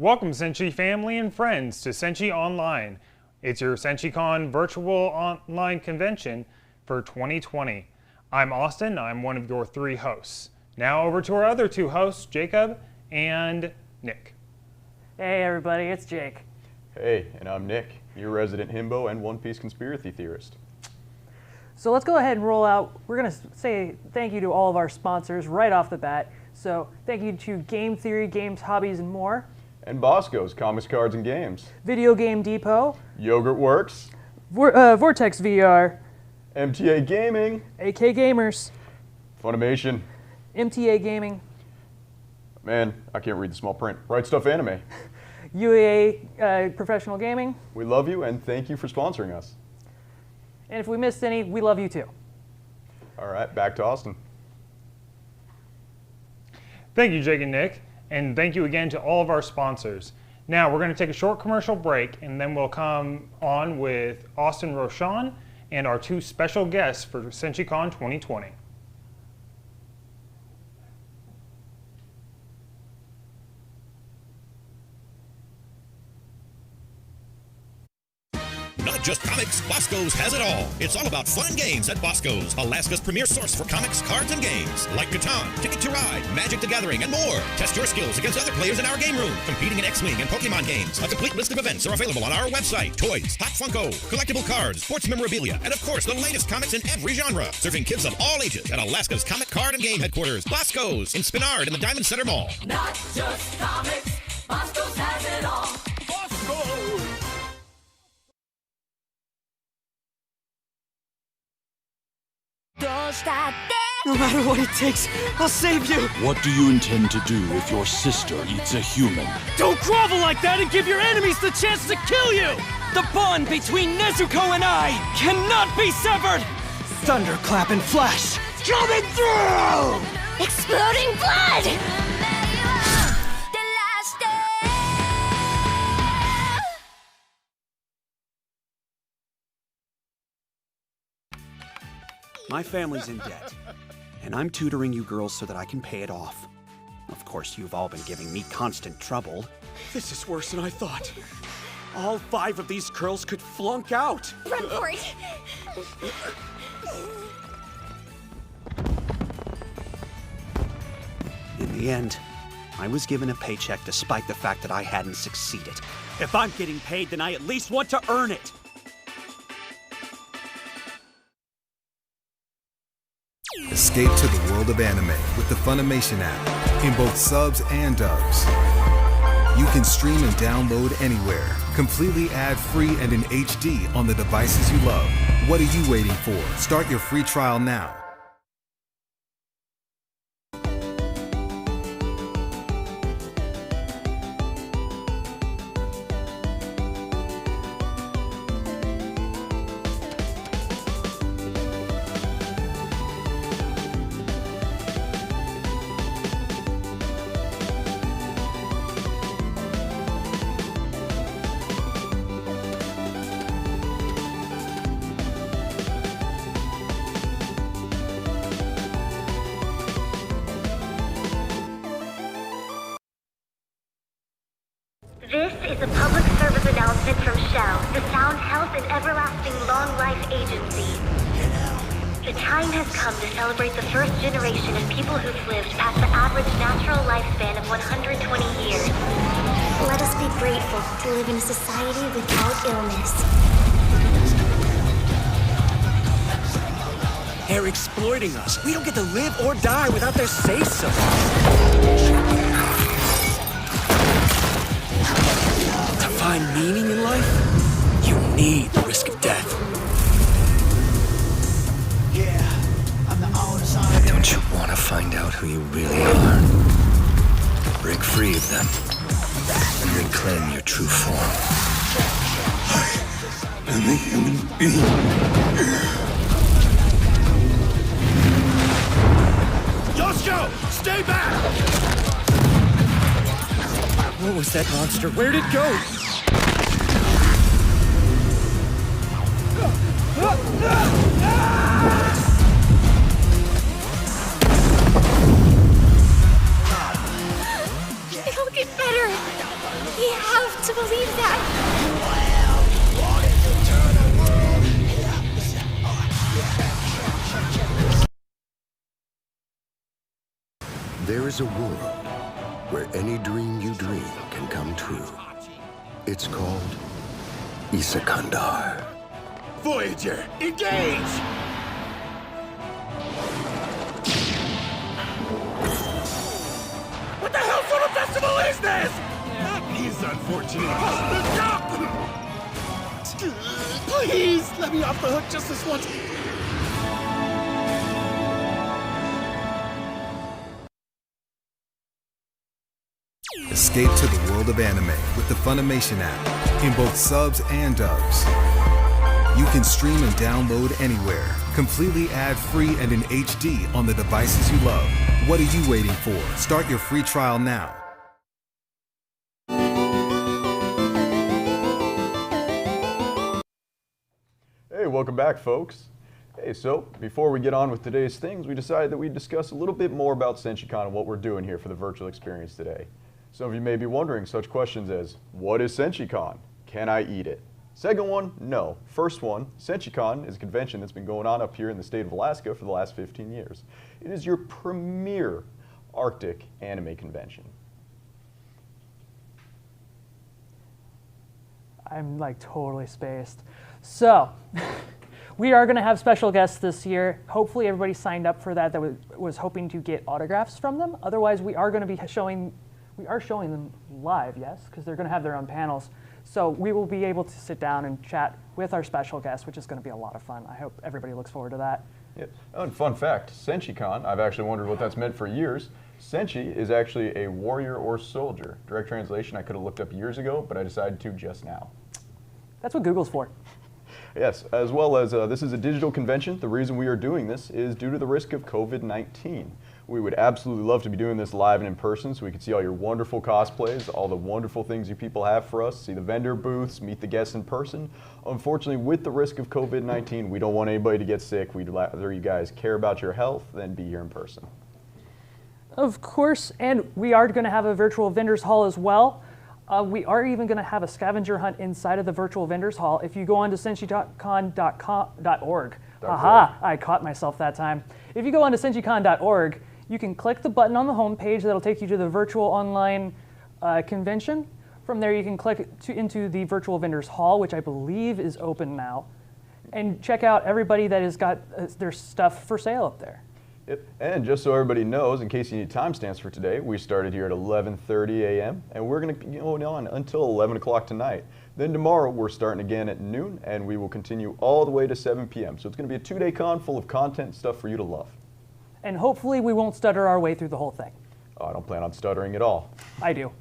Welcome Senshi family and friends to Senshi Online. It's your Senshi Con virtual online convention for 2020. I'm Austin, I'm one of your 3 hosts. Now over to our other two hosts, Jacob and Nick. Hey everybody, it's Jake. Hey, and I'm Nick, your resident himbo and One Piece conspiracy theorist. So let's go ahead and roll out. We're going to say thank you to all of our sponsors right off the bat. So thank you to Game Theory, Games, Hobbies, and More. And Bosco's Comics, Cards, and Games. Video Game Depot. Yogurt Works. Vortex VR. MTA Gaming. AK Gamers. Funimation. MTA Gaming. Man, I can't read the small print. Right Stuff Anime. UEA Professional Gaming. We love you and thank you for sponsoring us. And if we missed any, we love you too. All right, back to Austin. Thank you, Jake and Nick, and thank you again to all of our sponsors. Now, we're going to take a short commercial break, and then we'll come on with Austin Roshan and our two special guests for Senshi Con 2020. Not just comics, Bosco's has it all. It's all about fun games at Bosco's, Alaska's premier source for comics, cards, and games. Like Catan, Ticket to Ride, Magic the Gathering, and more. Test your skills against other players in our game room, competing in X-Wing and Pokemon games. A complete list of events are available on our website. Toys, Hot Funko, collectible cards, sports memorabilia, and of course, the latest comics in every genre. Serving kids of all ages at Alaska's comic, card, and game headquarters, Bosco's, in Spinard in the Diamond Center Mall. Not just comics, Bosco's has it all. Bosco's! No matter what it takes, I'll save you! What do you intend to do if your sister eats a human? Don't grovel like that and give your enemies the chance to kill you! The bond between Nezuko and I cannot be severed! Thunderclap and Flash, coming through! Exploding blood! My family's in debt, and I'm tutoring you girls so that I can pay it off. Of course, you've all been giving me constant trouble. This is worse than I thought. All 5 of these girls could flunk out. Run for it! In the end, I was given a paycheck despite the fact that I hadn't succeeded. If I'm getting paid, then I at least want to earn it. Escape to the world of anime with the Funimation app in both subs and dubs. You can stream and download anywhere, completely ad-free and in HD on the devices you love. What are you waiting for? Start your free trial now. This is a public service announcement from Shell, the Sound Health and Everlasting Long Life Agency. The time has come to celebrate the first generation of people who've lived past the average natural lifespan of 120 years. Let us be grateful to live in a society without illness. They're exploiting us. We don't get to live or die without their say-so. To find meaning in life, you need the risk of death. Don't you want to find out who you really are? Break free of them and reclaim your true form. I'm a human being. Yoshiko, stay back! What was that monster? Where'd it go? It'll get better. We have to believe that. There is a world where any dream you dream can come true. It's called Isakandar. Voyager, engage! What the hell sort of festival is this? That is unfortunate. Please, let me off the hook just this once. Escape to the world of anime with the Funimation app in both subs and dubs. You can stream and download anywhere, completely ad-free and in HD on the devices you love. What are you waiting for? Start your free trial now. Hey, welcome back, folks. Hey, so before we get on with today's things, we decided that we'd discuss a little bit more about Senshi Con and what we're doing here for the virtual experience today. Some of you may be wondering such questions as, what is Senshi Con? Can I eat it? Second one, no. First one, Senshi Con is a convention that's been going on up here in the state of Alaska for the last 15 years. It is your premier Arctic anime convention. I'm like totally spaced. So, we are going to have special guests this year. Hopefully everybody signed up for that was hoping to get autographs from them. Otherwise, we are going to be showing them live, yes, because they're going to have their own panels. So we will be able to sit down and chat with our special guests, which is going to be a lot of fun. I hope everybody looks forward to that. Yep. Oh, and fun fact, Senshi Con, I've actually wondered what that's meant for years. Senshi is actually a warrior or soldier. Direct translation I could have looked up years ago, but I decided to just now. That's what Google's for. Yes, as well as this is a digital convention. The reason we are doing this is due to the risk of COVID-19. We would absolutely love to be doing this live and in person so we could see all your wonderful cosplays, all the wonderful things you people have for us, see the vendor booths, meet the guests in person. Unfortunately, with the risk of COVID-19, we don't want anybody to get sick. We'd rather you guys care about your health than be here in person. Of course, and we are going to have a virtual vendors hall as well. We are even going to have a scavenger hunt inside of the virtual vendors hall. If you go on to senshicon.org, aha, I caught myself that time. If you go on to senshicon.org, you can click the button on the home page that'll take you to the virtual online convention. From there, you can click into the virtual vendors hall, which I believe is open now, and check out everybody that has got their stuff for sale up there. Yep. And just so everybody knows, in case you need timestamps for today, we started here at 11:30 a.m. and we're going to be going on until 11 o'clock tonight. Then tomorrow we're starting again at noon and we will continue all the way to 7 p.m. So it's going to be a 2-day con full of content and stuff for you to love. And hopefully we won't stutter our way through the whole thing. Oh, I don't plan on stuttering at all. I do.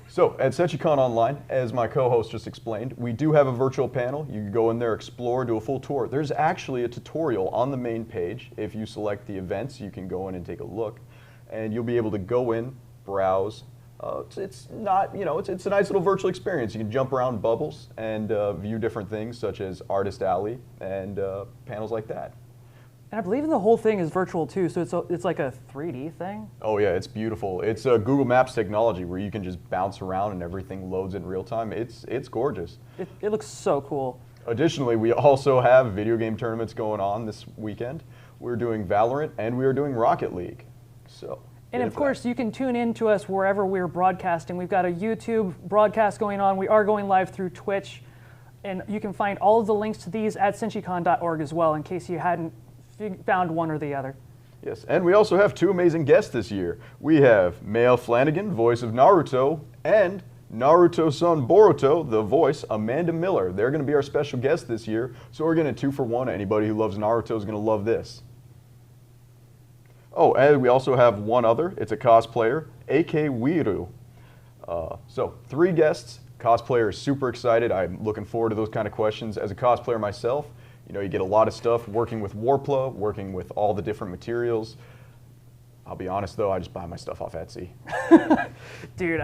So at Senshi Con Online, as my co-host just explained, we do have a virtual panel. You can go in there, explore, do a full tour. There's actually a tutorial on the main page. If you select the events, you can go in and take a look. And you'll be able to go in, browse. It's not, you know, it's a nice little virtual experience. You can jump around bubbles and view different things such as Artist Alley and panels like that. And I believe the whole thing is virtual too, so it's like a 3D thing. Oh yeah, it's beautiful. It's a Google Maps technology where you can just bounce around and everything loads in real time. It's gorgeous. It looks so cool. Additionally, we also have video game tournaments going on this weekend. We're doing Valorant and we are doing Rocket League. So. And of course, you can tune in to us wherever we're broadcasting. We've got a YouTube broadcast going on. We are going live through Twitch. And you can find all of the links to these at senshicon.org as well in case you hadn't found one or the other. Yes, and we also have 2 amazing guests this year. We have Maile Flanagan, voice of Naruto, and Naruto's son Boruto, the voice, Amanda Miller. They're going to be our special guests this year, so we're getting a 2-for-1. Anybody who loves Naruto is going to love this. Oh, and we also have one other. It's a cosplayer, A.K. Wiru. So 3 guests. Cosplayer is super excited. I'm looking forward to those kind of questions. As a cosplayer myself, you know, you get a lot of stuff working with Warpla, working with all the different materials. I'll be honest though, I just buy my stuff off Etsy. Dude,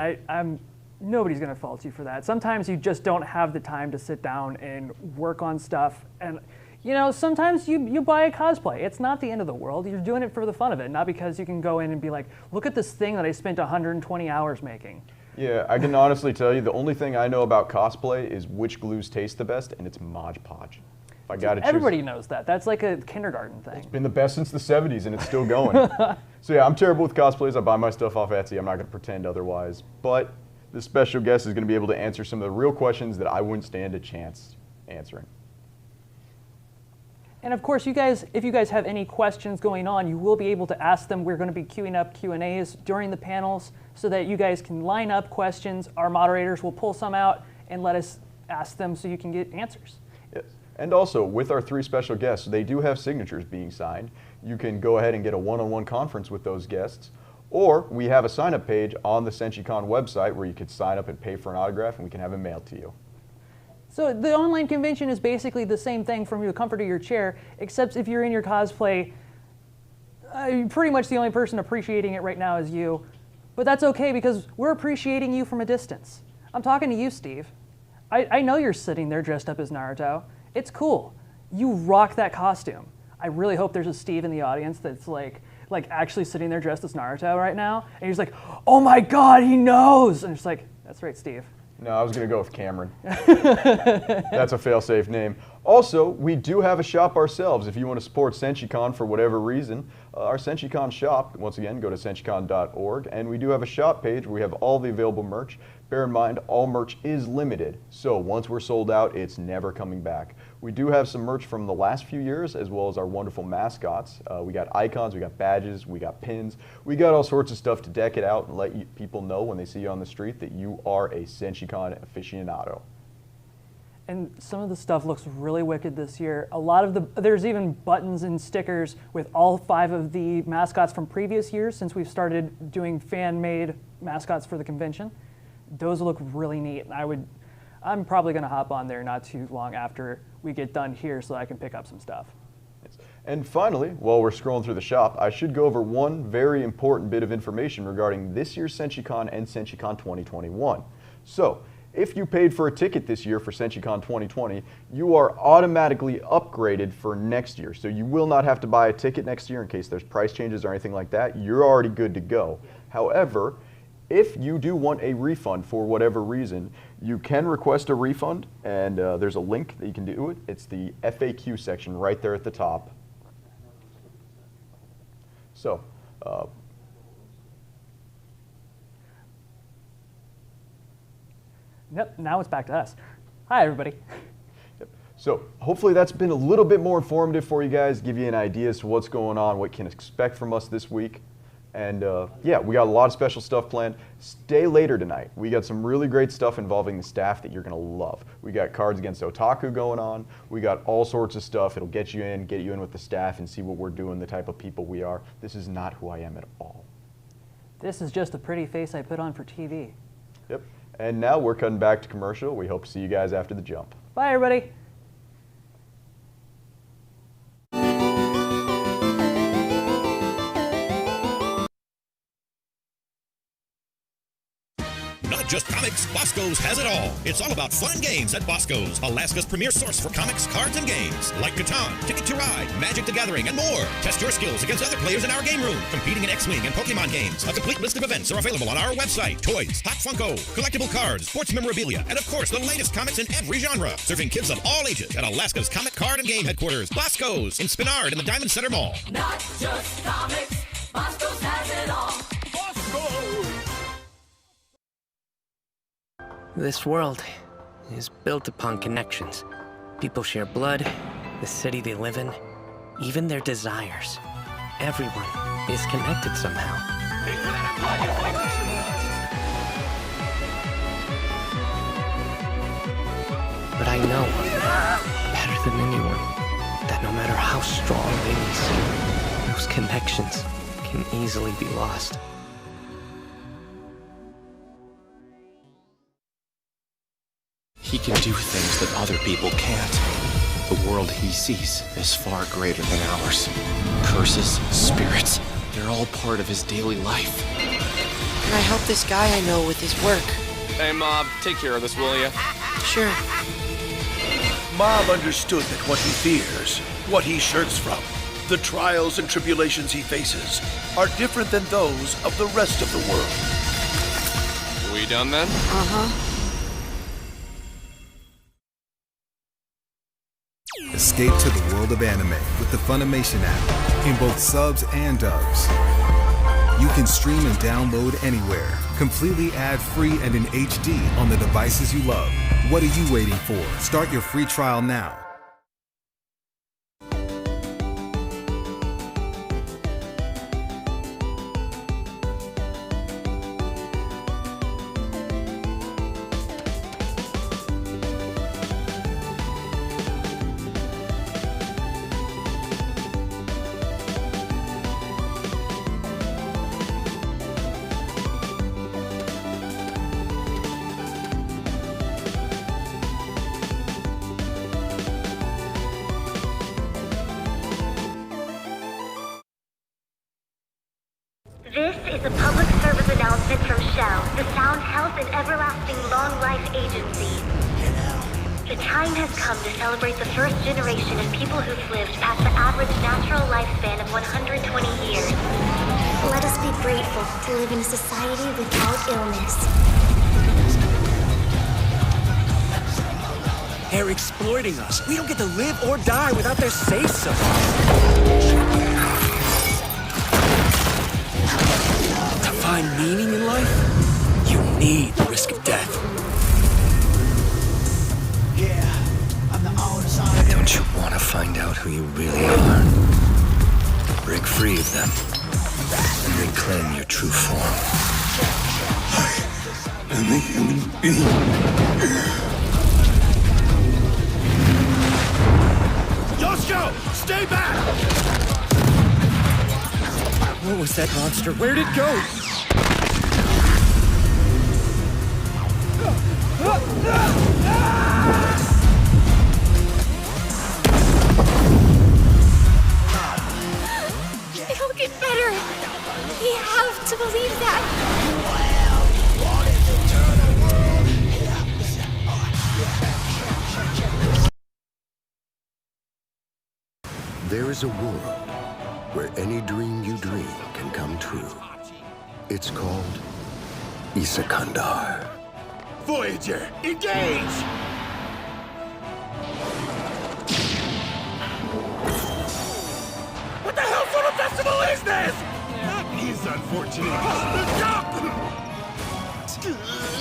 nobody's gonna fault you for that. Sometimes you just don't have the time to sit down and work on stuff. And you know, sometimes you buy a cosplay. It's not the end of the world. You're doing it for the fun of it, not because you can go in and be like, look at this thing that I spent 120 hours making. Yeah, I can honestly tell you the only thing I know about cosplay is which glues taste the best, and it's Mod Podge. If I got to choose, Everybody knows that. That's like a kindergarten thing. it's been the best since the 70s, and it's still going. So yeah, I'm terrible with cosplays. I buy my stuff off Etsy. I'm not going to pretend otherwise. But this special guest is going to be able to answer some of the real questions that I wouldn't stand a chance answering. And of course, if you guys have any questions going on, you will be able to ask them. We're going to be queuing up Q&As during the panels so that you guys can line up questions. Our moderators will pull some out and let us ask them so you can get answers. Yes. And also, with our 3 special guests, they do have signatures being signed. You can go ahead and get a one-on-one conference with those guests. Or we have a sign-up page on the Senshi Con website where you could sign up and pay for an autograph, and we can have it mailed to you. So the online convention is basically the same thing from the comfort of your chair, except if you're in your cosplay, pretty much the only person appreciating it right now is you. But that's okay because we're appreciating you from a distance. I'm talking to you, Steve. I know you're sitting there dressed up as Naruto. It's cool. You rock that costume. I really hope there's a Steve in the audience that's like actually sitting there dressed as Naruto right now. And he's like, oh my God, he knows. And it's like, that's right, Steve. No, I was going to go with Cameron. That's a fail-safe name. Also, we do have a shop ourselves. If you want to support Senshi Con for whatever reason, our Senshi Con shop, once again, go to senshicon.org, and we do have a shop page where we have all the available merch. Bear in mind, all merch is limited, so once we're sold out, it's never coming back. We do have some merch from the last few years, as well as our wonderful mascots. We got icons, we got badges, we got pins. We got all sorts of stuff to deck it out and let people know when they see you on the street that you are a Senshi Con aficionado. And some of the stuff looks really wicked this year. There's even buttons and stickers with all 5 of the mascots from previous years since we've started doing fan-made mascots for the convention. Those look really neat. I'm probably going to hop on there not too long after we get done here so I can pick up some stuff. And finally, while we're scrolling through the shop, I should go over one very important bit of information regarding this year's Senshi Con and Senshi Con 2021. So, if you paid for a ticket this year for Senshi Con 2020, you are automatically upgraded for next year. So you will not have to buy a ticket next year in case there's price changes or anything like that. You're already good to go. However, if you do want a refund for whatever reason, you can request a refund, and there's a link that you can do it. It's the FAQ section right there at the top. So, Yep, now it's back to us. Hi, everybody. So hopefully that's been a little bit more informative for you guys, give you an idea as to what's going on, what you can expect from us this week. And yeah, we got a lot of special stuff planned. Stay later tonight. We got some really great stuff involving the staff that you're going to love. We got Cards Against Otaku going on. We got all sorts of stuff. It'll get you in with the staff and see what we're doing, the type of people we are. This is not who I am at all. This is just a pretty face I put on for TV. Yep. And now we're cutting back to commercial. We hope to see you guys after the jump. Bye, everybody. Not just comics, Bosco's has it all. It's all about fun games at Bosco's, Alaska's premier source for comics, cards, and games. Like Catan, Ticket to Ride, Magic the Gathering, and more. Test your skills against other players in our game room, competing in X-Wing and Pokemon games. A complete list of events are available on our website. Toys, Hot Funko, collectible cards, sports memorabilia, and of course, the latest comics in every genre. Serving kids of all ages at Alaska's comic, card, and game headquarters, Bosco's, in Spinard in the Diamond Center Mall. Not just comics, Bosco's has it all. This world is built upon connections. People share blood, the city they live in, even their desires. Everyone is connected somehow. But I know, better than anyone, that no matter how strong they may seem, those connections can easily be lost. He can do things that other people can't. The world he sees is far greater than ours. Curses, spirits, they're all part of his daily life. Can I help this guy I know with his work? Hey, Mob, take care of this, will ya? Sure. Mob understood that what he fears, what he shirks from, the trials and tribulations he faces, are different than those of the rest of the world. We done then? Uh-huh. Escape Escape to the world of anime with the Funimation app in both subs and dubs. You can stream and download anywhere, completely ad-free and in HD on the devices you love. What are you waiting for? Start your free trial now. This is a public service announcement from Shell, the Sound Health and Everlasting Long Life Agency. The time has come to celebrate the first generation of people who've lived past the average natural lifespan of 120 years. Let us be grateful to live in a society without illness. They're exploiting us. We don't get to live or die without their say-so. To find meaning in life, you need the risk of death. Don't you want to find out who you really are? Break free of them and reclaim your true form. I'm a human being. Yoshiko, stay back! What was that monster? Where'd it go? It'll get better. We have to believe that. There is a world where any dream you dream can come true. It's called Isakandar. Voyager, engage! What the hell sort of festival is this? That is unfortunate.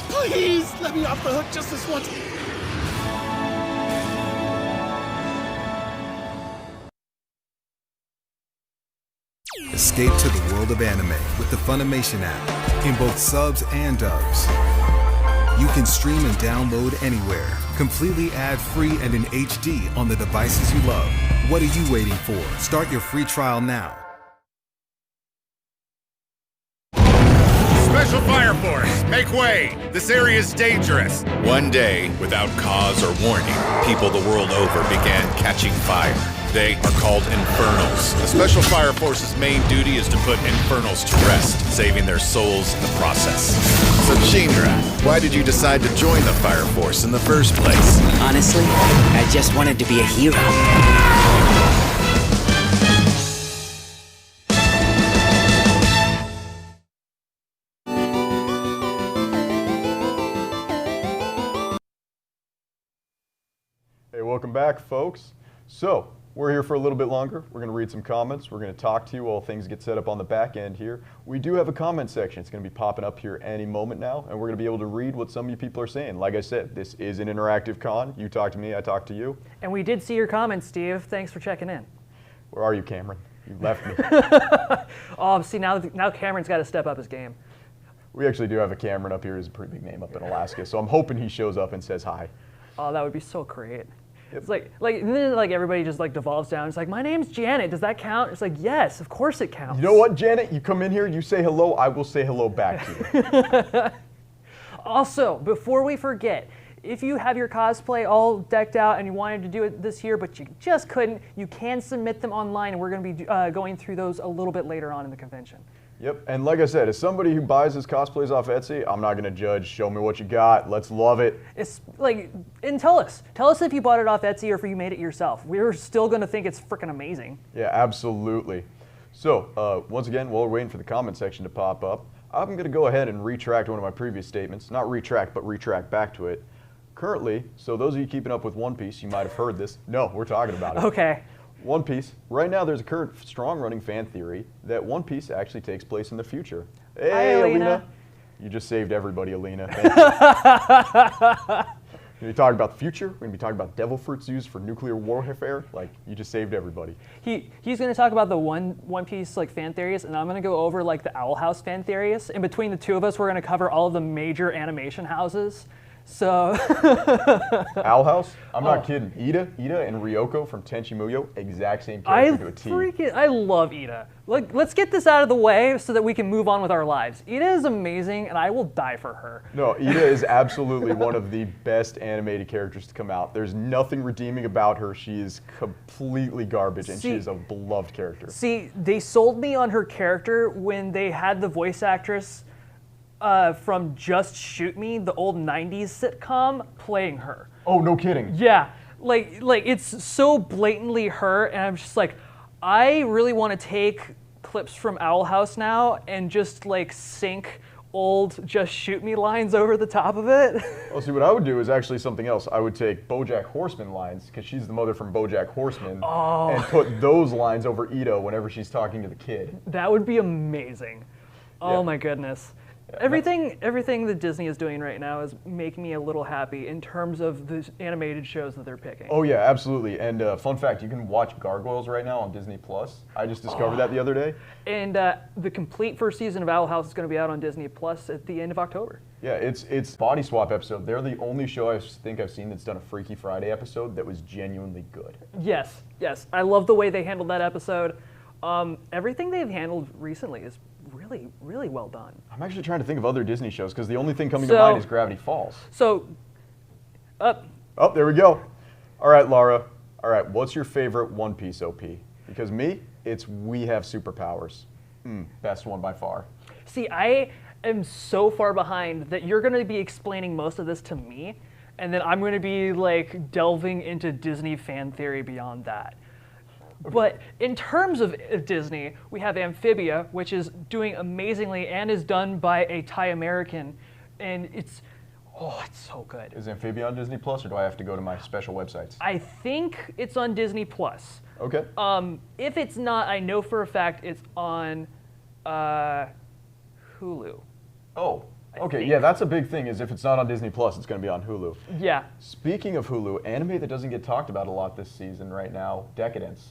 Please, let me off the hook just this once. Escape to the world of anime with the Funimation app in both subs and dubs. You can stream and download anywhere, completely ad-free and in HD on the devices you love. What are you waiting for? Start your free trial now. Special Fire Force, make way! This area is dangerous. One day, without cause or warning, people the world over began catching fire. They are called Infernals. The Special Fire Force's main duty is to put Infernals to rest, saving their souls in the process. So Shinra, why did you decide to join the Fire Force in the first place? Honestly, I just wanted to be a hero. Hey, welcome back, folks. So, we're here for a little bit longer. We're going to read some comments. We're going to talk to you while things get set up on the back end here. We do have a comment section. It's going to be popping up here any moment now, and we're going to be able to read what some of you people are saying. Like I said, this is an interactive con. You talk to me, I talk to you. And we did see your comments, Steve. Thanks for checking in. Where are you, Cameron? You left me. Oh, see, now Cameron's got to step up his game. We actually do have a Cameron up here who's a pretty big name up in Alaska, so I'm hoping he shows up and says hi. Oh, that would be so great. It's like and then everybody just devolves down. It's like, my name's Janet. Does that count? It's like, yes, of course it counts. You know what, Janet? You come in here, you say hello, I will say hello back to you. Also, before we forget, if you have your cosplay all decked out and you wanted to do it this year, but you just couldn't, you can submit them online, and we're going to be going through those a little bit later on in the convention. Yep, and like I said, as somebody who buys his cosplays off Etsy, I'm not gonna judge. Show me what you got. Let's love it. It's and tell us if you bought it off Etsy or if you made it yourself. We're still gonna think it's freaking amazing. Yeah, absolutely. So, once again, while we're waiting for the comment section to pop up, I'm gonna go ahead and retract one of my previous statements. Not retract, but retract back to it. currently, so those of you keeping up with One Piece, you might have heard this. No, we're talking about it. Okay. One Piece. Right now, there's a current strong running fan theory that One Piece actually takes place in the future. Hey, Hi, Alina. You just saved everybody, Alina. Thank you. We're going to be talking about the future. We're going to be talking about devil fruits used for nuclear warfare. Like, you just saved everybody. He's going to talk about the One Piece like fan theories, and I'm going to go over like the Owl House fan theories. And between the two of us, we're going to cover all of the major animation houses. So Owl House? I'm not kidding. Ida and Ryoko from Tenchi Muyo, exact same character to a T. I love Ida. Like, let's get this out of the way so that we can move on with our lives. Ida is amazing, and I will die for her. No, Ida is absolutely one of the best animated characters to come out. There's nothing redeeming about her. She is completely garbage, and she is a beloved character. See, they sold me on her character when they had the voice actress from Just Shoot Me, the old 90s sitcom, playing her. Oh, no kidding. Yeah. Like it's so blatantly her, and I'm just like, I really want to take clips from Owl House now and just like sync old Just Shoot Me lines over the top of it. Well, see, what I would do is actually something else. I would take BoJack Horseman lines, because she's the mother from BoJack Horseman, and put those lines over Ito whenever she's talking to the kid. That would be amazing. Oh my goodness. Everything that Disney is doing right now is making me a little happy in terms of the animated shows that they're picking. Oh yeah, absolutely. And fun fact, you can watch Gargoyles right now on Disney Plus. I just discovered that the other day. And the complete first season of Owl House is going to be out on Disney Plus at the end of October. Yeah, it's Body Swap episode. They're the only show I think I've seen that's done a Freaky Friday episode that was genuinely good. Yes. I love the way they handled that episode. Everything they've handled recently is really, really well done. I'm actually trying to think of other Disney shows, because the only thing coming to mind is Gravity Falls. So, Oh, there we go. All right, Laura. All right, what's your favorite One Piece OP? Because me, it's We Have Superpowers. Best one by far. See, I am so far behind that you're going to be explaining most of this to me, and then I'm going to be like delving into Disney fan theory beyond that. But in terms of Disney, we have Amphibia, which is doing amazingly and is done by a Thai American, and it's so good. Is Amphibia on Disney Plus, or do I have to go to my special websites? I think it's on Disney Plus. Okay. If it's not, I know for a fact it's on Hulu. Oh, okay. Yeah, that's a big thing, is if it's not on Disney Plus, it's going to be on Hulu. Yeah. Speaking of Hulu, anime that doesn't get talked about a lot this season right now, Decadence.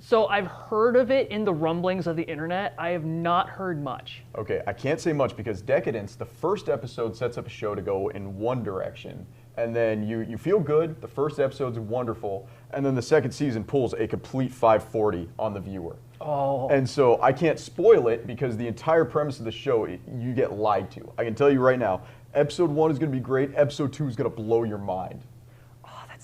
So I've heard of it in the rumblings of the internet. I have not heard much. Okay, I can't say much, because Decadence, the first episode sets up a show to go in one direction, and then you feel good, the first episode's wonderful, and then the second season pulls a complete 540 on the viewer. Oh. And so I can't spoil it, because the entire premise of the show, you get lied to. I can tell you right now, episode 1 is going to be great, episode 2 is going to blow your mind.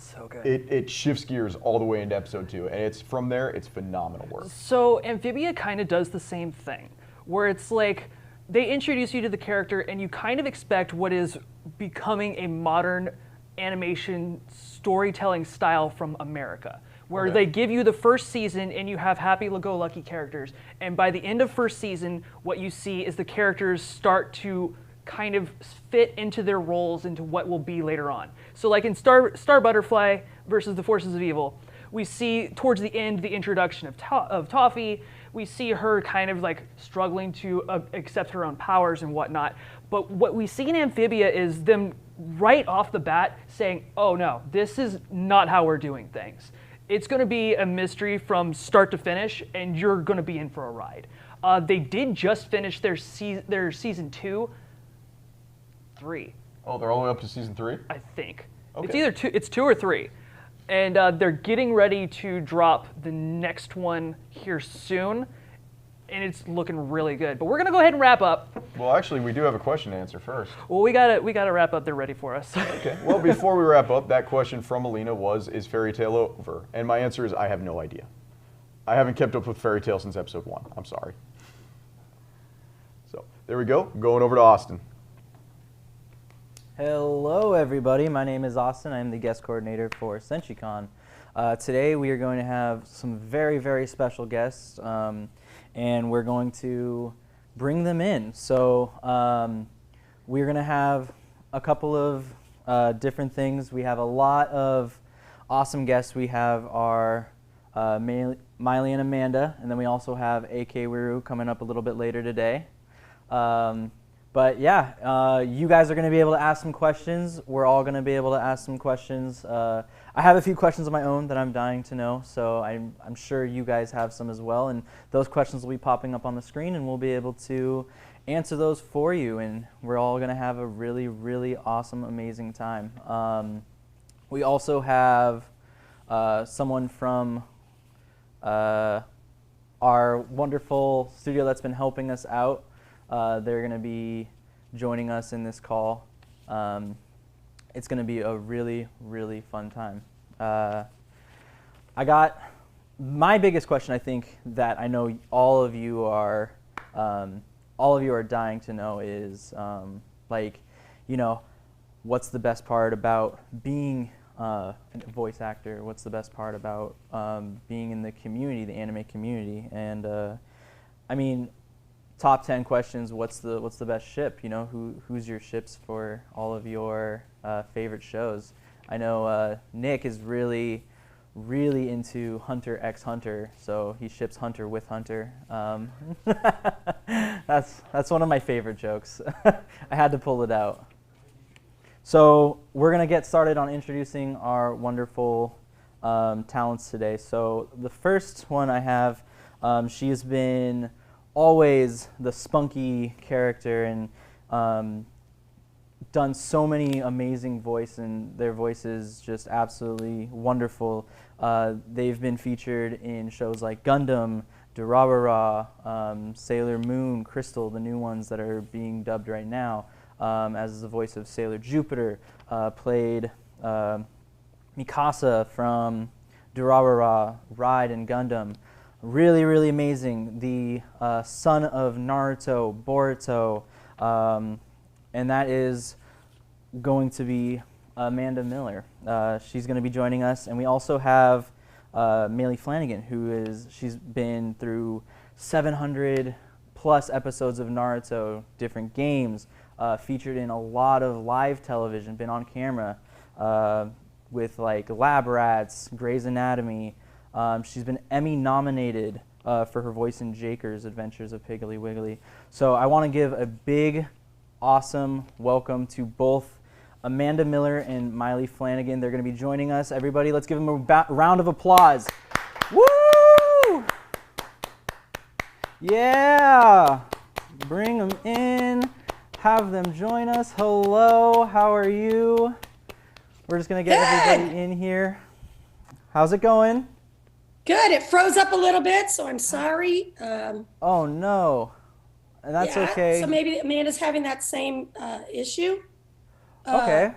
So good. It shifts gears all the way into episode 2, and it's from there, it's phenomenal work. So Amphibia kind of does the same thing, where it's like they introduce you to the character and you kind of expect what is becoming a modern animation storytelling style from America, where they give you the first season and you have happy-go-lucky characters, and by the end of first season, what you see is the characters start to kind of fit into their roles into what will be later on. So like in Star Butterfly versus the Forces of Evil, we see towards the end the introduction of Toffee. We see her kind of like struggling to accept her own powers and whatnot. But what we see in Amphibia is them right off the bat saying, oh no, this is not how we're doing things. It's going to be a mystery from start to finish, and you're going to be in for a ride. They did just finish their season 2. 3. Oh, they're all the way up to season 3? I think. Okay. It's either 2 or 3. And they're getting ready to drop the next one here soon, and it's looking really good. But we're going to go ahead and wrap up. Well, actually, we do have a question to answer first. Well, we gotta wrap up. They're ready for us. Okay. Well, before we wrap up, that question from Alina was, is Fairy Tail over? And my answer is, I have no idea. I haven't kept up with Fairy Tail since episode 1. I'm sorry. So, there we go. Going over to Austin. Hello everybody, my name is Austin. I'm the guest coordinator for Senshi Con. Today we are going to have some very, very special guests, and we're going to bring them in. So we're going to have a couple of different things. We have a lot of awesome guests. We have our Maile and Amanda, and then we also have AK Wiru coming up a little bit later today. But yeah, you guys are going to be able to ask some questions. We're all going to be able to ask some questions. I have a few questions of my own that I'm dying to know, so I'm sure you guys have some as well. And those questions will be popping up on the screen, and we'll be able to answer those for you. And we're all going to have a really, really awesome, amazing time. We also have someone from our wonderful studio that's been helping us out. They're going to be joining us in this call. It's going to be a really, really fun time. I got my biggest question, I think, that I know all of you are dying to know is, like, you know, what's the best part about being a voice actor? What's the best part about being in the community, the anime community? And I mean, top 10 questions. What's the best ship? You know, who's your ships for all of your favorite shows? I know Nick is really into Hunter x Hunter, so he ships Hunter with Hunter. That's one of my favorite jokes. I had to pull it out. So we're gonna get started on introducing our wonderful talents today. So the first one I have, she has been always the spunky character and done so many amazing voices, and their voices just absolutely wonderful. They've been featured in shows like Gundam, Durarara, Sailor Moon, Crystal, the new ones that are being dubbed right now, as the voice of Sailor Jupiter, played Mikasa from Durarara, Ride, and Gundam. Really, really amazing. The son of Naruto, Boruto, and that is going to be Amanda Miller. She's going to be joining us, and we also have Malie Flanagan, she's been through 700 plus episodes of Naruto, different games, featured in a lot of live television, been on camera with like Lab Rats, Grey's Anatomy. She's been Emmy nominated for her voice in Jaker's Adventures of Piggly Wiggly. So I want to give a big, awesome welcome to both Amanda Miller and Maile Flanagan. They're going to be joining us. Everybody, let's give them a round of applause. Woo! Yeah! Bring them in. Have them join us. Hello, how are you? We're just going to get everybody in here. How's it going? Good. It froze up a little bit, so I'm sorry. Oh, no. And that's okay. So maybe Amanda's having that same issue. Okay.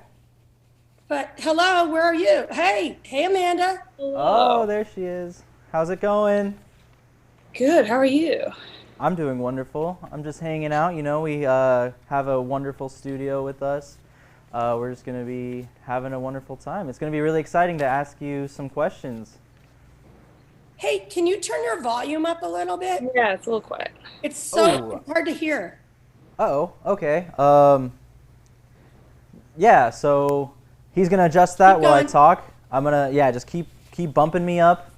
But hello, where are you? Hey, Amanda. Hello. Oh, there she is. How's it going? Good. How are you? I'm doing wonderful. I'm just hanging out. You know, we have a wonderful studio with us. We're just going to be having a wonderful time. It's going to be really exciting to ask you some questions. Hey, can you turn your volume up a little bit? Yeah, it's a little quiet. It's so hard to hear. Uh-oh, okay. Yeah, so he's going to adjust that while I talk. I'm going to, just keep bumping me up.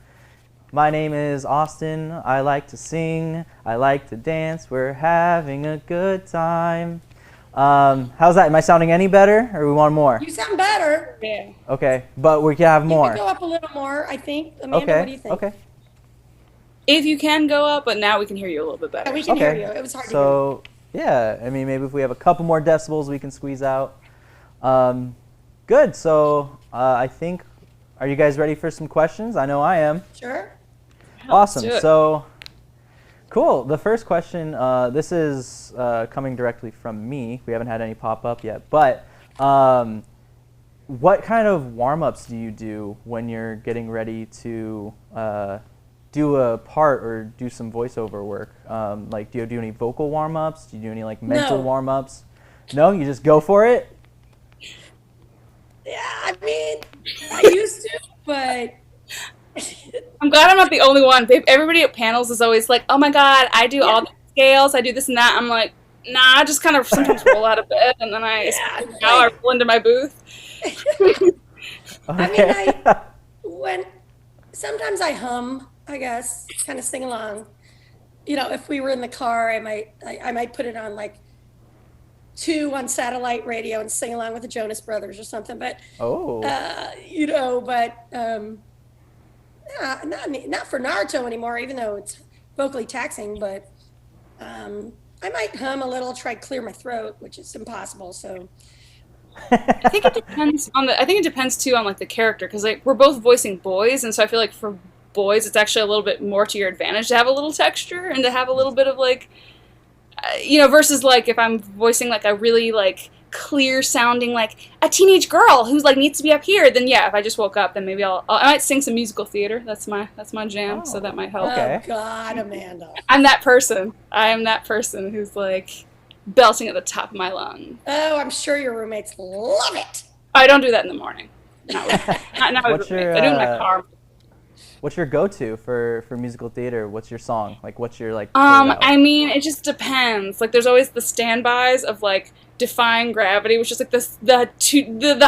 My name is Austin. I like to sing. I like to dance. We're having a good time. How's that? Am I sounding any better, or we want more? You sound better. Yeah. Okay, but we can have more. You can go up a little more, I think. Amanda, what do you think? Okay. If you can go up, but now we can hear you a little bit better. Yeah, we can hear you. It was hard to hear. So, yeah, I mean, maybe if we have a couple more decibels, we can squeeze out. Good. So, I think, are you guys ready for some questions? I know I am. Sure. Awesome. So, cool. The first question, this is coming directly from me. We haven't had any pop up yet, but what kind of warm-ups do you do when you're getting ready to do a part or do some voiceover work? Like, do you do any vocal warm-ups? Do you do any like mental warm-ups? No, you just go for it? Yeah, I mean, I used to, but I'm glad I'm not the only one. Everybody at panels is always like, oh my God, I do all the scales, I do this and that. I'm like, Nah, I just kind of sometimes roll out of bed and then I roll into my booth. I mean, sometimes I hum, I guess, kind of sing along. You know, if we were in the car, I might put it on like 2 on satellite radio and sing along with the Jonas Brothers or something. But you know, but not for Naruto anymore, even though it's vocally taxing. But I might hum a little, try to clear my throat, which is impossible. So I think it depends on I think it depends too on like the character, because like we're both voicing boys, and so I feel like for boys it's actually a little bit more to your advantage to have a little texture and to have a little bit of like, you know, versus like if I'm voicing like a really like clear sounding like a teenage girl who's like needs to be up here, then yeah, if I just woke up, then maybe I might sing some musical theater. That's my jam, so that might help. Oh God, Amanda. I'm that person. I am that person who's like belting at the top of my lungs. Oh, I'm sure your roommates love it. I don't do that in the morning. Not with What's your, I do it in my car. What's your go-to for musical theater? What's your song? Like, what's your like? I mean, it just depends. Like, there's always the standbys of like Defying Gravity, which is like the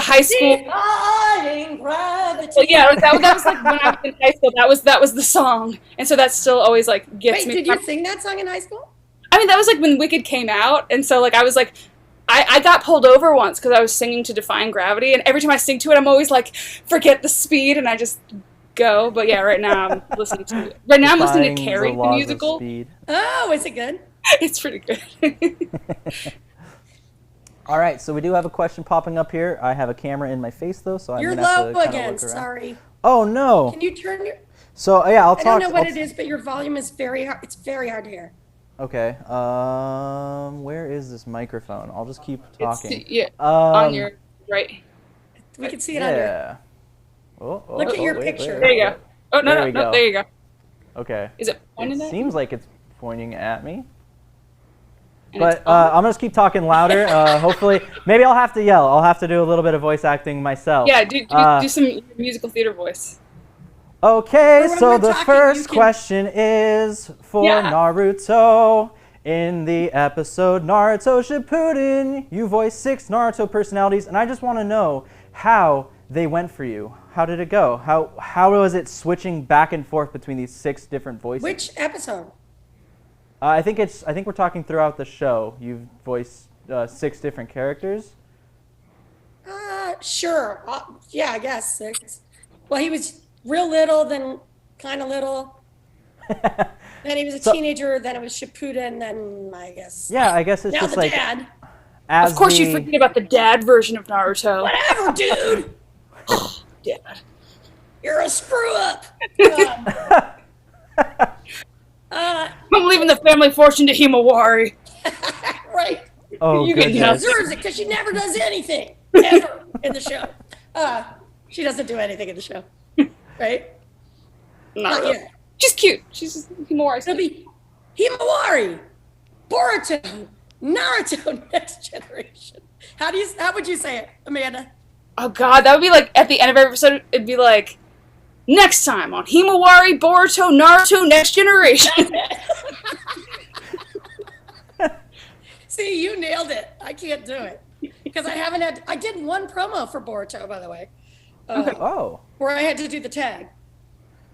high school. Defying Gravity. Well, yeah, that was like when I was in high school. That was the song, and so that still always like gets me. Wait, did you sing that song in high school? I mean, that was like when Wicked came out, and so like I was like, I got pulled over once because I was singing to Defying Gravity, and every time I sing to it, I'm always like, forget the speed, and I just go. But yeah, right now I'm listening to Carrie, the musical. Oh, is it good? It's pretty good. All right, so we do have a question popping up here. I have a camera in my face though, so You're I'm gonna have to low kinda again. look around. Sorry. Oh no. Can you turn your? So yeah, I'll talk. I don't know what it is, but your volume is very hard. It's very hard to hear. Okay. Where is this microphone? I'll just keep talking. On your right. We can see it under. Yeah. Look at your picture. There you go. Oh no, there you go. Okay. Is it pointing at? Seems like it's pointing at me. But I'm gonna just keep talking louder. Hopefully, maybe I'll have to yell. I'll have to do a little bit of voice acting myself. Yeah, do some musical theater voice. Okay, so the first question is for Naruto. In the episode Naruto Shippuden, you voiced 6 Naruto personalities, and I just want to know how they went for you. How did it go? How was it switching back and forth between these 6 different voices? Which episode? I think we're talking throughout the show. You've voiced 6 different characters. Sure. Yeah, I guess 6. Well, he was real little, then kind of little. Then he was a teenager. Then it was Shippuden. Then I guess. Yeah, I guess it's now just the like. Dad. Of course, you forget about the dad version of Naruto. Whatever, dude. Dad, you're a screw up. I'm leaving the family fortune to Himawari. Right. Oh, She goodness. deserves it because she never does anything ever in the show. She doesn't do anything in the show, right? Not really. yet. She's cute. She's just Himawari. It'll be Himawari, Boruto, Naruto, Next Generation. How would you say it, Amanda? Oh God, that would be like at the end of every episode. It'd be like, next time on Himawari, Boruto, Naruto, Next Generation. See, you nailed it. I can't do it because I did one promo for Boruto, by the way. Where I had to do the tag.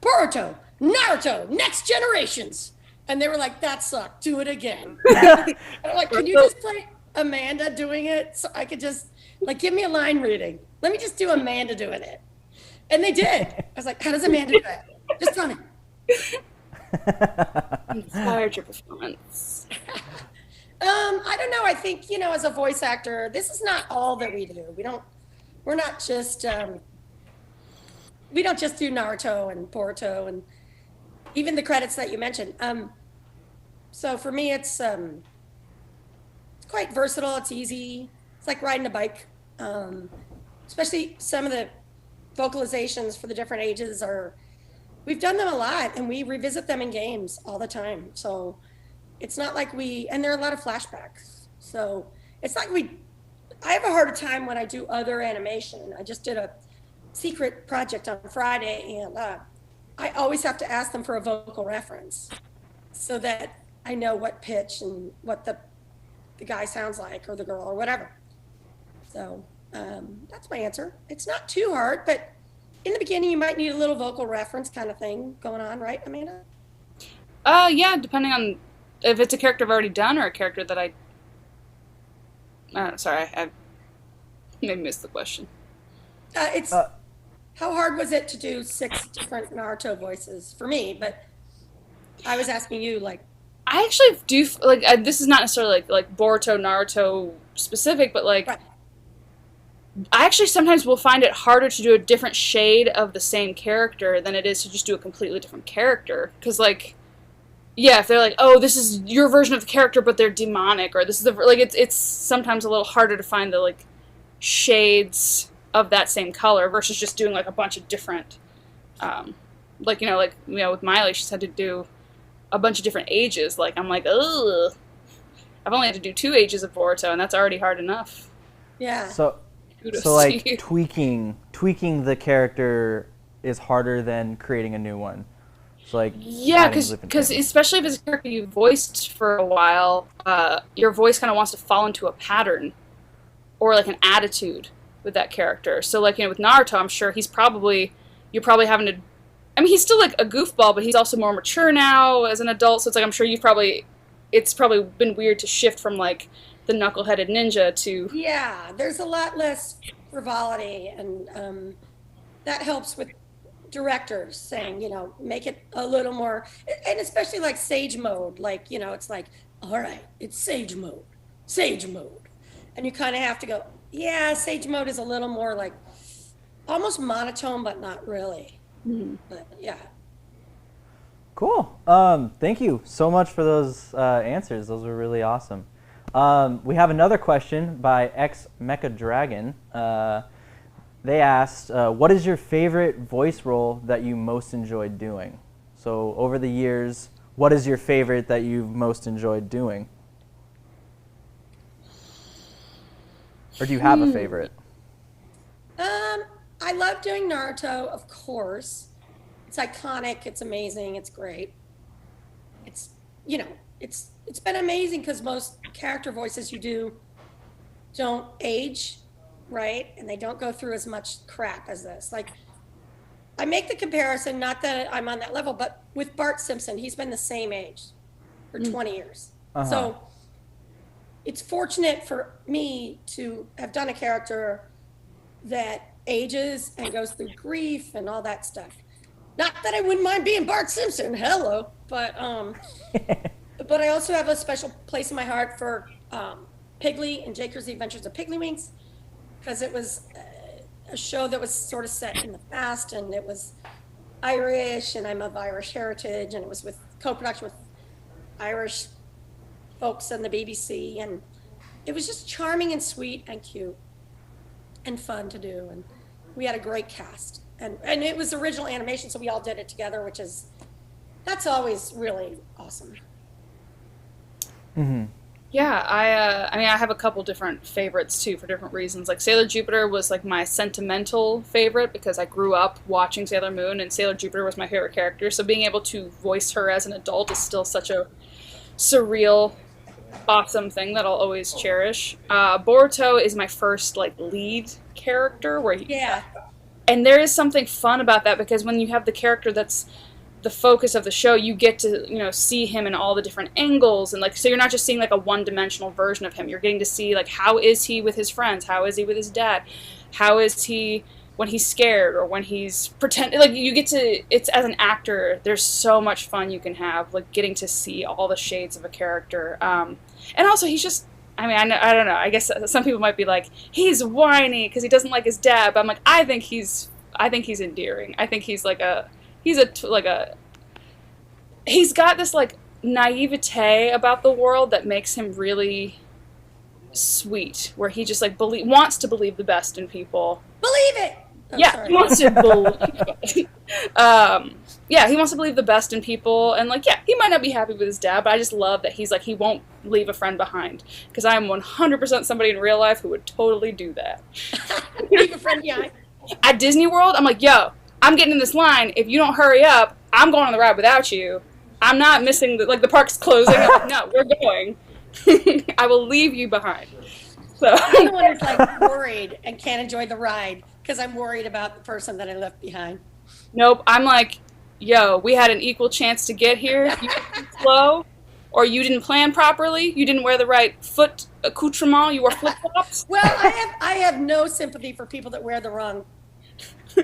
Boruto, Naruto, Next Generations. And they were like, that sucked. Do it again. And I'm like, can you just play Amanda doing it? So I could just, like, give me a line reading. Let me just do Amanda doing it. And they did. I was like, how does Amanda do that? Just tell me. Inspired your performance. I don't know. I think, as a voice actor, this is not all that we do. We're not just, we don't just do Naruto and Boruto and even the credits that you mentioned. So for me, it's quite versatile. It's easy. It's like riding a bike. Especially some of the vocalizations for the different ages we've done them a lot and we revisit them in games all the time. So it's not like and there are a lot of flashbacks. So it's like I have a harder time when I do other animation. I just did a secret project on Friday and I always have to ask them for a vocal reference so that I know what pitch and what the the guy sounds like, or the girl, or whatever. So that's my answer. It's not too hard, but in the beginning, you might need a little vocal reference kind of thing going on, right, Amanda? Yeah, depending on if it's a character I've already done or a character that I sorry, I maybe missed the question. How hard was it to do 6 different Naruto voices for me? But I was asking you, like, I actually do like this is not necessarily like Boruto, Naruto specific, but like I actually sometimes will find it harder to do a different shade of the same character than it is to just do a completely different character. Because like, yeah, if they're like, oh, this is your version of the character, but they're demonic, or this is the like, it's sometimes a little harder to find the like shades of that same color versus just doing like a bunch of different, like with Maile, she's had to do a bunch of different ages. Like I'm like, ugh, I've only had to do 2 ages of Boruto, and that's already hard enough. Yeah. So like tweaking the character is harder than creating a new one. So like yeah, because especially if it's a character you voiced for a while, your voice kind of wants to fall into a pattern or like an attitude with that character. So like with Naruto, I'm sure you're probably having to. I mean, he's still like a goofball, but he's also more mature now as an adult. So it's like I'm sure it's probably been weird to shift from like the knuckleheaded ninja to there's a lot less frivolity, and that helps with directors saying, make it a little more, and especially like sage mode, like it's like, all right, it's sage mode, and you kind of have to go, sage mode is a little more like almost monotone, but not really. But yeah. Cool. Thank you so much for those answers. Those were really awesome. We have another question by X Mecha Dragon. They asked, what is your favorite voice role that you most enjoyed doing? So over the years, what is your favorite that you've most enjoyed doing? Or do you have a favorite? I love doing Naruto, of course. It's iconic, it's amazing, it's great. It's been amazing because most character voices you do don't age, right? And they don't go through as much crap as this. Like, I make the comparison, not that I'm on that level, but with Bart Simpson, he's been the same age for 20 years. So it's fortunate for me to have done a character that ages and goes through grief and all that stuff. Not that I wouldn't mind being Bart Simpson, hello, but I also have a special place in my heart for Piggly and Jaker's The Adventures of Piggly because it was a show that was sort of set in the past, and it was Irish, and I'm of Irish heritage, and it was with co-production with Irish folks on the BBC, and it was just charming and sweet and cute and fun to do, and we had a great cast, and it was original animation, so we all did it together, that's always really awesome. Yeah, I mean, I have a couple different favorites too for different reasons. Like Sailor Jupiter was like my sentimental favorite because I grew up watching Sailor Moon, and Sailor Jupiter was my favorite character. So being able to voice her as an adult is still such a surreal, awesome thing that I'll always cherish. Boruto is my first like lead character and there is something fun about that because when you have the character that's the focus of the show, you get to see him in all the different angles, and like so you're not just seeing like a one-dimensional version of him. You're getting to see like how is he with his friends, how is he with his dad, how is he when he's scared or when he's pretending. Like you get to, it's as an actor, there's so much fun you can have like getting to see all the shades of a character. And also he's just, I mean, I don't know. I guess some people might be like he's whiny because he doesn't like his dad, but I'm like I think he's endearing. I think he's he's got this like naivete about the world that makes him really sweet, where he just like wants to believe the best in people. Believe it. He wants to believe. He wants to believe the best in people, and like he might not be happy with his dad, but I just love that he's like he won't leave a friend behind, because I am 100% somebody in real life who would totally do that. Leave a friend behind. At Disney World, I'm like, yo, I'm getting in this line. If you don't hurry up, I'm going on the ride without you. I'm not missing the park's closing. I'm like, no, we're going. I will leave you behind. So I'm the one who's like worried and can't enjoy the ride because I'm worried about the person that I left behind. Nope, I'm like, yo, we had an equal chance to get here. You were slow, or you didn't plan properly. You didn't wear the right foot accoutrement. You wore flip flops. Well, I have no sympathy for people that wear the wrong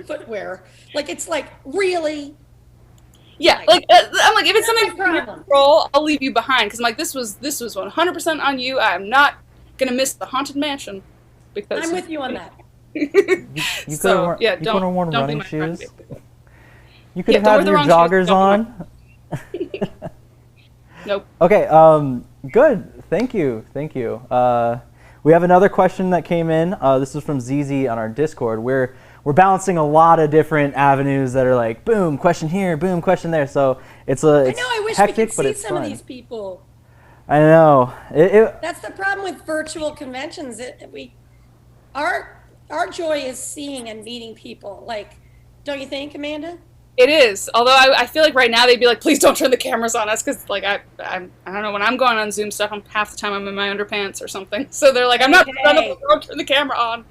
footwear. Like it's like really. Yeah, like I'm like, if it's something you can control, I'll leave you behind because I'm like, this was 100% on you. I'm not gonna miss the haunted mansion because I'm with you on that. You could have worn running shoes. You could have had your joggers on. Nope. Okay. Good. Thank you. We have another question that came in. This is from ZZ on our Discord. We're balancing a lot of different avenues that are like boom, question here, boom, question there. So it's I know. I wish hectic, we could but see it's some fun. of these people. I know. That's the problem with virtual conventions. Our joy is seeing and meeting people. Like, don't you think, Amanda? It is. Although I feel like right now they'd be like, please don't turn the cameras on us because like I don't know, when I'm going on Zoom stuff, half the time I'm in my underpants or something. So they're like, I'm not don't turn the camera on.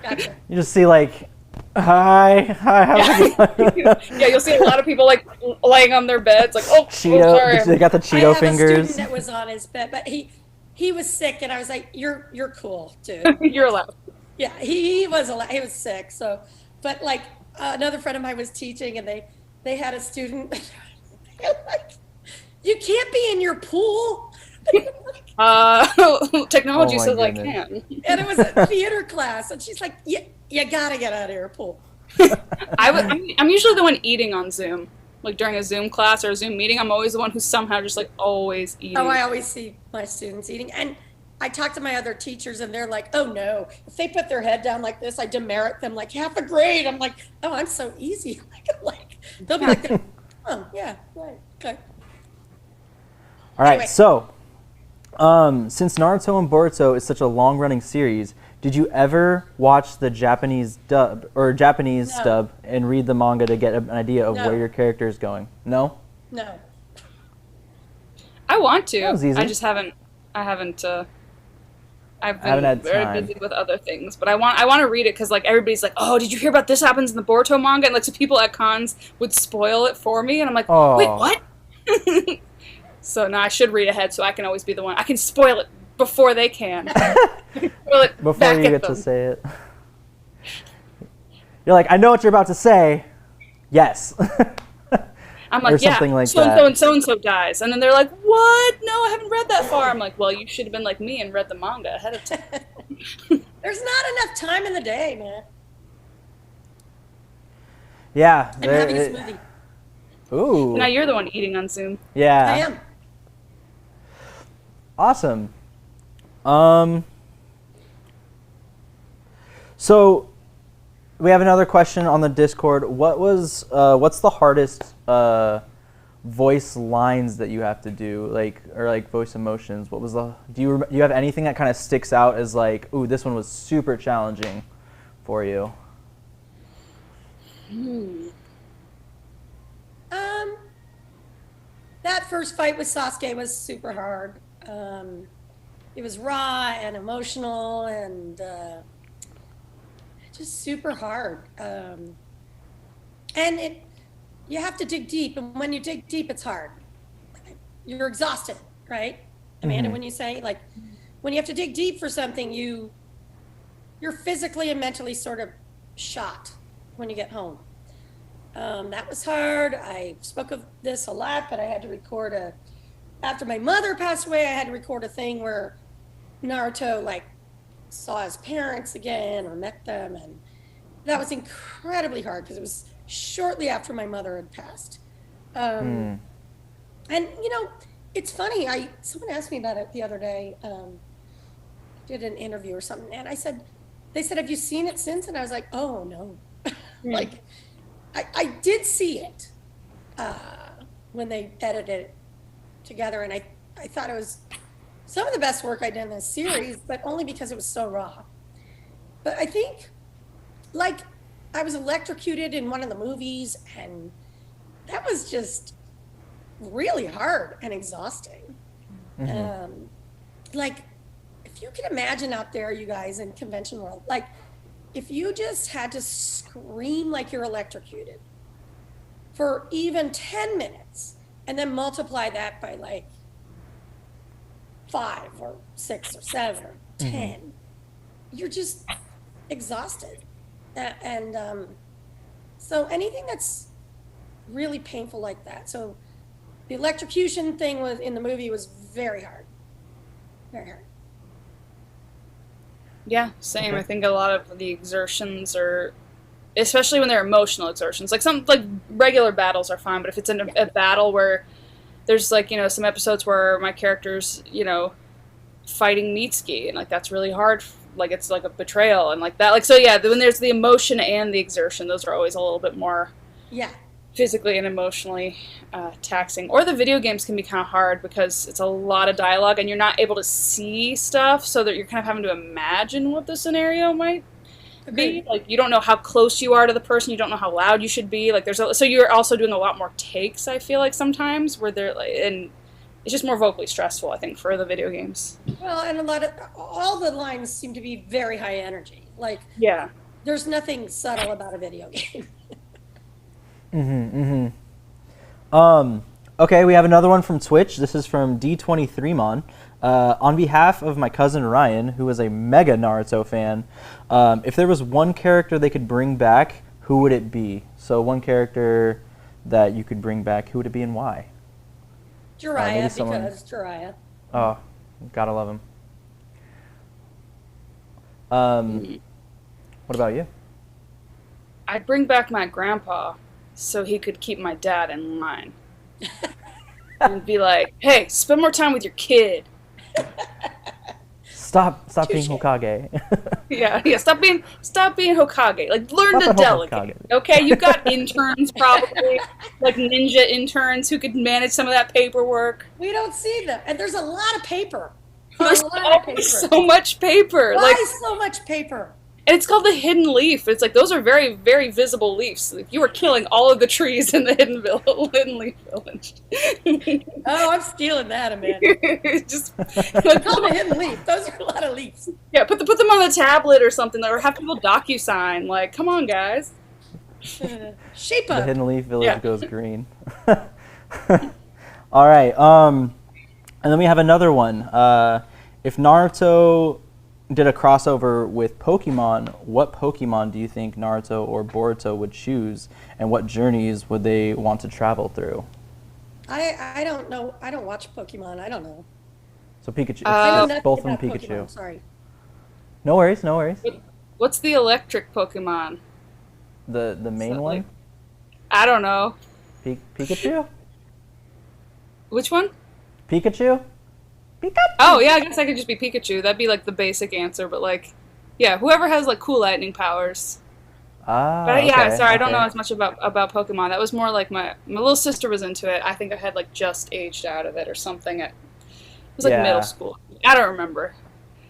Gotcha. You just see like, hi, Yeah, you'll see a lot of people like laying on their beds, like, oh, Cheeto. sorry. They got the Cheeto I fingers. have a student that was on his bed, but he was sick, and I was like, you're cool, dude. You're allowed. Yeah, he was allowed. He was sick, so, but like another friend of mine was teaching, and they had a student. Like, you can't be in your pool. Technology Oh my says I goodness. can. And it was a theater class, and she's like, you gotta get out of your pool. I'm usually the one eating on Zoom. Like during a Zoom class or a Zoom meeting, I'm always the one who's somehow just like always eating. Oh, I always see my students eating. And I talk to my other teachers, and they're like, oh no, if they put their head down like this, I demerit them like half a grade. I'm like, oh, I'm so easy. Like they'll be like, oh, yeah, right, okay. All right, Anyway. so since Naruto and Boruto is such a long-running series, did you ever watch the Japanese dub or Japanese No. dub and read the manga to get an idea of No. where your character is going? No? No. I want to. That was easy. I just haven't. I've been haven't had very time. busy with other things, but I want to read it because like everybody's like, oh, did you hear about this happens in the Boruto manga? And like so people at cons would spoil it for me, and I'm like, Oh. wait, what? So now I should read ahead so I can always be the one. I can spoil it before they can. Spoil it Before back you at get them. to say it. You're like, I know what you're about to say. Yes. I'm or like, yeah, something like so-and-so that. and so-and-so dies. And then they're like, what? No, I haven't read that far. I'm like, well, you should have been like me and read the manga ahead of time. There's not enough time in the day, man. Yeah. I'm having a smoothie. Ooh. Now you're the one eating on Zoom. Yeah. I am. Awesome. So we have another question on the Discord. What's the hardest voice lines that you have to do, or voice emotions? What was do you have anything that kind of sticks out as like, ooh, this one was super challenging for you? That first fight with Sasuke was super hard. It was raw and emotional and just super hard. And you have to dig deep, and when you dig deep, it's hard. You're exhausted, right, Amanda? Mhm. When you say like, when you have to dig deep for something, you're physically and mentally sort of shot when you get home. That was hard. I spoke of this a lot, but I had to record after my mother passed away, I had to record a thing where Naruto like saw his parents again or met them, and that was incredibly hard because it was shortly after my mother had passed. And it's funny. Someone asked me about it the other day. Did an interview or something, and they said, "Have you seen it since?" And I was like, "Oh no." Like, I did see it when they edited it together, and I thought it was some of the best work I'd done in this series, but only because it was so raw. But I think, like, I was electrocuted in one of the movies, and that was just really hard and exhausting. Like, if you can imagine out there, you guys in convention world, like if you just had to scream like you're electrocuted for even 10 minutes and then multiply that by like 5 or 6 or 7 or 10, you're just exhausted. So anything that's really painful like that. So the electrocution thing was in the movie was very hard. Very hard. Yeah, same. I think a lot of the exertions are, especially when they're emotional exertions, like some like regular battles are fine, but if it's in a battle where there's like, you know, some episodes where my character's, you know, fighting Mitsuki, and like that's really hard, like it's like a betrayal and like that. Like, so yeah, when there's the emotion and the exertion, those are always a little bit more physically and emotionally taxing. Or the video games can be kind of hard because it's a lot of dialogue and you're not able to see stuff, so that you're kind of having to imagine what the scenario might be. Like, you don't know how close you are to the person, you don't know how loud you should be. Like, so you're also doing a lot more takes, I feel like, sometimes, where they're like, and it's just more vocally stressful, I think, for the video games. Well, and all the lines seem to be very high energy. Like, there's nothing subtle about a video game. Okay, we have another one from Twitch. This is from D23mon. On behalf of my cousin Ryan, who is a mega Naruto fan, if there was one character they could bring back, who would it be? So one character that you could bring back, who would it be and why? Jiraiya, because Jiraiya. Oh, gotta love him. What about you? I'd bring back my grandpa so he could keep my dad in line. And be like, hey, spend more time with your kid. Stop being Hokage. yeah, stop being Hokage. Like, learn to delegate. Okay, you got interns probably, like ninja interns who could manage some of that paperwork. We don't see them, and there's a lot of paper. There's so much paper. Why like so much paper? And it's called the hidden leaf. It's like, those are very, very visible leaves. Like, you are killing all of the trees in the hidden leaf village. Oh, I'm stealing that, Amanda. Just like, call the hidden leaf. Those are a lot of leaves. Yeah, put them on the tablet or something, or have people DocuSign. Like, come on, guys. Shape up. The hidden leaf village goes green. All right. And then we have another one. If Naruto did a crossover with Pokemon, what Pokemon do you think Naruto or Boruto would choose, and what journeys would they want to travel through? I don't know. I don't watch Pokemon. I don't know. So Pikachu. I know both of them nothing about Pikachu. Pokemon, sorry. No worries, no worries. What's the electric Pokemon? The main one? Like, I don't know. Pikachu? Which one? Pikachu? Oh, yeah, I guess I could just be Pikachu. That'd be, like, the basic answer, but, like, yeah, whoever has, like, cool lightning powers. But, yeah, okay, sorry, I don't know as much about Pokemon. That was more like my little sister was into it. I think I had, like, just aged out of it or something. It was, like, middle school. I don't remember.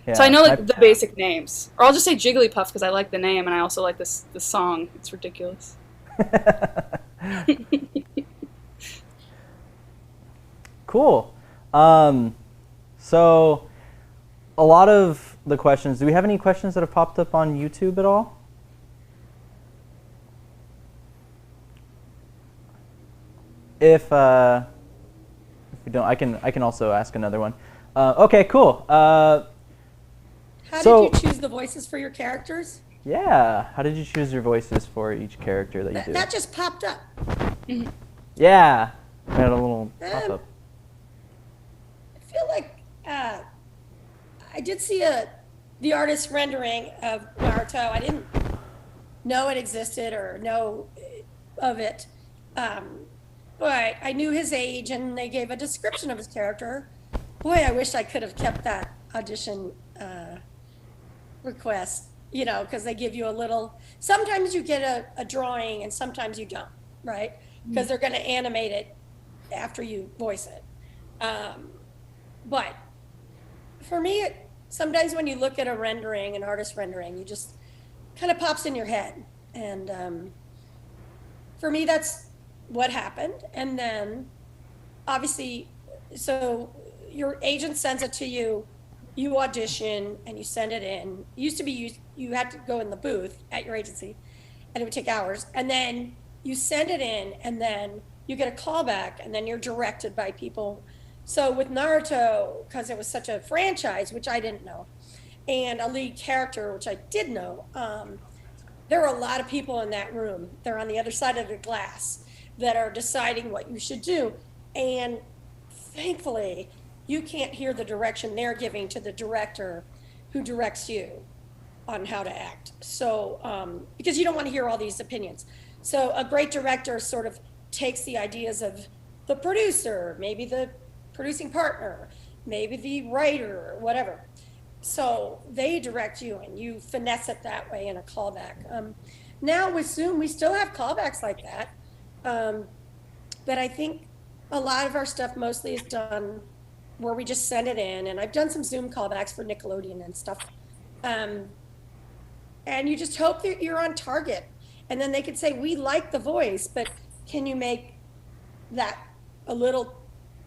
Yeah, so I know, like, the basic names. Or I'll just say Jigglypuff because I like the name, and I also like the song. It's ridiculous. Cool. So, a lot of the questions, do we have any questions that have popped up on YouTube at all? If we don't, I can also ask another one. Okay, cool. How did you choose the voices for your characters? Yeah, how did you choose your voices for each character that you do? That just popped up. Yeah, I had a little pop-up. I feel like I did see the artist rendering of Naruto. I didn't know it existed or know of it, but I knew his age, and they gave a description of his character. Boy, I wish I could have kept that audition request, you know, because they give you a little. Sometimes you get a drawing, and sometimes you don't, right? Because they're going to animate it after you voice it. But for me, sometimes when you look at a rendering, an artist rendering, you just kind of pops in your head. And for me, that's what happened. And then obviously, so your agent sends it to you, you audition and you send it in. It used to be you had to go in the booth at your agency and it would take hours. And then you send it in and then you get a callback and then you're directed by people. So with Naruto, because it was such a franchise, which I didn't know, and a lead character, which I did know, there are a lot of people in that room. They're on the other side of the glass that are deciding what you should do. And thankfully, you can't hear the direction they're giving to the director who directs you on how to act. So, because you don't want to hear all these opinions. So a great director sort of takes the ideas of the producer, maybe the producing partner, maybe the writer, whatever. So they direct you and you finesse it that way in a callback. Now with Zoom, we still have callbacks like that. But I think a lot of our stuff mostly is done where we just send it in. And I've done some Zoom callbacks for Nickelodeon and stuff. And you just hope that you're on target. And then they could say, we like the voice, but can you make that a little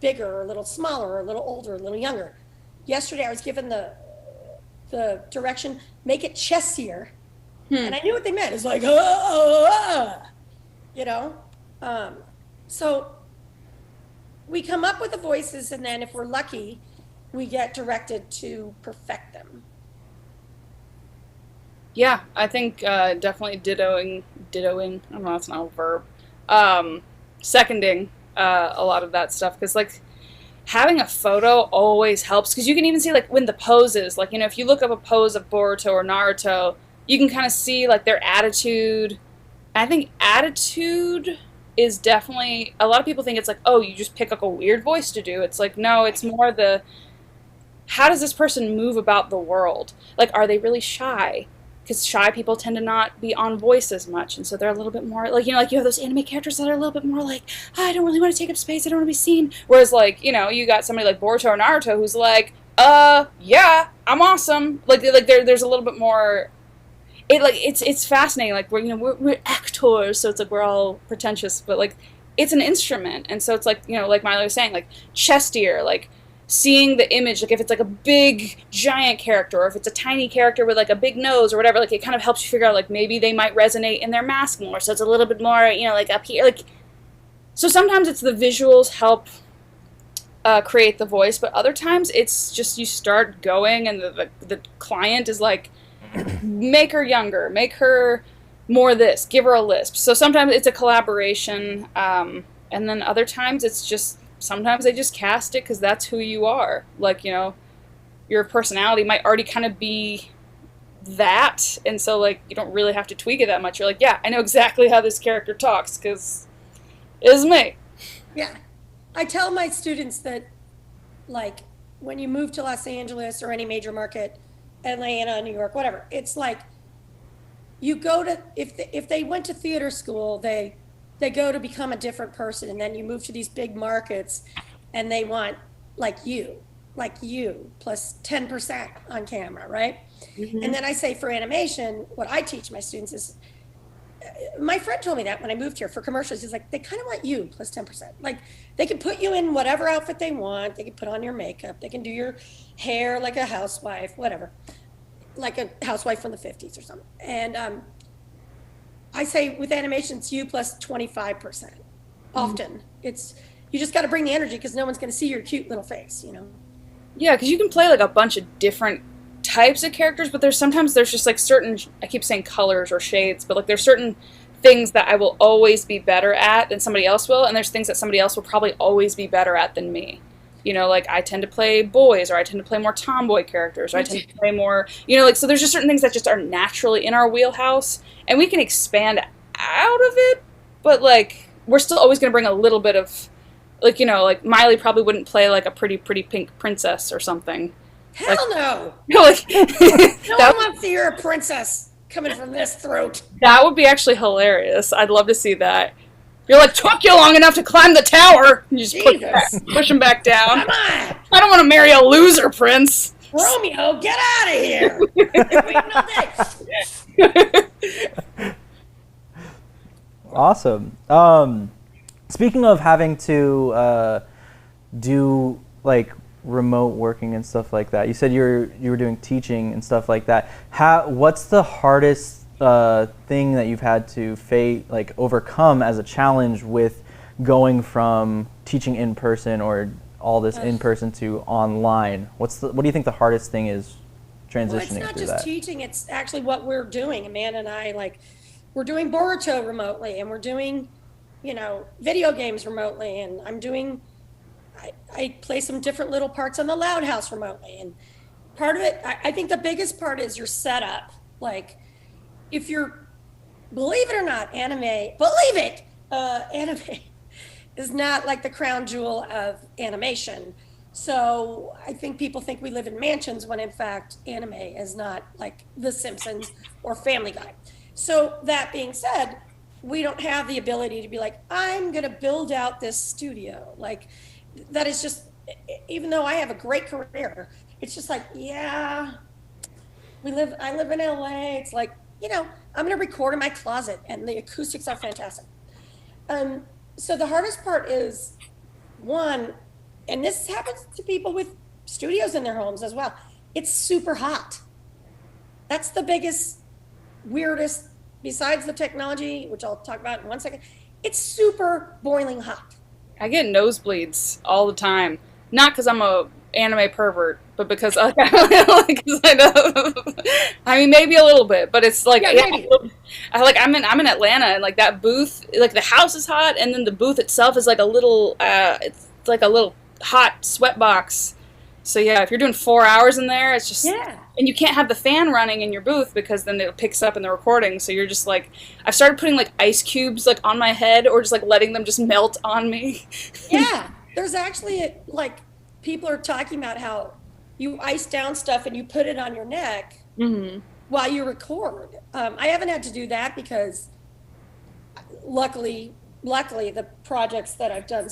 bigger, or a little smaller, or a little older, a little younger? Yesterday I was given the direction, make it chestier. And I knew what they meant. It's like, you know? So we come up with the voices, and then if we're lucky, we get directed to perfect them. Yeah, I think definitely dittoing, I don't know, that's not a verb, seconding a lot of that stuff, because like having a photo always helps, because you can even see like when the poses, like, you know, if you look up a pose of Boruto or Naruto, you can kind of see like their attitude. I think attitude is definitely, a lot of people think it's like, oh, you just pick up a weird voice to do. It's like, no, it's more the, how does this person move about the world? Like, are they really shy? Because shy people tend to not be on voice as much, and so they're a little bit more, like, you know, like you have those anime characters that are a little bit more like, I don't really want to take up space, I don't want to be seen. Whereas, like, you know, you got somebody like Boruto or Naruto who's like, yeah, I'm awesome. Like there's a little bit more, it's fascinating. Like, we're actors, so it's like we're all pretentious, but like it's an instrument, and so it's like, you know, like Maile was saying, like chestier, like seeing the image, like if it's like a big giant character or if it's a tiny character with like a big nose or whatever, like it kind of helps you figure out like maybe they might resonate in their mask more, so it's a little bit more, you know, like up here, like, so sometimes it's the visuals help create the voice, but other times it's just you start going and the client is like, make her younger, make her more this, give her a lisp. So sometimes it's a collaboration, and then other times it's just, sometimes they just cast it because that's who you are. Like, you know, your personality might already kind of be that, and so, like, you don't really have to tweak it that much. You're like, yeah, I know exactly how this character talks because it's me. Yeah. I tell my students that, like, when you move to Los Angeles or any major market, Atlanta, New York, whatever, it's like you go to, if they went to theater school, they go to become a different person, and then you move to these big markets and they want like you plus 10% on camera, right? Mm-hmm. And then I say for animation, what I teach my students is, my friend told me that when I moved here for commercials, he's like, they kind of want you plus 10%. Like, they can put you in whatever outfit they want, they can put on your makeup, they can do your hair like a housewife, whatever, like a housewife from the 50s or something. And I say with animation, it's you plus 25%. Often it's, you just got to bring the energy because no one's going to see your cute little face, you know? Yeah, because you can play like a bunch of different types of characters, but there's just like certain, I keep saying colors or shades, but like there's certain things that I will always be better at than somebody else will, and there's things that somebody else will probably always be better at than me. You know, like I tend to play boys, or I tend to play more tomboy characters, or I tend to play more, you know, like, so there's just certain things that just are naturally in our wheelhouse, and we can expand out of it, but like, we're still always going to bring a little bit of, like, you know, like Maile probably wouldn't play like a pretty pink princess or something. Hell like, no! Like, no one wants to hear a princess coming from this throat. That would be actually hilarious. I'd love to see that. You're like, took you long enough to climb the tower. You just push him back down. Come on! I don't want to marry a loser prince. Romeo, get out of here! Awesome. Speaking of having to do like remote working and stuff like that? You said you were doing teaching and stuff like that. What's the hardest thing that you've had to overcome as a challenge with going from teaching in person or all this in person to online? What do you think the hardest thing is transitioning Well, it's not through just that? teaching, it's actually what we're doing. Amanda and I, we're doing Boruto remotely, and we're doing, video games remotely, and I play some different little parts on the Loud House remotely. And part of it, I think the biggest part is your setup. If you're, believe it or not, anime is not like the crown jewel of animation. So I think people think we live in mansions when in fact anime is not like The Simpsons or Family Guy. So that being said, we don't have the ability to be like, I'm going to build out this studio. That is just, even though I have a great career, it's just like, yeah, I live in LA. It's like, I'm going to record in my closet and the acoustics are fantastic. So the hardest part is, one, and this happens to people with studios in their homes as well, it's super hot. That's the biggest, weirdest, besides the technology, which I'll talk about in 1 second, it's super boiling hot. I get nosebleeds all the time. Not because I'm a anime pervert, but because I mean, maybe a little bit, but it's like, I'm in Atlanta, and that booth, the house is hot, and then the booth itself is like a little, it's like a little hot sweat box. So yeah, if you're doing 4 hours in there, it's just, and you can't have the fan running in your booth because then it picks up in the recording. So you're just I've started putting ice cubes on my head, or just letting them just melt on me. Yeah, there's actually people are talking about how you ice down stuff and you put it on your neck while you record. I haven't had to do that because luckily the projects that I've done,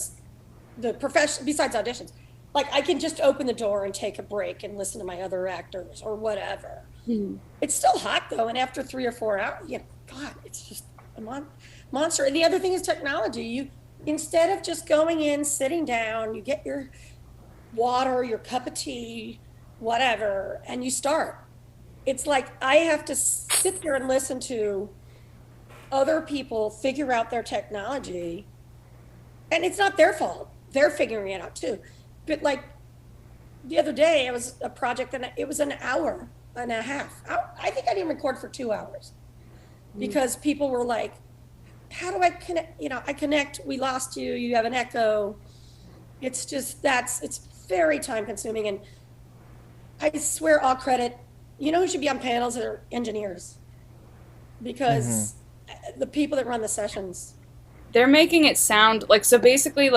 besides auditions, I can just open the door and take a break and listen to my other actors or whatever. It's still hot though, and after 3 or 4 hours, God, it's just a monster. And the other thing is technology. Instead of just going in, sitting down, you get your water, your cup of tea, whatever, and you start. It's I have to sit there and listen to other people figure out their technology, and it's not their fault. They're figuring it out too. But the other day, it was a project and it was an hour and a half. I think I didn't record for 2 hours because people were like, how do I connect? I connect, we lost you, you have an echo. It's just, it's very time consuming. And I swear all credit, who should be on panels are engineers, because the people that run the sessions, they're making it sound so basically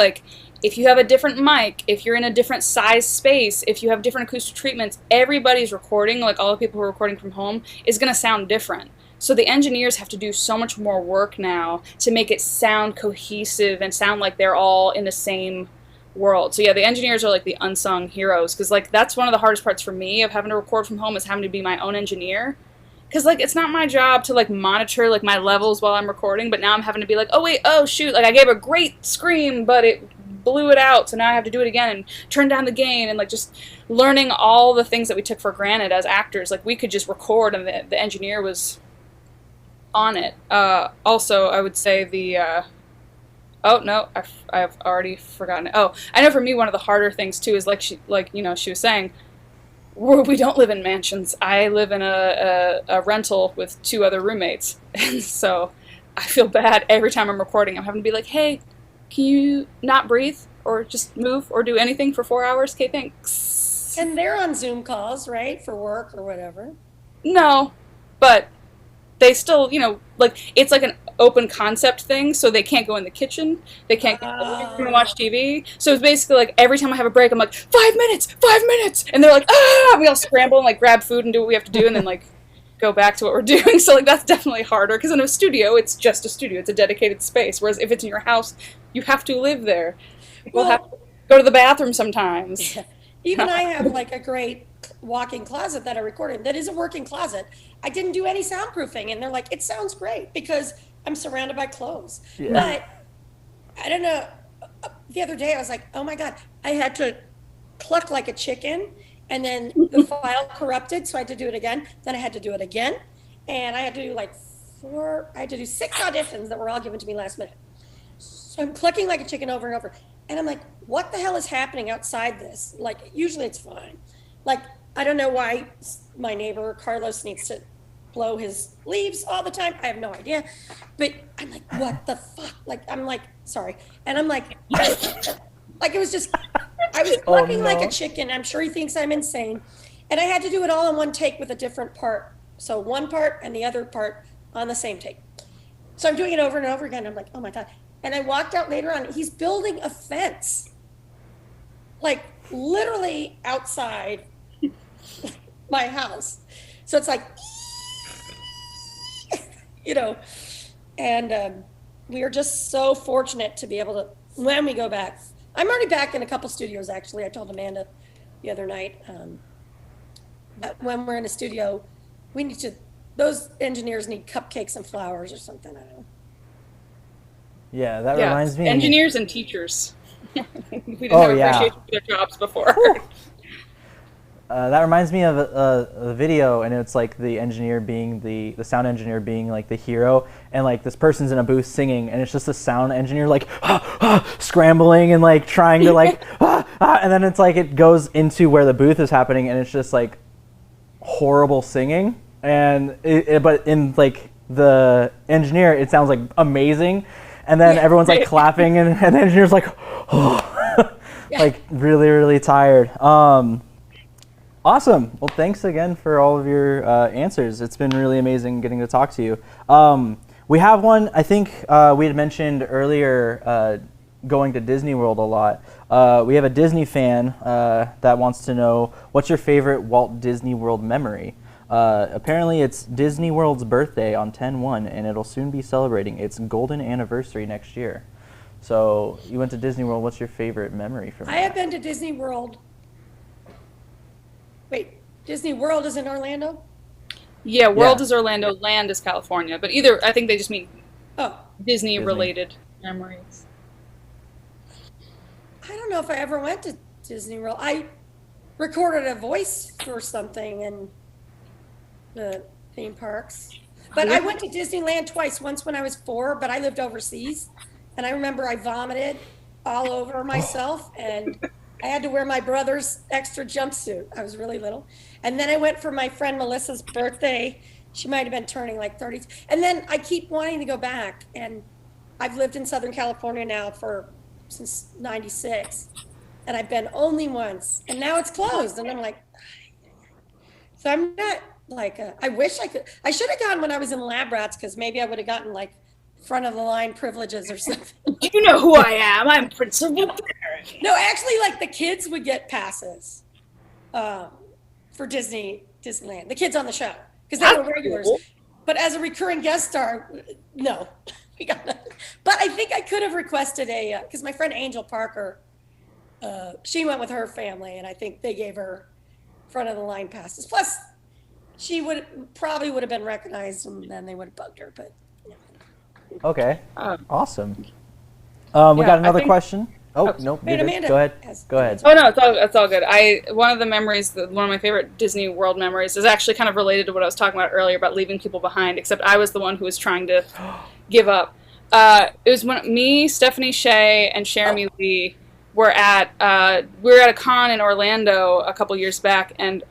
if you have a different mic, if you're in a different size space, if you have different acoustic treatments, everybody's recording, all the people who are recording from home, is going to sound different. So the engineers have to do so much more work now to make it sound cohesive and sound like they're all in the same world. So yeah, the engineers are the unsung heroes, because that's one of the hardest parts for me of having to record from home, is having to be my own engineer. Because it's not my job to monitor my levels while I'm recording, but now I'm having to be oh wait, oh shoot, I gave a great scream, but it blew it out, so now I have to do it again and turn down the gain, and just learning all the things that we took for granted as actors. We could just record, and the engineer was on it. Also, I would say oh no, I've already forgotten it. Oh, I know for me one of the harder things too is she was saying, we don't live in mansions. I live in a rental with 2 other roommates, and so I feel bad every time I'm recording. I'm having to be hey, can you not breathe or just move or do anything for 4 hours? Okay, thanks. and they're on Zoom calls, right, for work or whatever. No, but they still, it's an open concept thing, so they can't go in the kitchen, they can't go in the living room and watch TV. So it's basically every time I have a break, I'm 5 minutes, and they're we all scramble and grab food and do what we have to do, and then go back to what we're doing. So that's definitely harder, because in a studio, it's just a studio, it's a dedicated space. Whereas if it's in your house, you have to live there. People have to go to the bathroom sometimes. Yeah. Even I have a great walk-in closet that I recorded. That is a working closet. I didn't do any soundproofing, and they're it sounds great because I'm surrounded by clothes. Yeah. But I don't know. The other day I was oh my God, I had to cluck like a chicken, and then the file corrupted, so I had to do it again. Then I had to do it again, and I had to do like 6 auditions that were all given to me last minute. So I'm clucking like a chicken over and over, and I'm like, what the hell is happening outside this? Like, usually it's fine. Like, I don't know why my neighbor Carlos needs to blow his leaves all the time. I have no idea. But I'm like, what the fuck? Like, I'm like, sorry. And I'm like, it was just, I was clucking like a chicken. I'm sure he thinks I'm insane. And I had to do it all in one take with a different part. So one part and the other part on the same take. So I'm doing it over and over again. I'm like, oh my God. And I walked out later on. He's building a fence. Like, literally outside my house. So it's like, and we are just so fortunate to be able to, when we go back, I'm already back in a couple studios, actually. I told Amanda the other night, that when we're in a studio, those engineers need cupcakes and flowers or something, I don't know. Yeah, that reminds me. Engineers and teachers. We didn't have appreciation for their jobs before. That reminds me of a video, and it's like the engineer being the sound engineer being like the hero, and like this person's in a booth singing, and it's just the sound engineer like scrambling and like trying to like and then it's like it goes into where the booth is happening, and it's just like horrible singing, and but in like the engineer it sounds like amazing, and then everyone's like clapping, and the engineer's like like really, really tired. Awesome. Well, thanks again for all of your answers. It's been really amazing getting to talk to you. We have one, I think we had mentioned earlier going to Disney World a lot. We have a Disney fan that wants to know, what's your favorite Walt Disney World memory? Apparently it's Disney World's birthday on 10/1, and it'll soon be celebrating its golden anniversary next year. So you went to Disney World. What's your favorite memory from I have been to Disney World. Wait, Disney World is in Orlando? Yeah, World is Orlando, Land is California. But either, I think they just mean Disney-related memories. I don't know if I ever went to Disney World. I recorded a voice for something in the theme parks. But I went to Disneyland twice, once when I was 4, but I lived overseas. And I remember I vomited all over myself, and I had to wear my brother's extra jumpsuit. I was really little. And then I went for my friend Melissa's birthday. She might have been turning like 30. And then I keep wanting to go back. And I've lived in Southern California now since 96. And I've been only once. And now it's closed. And I'm like, so I'm not like, I wish I could. I should have gone when I was in Lab Rats, because maybe I would have gotten like front of the line privileges or something. You know who I am. I'm Principal Barrett. No, actually, like the kids would get passes for Disneyland. The kids on the show, because they were regulars. Cool. But as a recurring guest star, no, we got nothing. But I think I could have requested because my friend Angel Parker, she went with her family, and I think they gave her front of the line passes. Plus, she probably would have been recognized, and then they would have bugged her. But okay, awesome. We got another question. Oh, nope. Wait, Amanda. Go ahead. Go ahead. Oh no, it's all good. One of the memories, one of my favorite Disney World memories, is actually kind of related to what I was talking about earlier about leaving people behind. Except I was the one who was trying to give up. It was when me, Stephanie Shea, and Jeremy Lee were at a con in Orlando a couple years back, and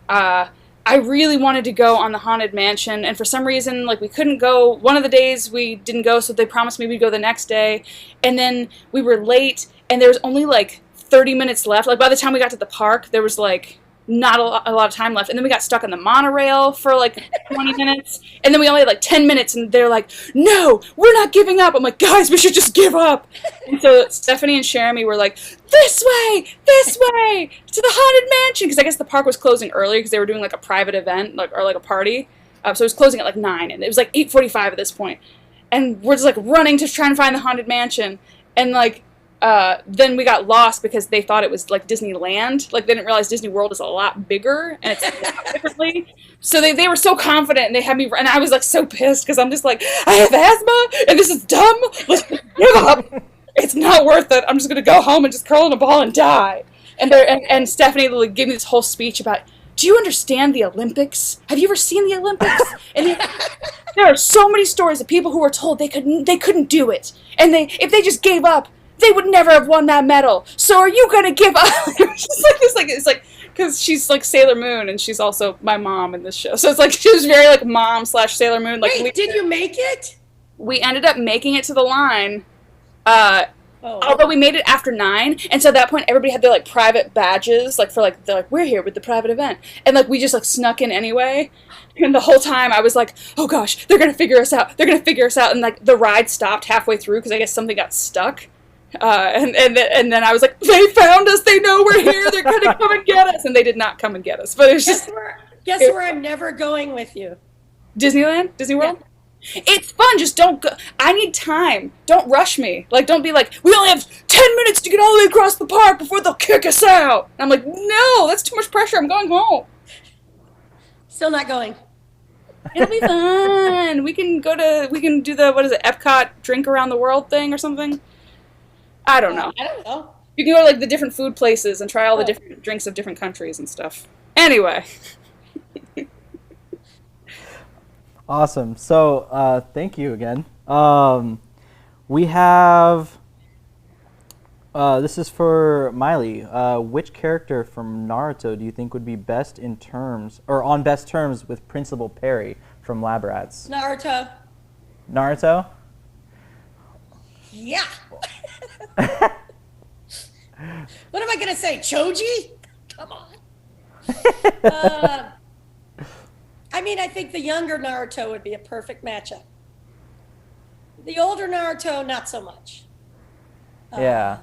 I really wanted to go on the Haunted Mansion, and for some reason, like, we couldn't go. One of the days we didn't go, so they promised me we'd go the next day, and then we were late, and there was only like 30 minutes left. Like, by the time we got to the park, there was like not a lot of time left, and then we got stuck on the monorail for like 20 minutes, and then we only had like 10 minutes, and they're like, no, we're not giving up. I'm like, guys, we should just give up. And so Stephanie and Jeremy were like, this way, to the Haunted Mansion, because I guess the park was closing earlier because they were doing like a private event, or like a party, so it was closing at like 9, and it was like 8:45 at this point, and we're just like running to try and find the Haunted Mansion, and like then we got lost because they thought it was like Disneyland. Like, they didn't realize Disney World is a lot bigger and it's set up differently. So they were so confident, and they had me, and I was like so pissed because I'm just like, I have asthma and this is dumb. Let's give up. It's not worth it. I'm just gonna go home and just curl in a ball and die. and Stephanie like, gave me this whole speech about, do you understand the Olympics? Have you ever seen the Olympics? And there are so many stories of people who were told they couldn't do it, and if they just gave up, they would never have won that medal. So are you gonna give up? It's like because she's like Sailor Moon, and she's also my mom in this show. So it's like she was very like mom / Sailor Moon. Like, wait, did you make it? We ended up making it to the line. Although we made it after 9, and so at that point everybody had their like private badges, like for like they're like, we're here with the private event, and like we just like snuck in anyway. And the whole time I was like, oh gosh, they're gonna figure us out. They're gonna figure us out. And like the ride stopped halfway through because I guess something got stuck. And then I was like, they found us. They know we're here. They're gonna come and get us. And they did not come and get us. But it was guess where I'm never going with you. Disneyland, Disney World. Yeah. It's fun, just don't go. I need time. Don't rush me. Like, don't be like, we only have 10 minutes to get all the way across the park before they'll kick us out. And I'm like, no, that's too much pressure. I'm going home. Still not going. It'll be fun. We can do the, what is it, Epcot drink around the world thing or something? I don't know. I don't know. You can go to like the different food places and try all the different drinks of different countries and stuff. Anyway. Awesome. So, thank you again. We have, this is for Maile. Which character from Naruto do you think would be best in terms, or on best terms with Principal Perry from Lab Rats? Naruto. Naruto? Yeah. What am I going to say? Choji? Come on. I mean, I think the younger Naruto would be a perfect matchup. The older Naruto, not so much. Yeah.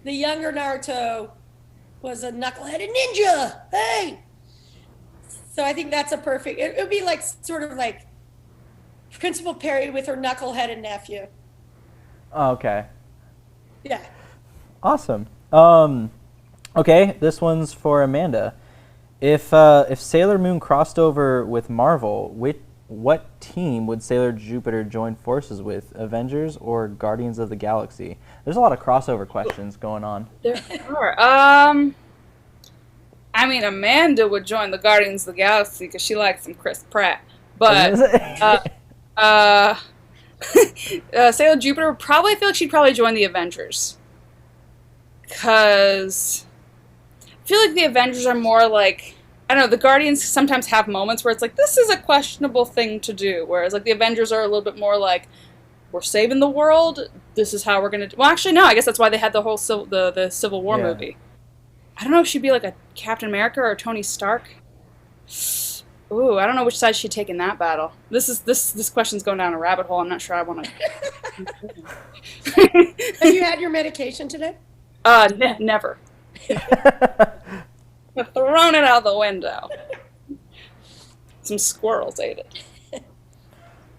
The younger Naruto was a knuckleheaded ninja. Hey! So I think that's a perfect, it would be like sort of like Principal Perry with her knuckleheaded nephew. Okay. Yeah. Awesome. Okay, this one's for Amanda. If Sailor Moon crossed over with Marvel, what team would Sailor Jupiter join forces with? Avengers or Guardians of the Galaxy? There's a lot of crossover questions going on. There are. I mean, Amanda would join the Guardians of the Galaxy because she likes some Chris Pratt. But Sailor Jupiter would probably, I feel like she'd probably join the Avengers. Because I feel like the Avengers are more like, I don't know, the Guardians sometimes have moments where it's like, this is a questionable thing to do. Whereas like the Avengers are a little bit more like, we're saving the world, this is how we're going to... Well, actually, no, I guess that's why they had the whole the Civil War movie. I don't know if she'd be like a Captain America or a Tony Stark. Ooh, I don't know which side she'd take in that battle. This question's going down a rabbit hole. I'm not sure I want to... Have you had your medication today? Never. I've thrown it out the window. Some squirrels ate it.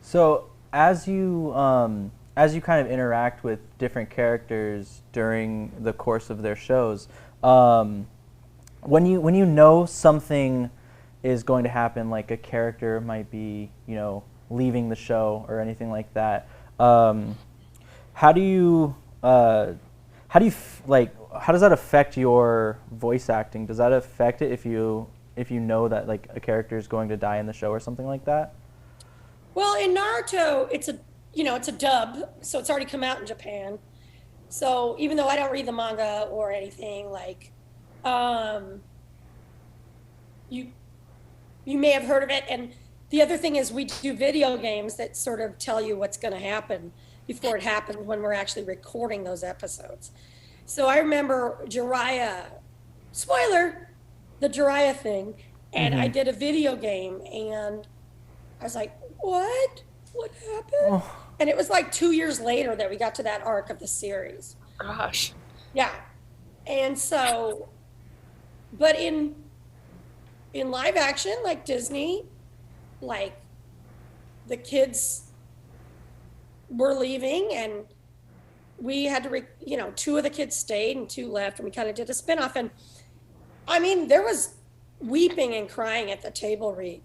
So as you kind of interact with different characters during the course of their shows, when you know something is going to happen, like a character might be, leaving the show or anything like that, how does that affect your voice acting? Does that affect it if you know that like a character is going to die in the show or something like that? Well, in Naruto, it's a dub, so it's already come out in Japan. So even though I don't read the manga or anything, like, you may have heard of it. And the other thing is we do video games that sort of tell you what's going to happen before it happens when we're actually recording those episodes. So I remember Jiraiya, spoiler, the Jiraiya thing, and I did a video game, and I was like, what happened? Oh. And it was like 2 years later that we got to that arc of the series. Gosh. Yeah. And so, but in live action, like Disney, like the kids were leaving, and we had to, 2 of the kids stayed and 2 left, and we kind of did a spinoff. And I mean, there was weeping and crying at the table read,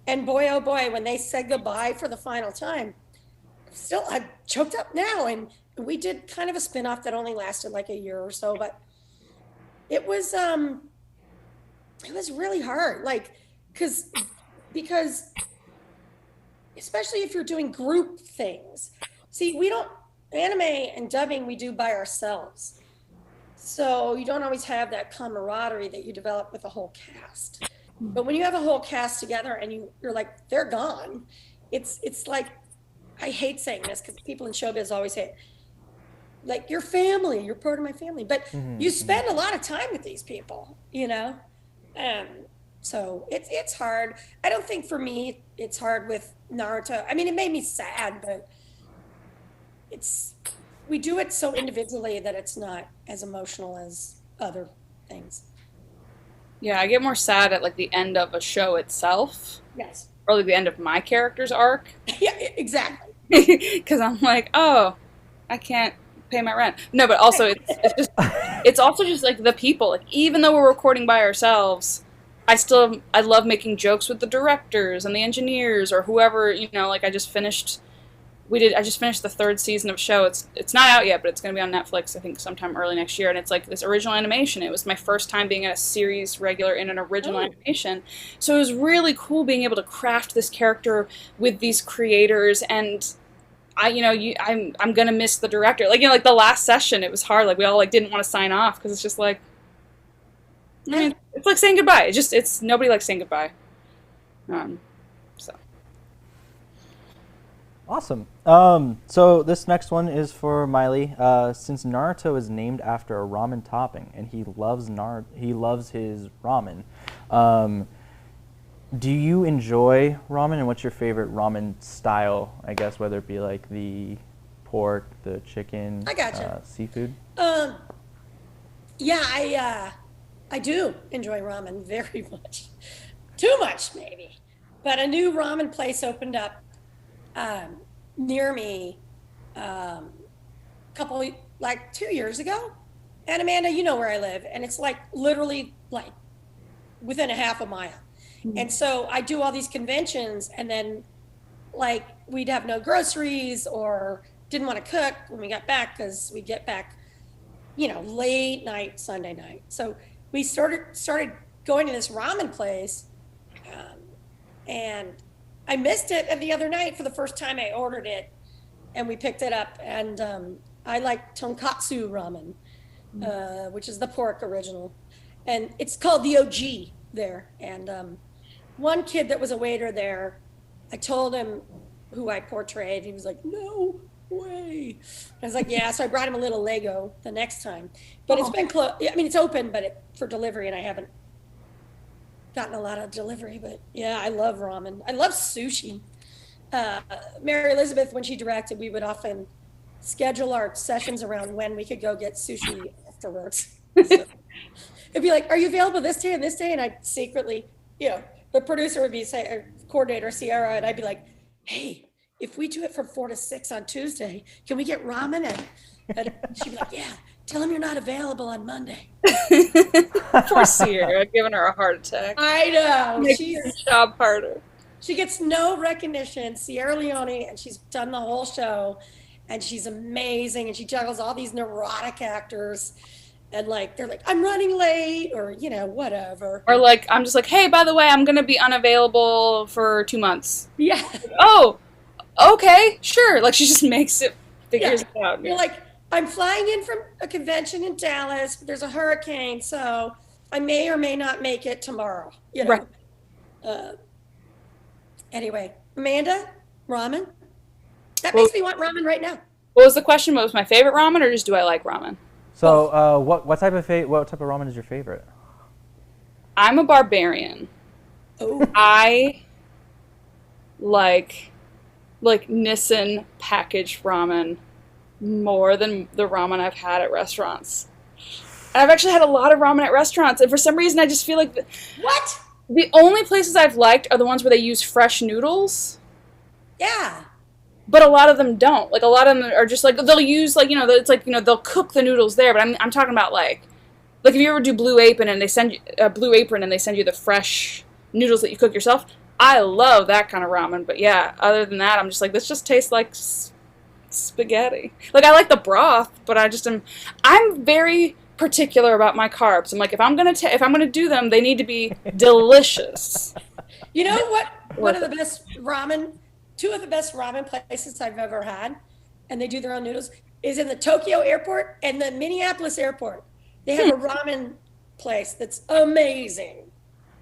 and boy, oh boy, when they said goodbye for the final time, still, I'm choked up now. And we did kind of a spinoff that only lasted like a year or so, but it was really hard, like, because especially if you're doing group things. See, we don't, anime and dubbing we do by ourselves. So you don't always have that camaraderie that you develop with the whole cast. But when you have a whole cast together and you're like, they're gone, it's like, I hate saying this because people in showbiz always say, like, you're family, you're part of my family. But you spend a lot of time with these people, you know? So it's hard. I don't think for me it's hard with Naruto. I mean, it made me sad, but we do it so individually that it's not as emotional as other things. Yeah, I get more sad at like the end of a show itself. Yes. Or like the end of my character's arc. Yeah, exactly. Because I'm like, oh, I can't pay my rent. No, but also it's also just like the people. Like, even though we're recording by ourselves, I love making jokes with the directors and the engineers or whoever, you know, like I just finished the third season of a show. It's not out yet, but it's going to be on Netflix, I think, sometime early next year. And it's like this original animation. It was my first time being a series regular in an original animation. So it was really cool being able to craft this character with these creators. And I'm going to miss the director. Like, you know, like the last session, it was hard. Like, we all like didn't want to sign off because it's just like, I mean, it's like saying goodbye. It's nobody likes saying goodbye. So. Awesome. So this next one is for Maile. Since Naruto is named after a ramen topping, and he loves his ramen. Do you enjoy ramen, and what's your favorite ramen style? I guess whether it be like the pork, the chicken, I gotcha. Seafood. Yeah, I do enjoy ramen very much. Too much, maybe. But a new ramen place opened up near me like 2 years ago. And Amanda, you know where I live, and it's like literally like within a half a mile. And so I do all these conventions, and then like we'd have no groceries or didn't want to cook when we got back because we get back, you know, late night, Sunday night. So we started going to this ramen place, and I missed it the other night for the first time. I ordered it, and we picked it up, and I like tonkatsu ramen, which is the pork original, and it's called the OG there. And one kid that was a waiter there, I told him who I portrayed. He was like, "No way." I was like, "Yeah." So I brought him a little Lego the next time, but it's been closed. I mean, it's open, but for delivery, and I haven't gotten a lot of delivery. But yeah, I love ramen. I love sushi. Mary Elizabeth, when she directed, we would often schedule our sessions around when we could go get sushi afterwards. So it'd be like, "Are you available this day and this day?" And I'd secretly, you know, the producer would be coordinator Sierra, and I'd be like, "Hey, if we do it from 4 to 6 on Tuesday, can we get ramen?" And she'd be like, "Yeah, tell him you're not available on Monday." Poor Sierra, giving her a heart attack. I know. Making her job harder. She gets no recognition, Sierra Leone, and she's done the whole show, and she's amazing, and she juggles all these neurotic actors. And like, they're like, "I'm running late," or, you know, whatever. Or like, I'm just like, "Hey, by the way, I'm going to be unavailable for 2 months. Yeah. Oh, okay, sure. Like, she just figures it out. You're like, "I'm flying in from a convention in Dallas, but there's a hurricane, so I may or may not make it tomorrow." You know? Right. Anyway, Amanda, ramen? That makes me want ramen right now. What was the question? What was my favorite ramen, or just do I like ramen? So, what type of ramen is your favorite? I'm a barbarian. Oh. I like Nissin packaged ramen more than the ramen I've had at restaurants. And I've actually had a lot of ramen at restaurants, and for some reason I just feel like what? The only places I've liked are the ones where they use fresh noodles. Yeah. But a lot of them don't. Like, a lot of them are just like, they'll use, like, you know, it's like, you know, they'll cook the noodles there. But I'm talking about like if you ever do Blue Apron and they send you the fresh noodles that you cook yourself. I love that kind of ramen. But yeah, other than that, I'm just like, this just tastes like spaghetti. Like, I like the broth, but I'm very particular about my carbs. I'm like, if I'm gonna do them, they need to be delicious. You know what? One of the best ramen, two of the best ramen places I've ever had, and they do their own noodles, is in the Tokyo airport and the Minneapolis airport. They have a ramen place that's amazing.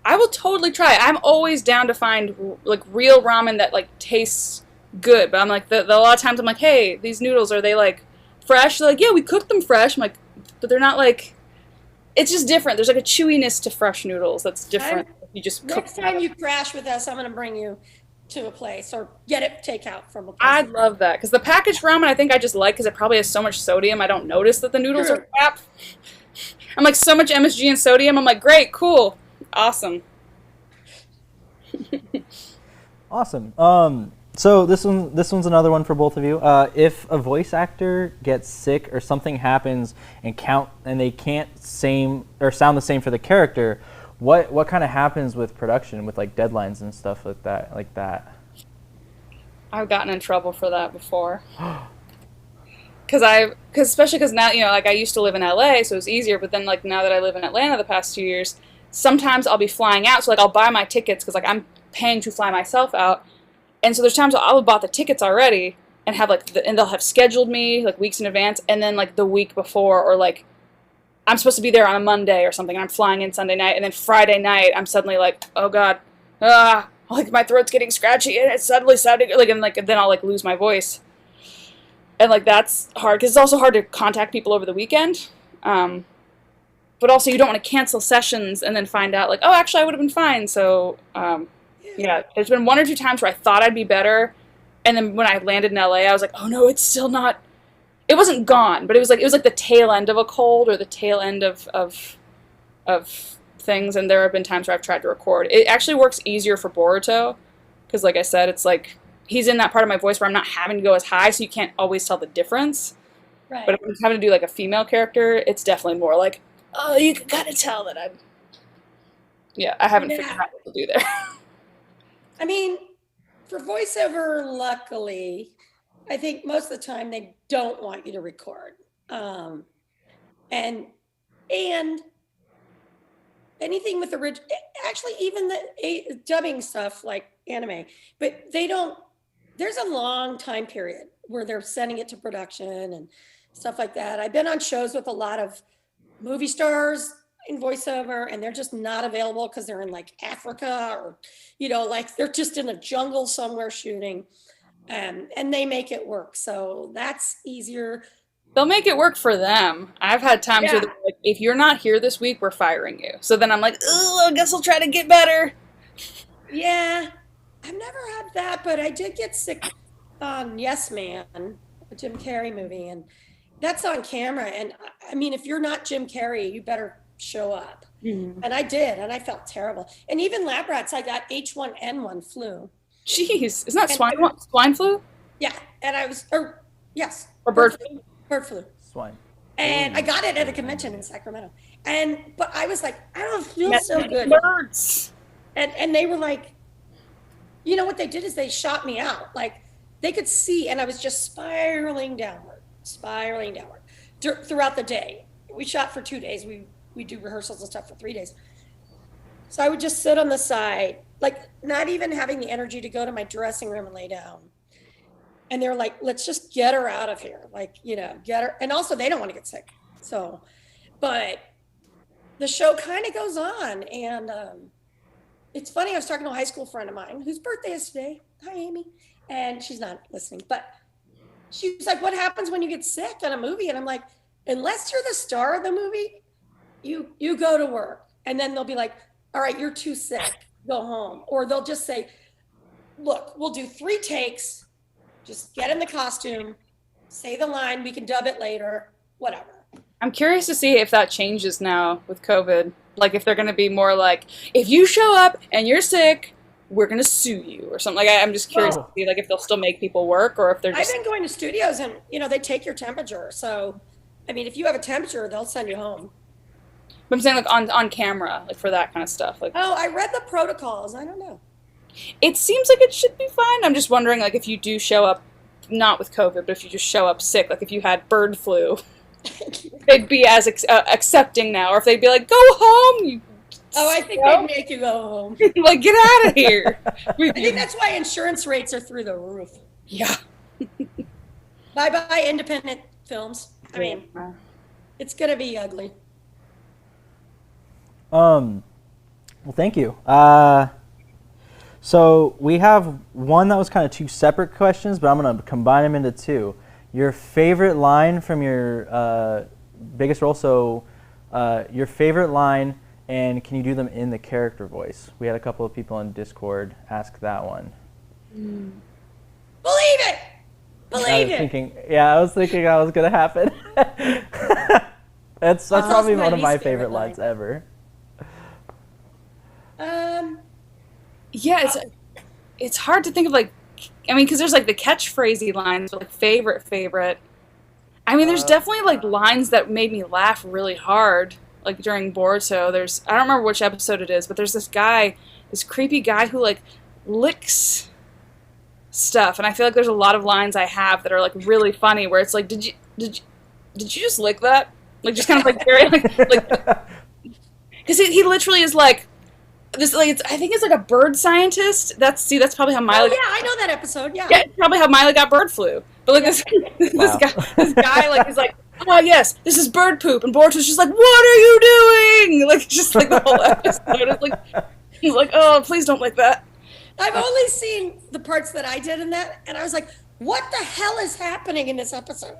I will totally try it. I'm always down to find like real ramen that like tastes good. But I'm like, a lot of times I'm like, hey, these noodles, are they like fresh? They're like, yeah, we cooked them fresh. I'm like, but they're not like, it's just different. There's like a chewiness to fresh noodles that's different. You just Next time you crash with us, I'm going to bring you to a place or get it takeout from a place. I love that because the packaged ramen I think I just like because it probably has so much sodium. I don't notice that the noodles are crap. I'm like, so much MSG and sodium. I'm like, great, cool, awesome. Awesome. So this one's another one for both of you. If a voice actor gets sick or something happens and they can't sound the same for the character, what kind of happens with production, with like deadlines and stuff like that? I've gotten in trouble for that before. Especially because now, like I used to live in LA, so it was easier. But then like now that I live in Atlanta the past 2 years, sometimes I'll be flying out. So like I'll buy my tickets because like I'm paying to fly myself out. And so there's times I'll have bought the tickets already and have and they'll have scheduled me like weeks in advance. And then like the week before, or like I'm supposed to be there on a Monday or something, and I'm flying in Sunday night. And then Friday night, I'm suddenly like, oh God, like my throat's getting scratchy and it's suddenly sounding like, and then I'll like lose my voice. And like that's hard because it's also hard to contact people over the weekend. But also you don't want to cancel sessions and then find out like, oh, actually I would have been fine. So yeah, there's been 1 or 2 times where I thought I'd be better, and then when I landed in LA, I was like, oh no, it's still not. It wasn't gone, but it was like the tail end of a cold or the tail end of things. And there have been times where I've tried to record. It actually works easier for Boruto because, like I said, it's like he's in that part of my voice where I'm not having to go as high, so you can't always tell the difference. Right. But if I'm having to do like a female character, it's definitely more like, oh, you can kind of tell that I'm. Yeah, I haven't figured out what to do there. I mean, for voiceover, luckily, I think most of the time they don't want you to record. And anything with actually even the dubbing stuff like anime, but there's a long time period where they're sending it to production and stuff like that. I've been on shows with a lot of movie stars in voiceover, and they're just not available because they're in like Africa or, like they're just in a jungle somewhere shooting, and they make it work. So that's easier. They'll make it work for them. I've had times where they're like, if you're not here this week, we're firing you. So then I'm like, oh, I guess I'll try to get better. Yeah, I've never had that, but I did get sick on Yes Man, a Jim Carrey movie, and that's on camera. And I mean, if you're not Jim Carrey, you better show up. Mm-hmm. And I did, and I felt terrible. And even lab rats, I got H1N1 flu. Jeez, isn't that swine flu? Yeah, and I was, yes. Or bird flu? Bird flu. Swine. And I got it at a convention in Sacramento. But I was like, I don't feel so good. Birds. And they were like, what they did is they shot me out. Like they could see, and I was just spiraling downward throughout the day. We shot for 2 days. We do rehearsals and stuff for 3 days. So I would just sit on the side, like not even having the energy to go to my dressing room and lay down. And they're like, let's just get her out of here. Like, get her. And also they don't want to get sick. So, but the show kind of goes on. And it's funny, I was talking to a high school friend of mine whose birthday is today. Hi, Amy. And she's not listening, but she was like, what happens when you get sick on a movie? And I'm like, unless you're the star of the movie, you go to work. And then they'll be like, all right, you're too sick, go home. Or they'll just say, look, we'll do 3 takes. Just get in the costume, say the line, we can dub it later, whatever. I'm curious to see if that changes now with COVID. Like if they're going to be more like, if you show up and you're sick, we're going to sue you or something. Like I'm just curious to see like if they'll still make people work or if they're just... I've been going to studios and, they take your temperature. So, I mean, if you have a temperature, they'll send you home. But I'm saying like on camera, like for that kind of stuff. Like, oh, I read the protocols. I don't know. It seems like it should be fine. I'm just wondering, like, if you do show up, not with COVID, but if you just show up sick, like if you had bird flu, they'd be as accepting now, or if they'd be like, "Go home." I think they'd make you go home. Like, get out of here. I think that's why insurance rates are through the roof. Yeah. Bye independent films. I mean, it's gonna be ugly. Well, thank you. So we have one that was kind of two separate questions, but I'm going to combine them into two. Your favorite line from your biggest role. So your favorite line, and can you do them in the character voice? We had a couple of people on Discord ask that one. Believe it! Believe it! I was thinking that was going to happen. That's probably one of my favorite lines ever. Yeah, it's hard to think of, like, I mean, because there's like the catchphrasey lines, but like favorite. I mean, there's definitely like lines that made me laugh really hard, like during Boruto. I don't remember which episode it is, but there's this creepy guy who like licks stuff, and I feel like there's a lot of lines I have that are like really funny, where it's like, did you just lick that? Like, just kind of like very like because he literally is like. This, like, I think it's like a bird scientist. That's probably how Maile. Oh yeah, I know that episode. Yeah, it's probably how Maile got bird flu. But like this guy like is like, oh yes, this is bird poop, and Boruto's just like, what are you doing? Like, just like the whole episode. It's like, he's like, oh, please don't like that. I've only seen the parts that I did in that, and I was like, what the hell is happening in this episode?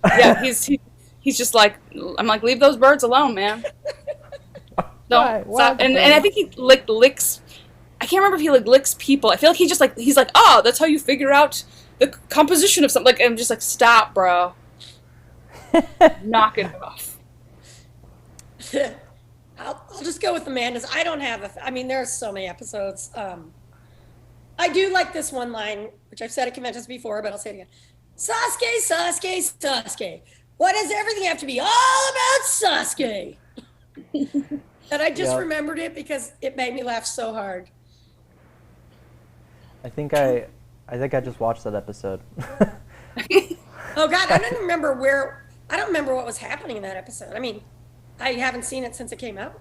Yeah, he's just like, I'm like, leave those birds alone, man. Don't stop. And I think he licks. I can't remember if he like licks people. I feel like he's like, oh, that's how you figure out the composition of something. Like, I'm just like, stop, bro. Knock it off. I'll just go with Amanda's. I don't have I mean, there are so many episodes. I do like this one line, which I've said at conventions before, but I'll say it again. Sasuke. Why does everything have to be all about Sasuke? And I just remembered it because it made me laugh so hard. I think I just watched that episode. Oh God, I don't remember what was happening in that episode. I mean, I haven't seen it since it came out.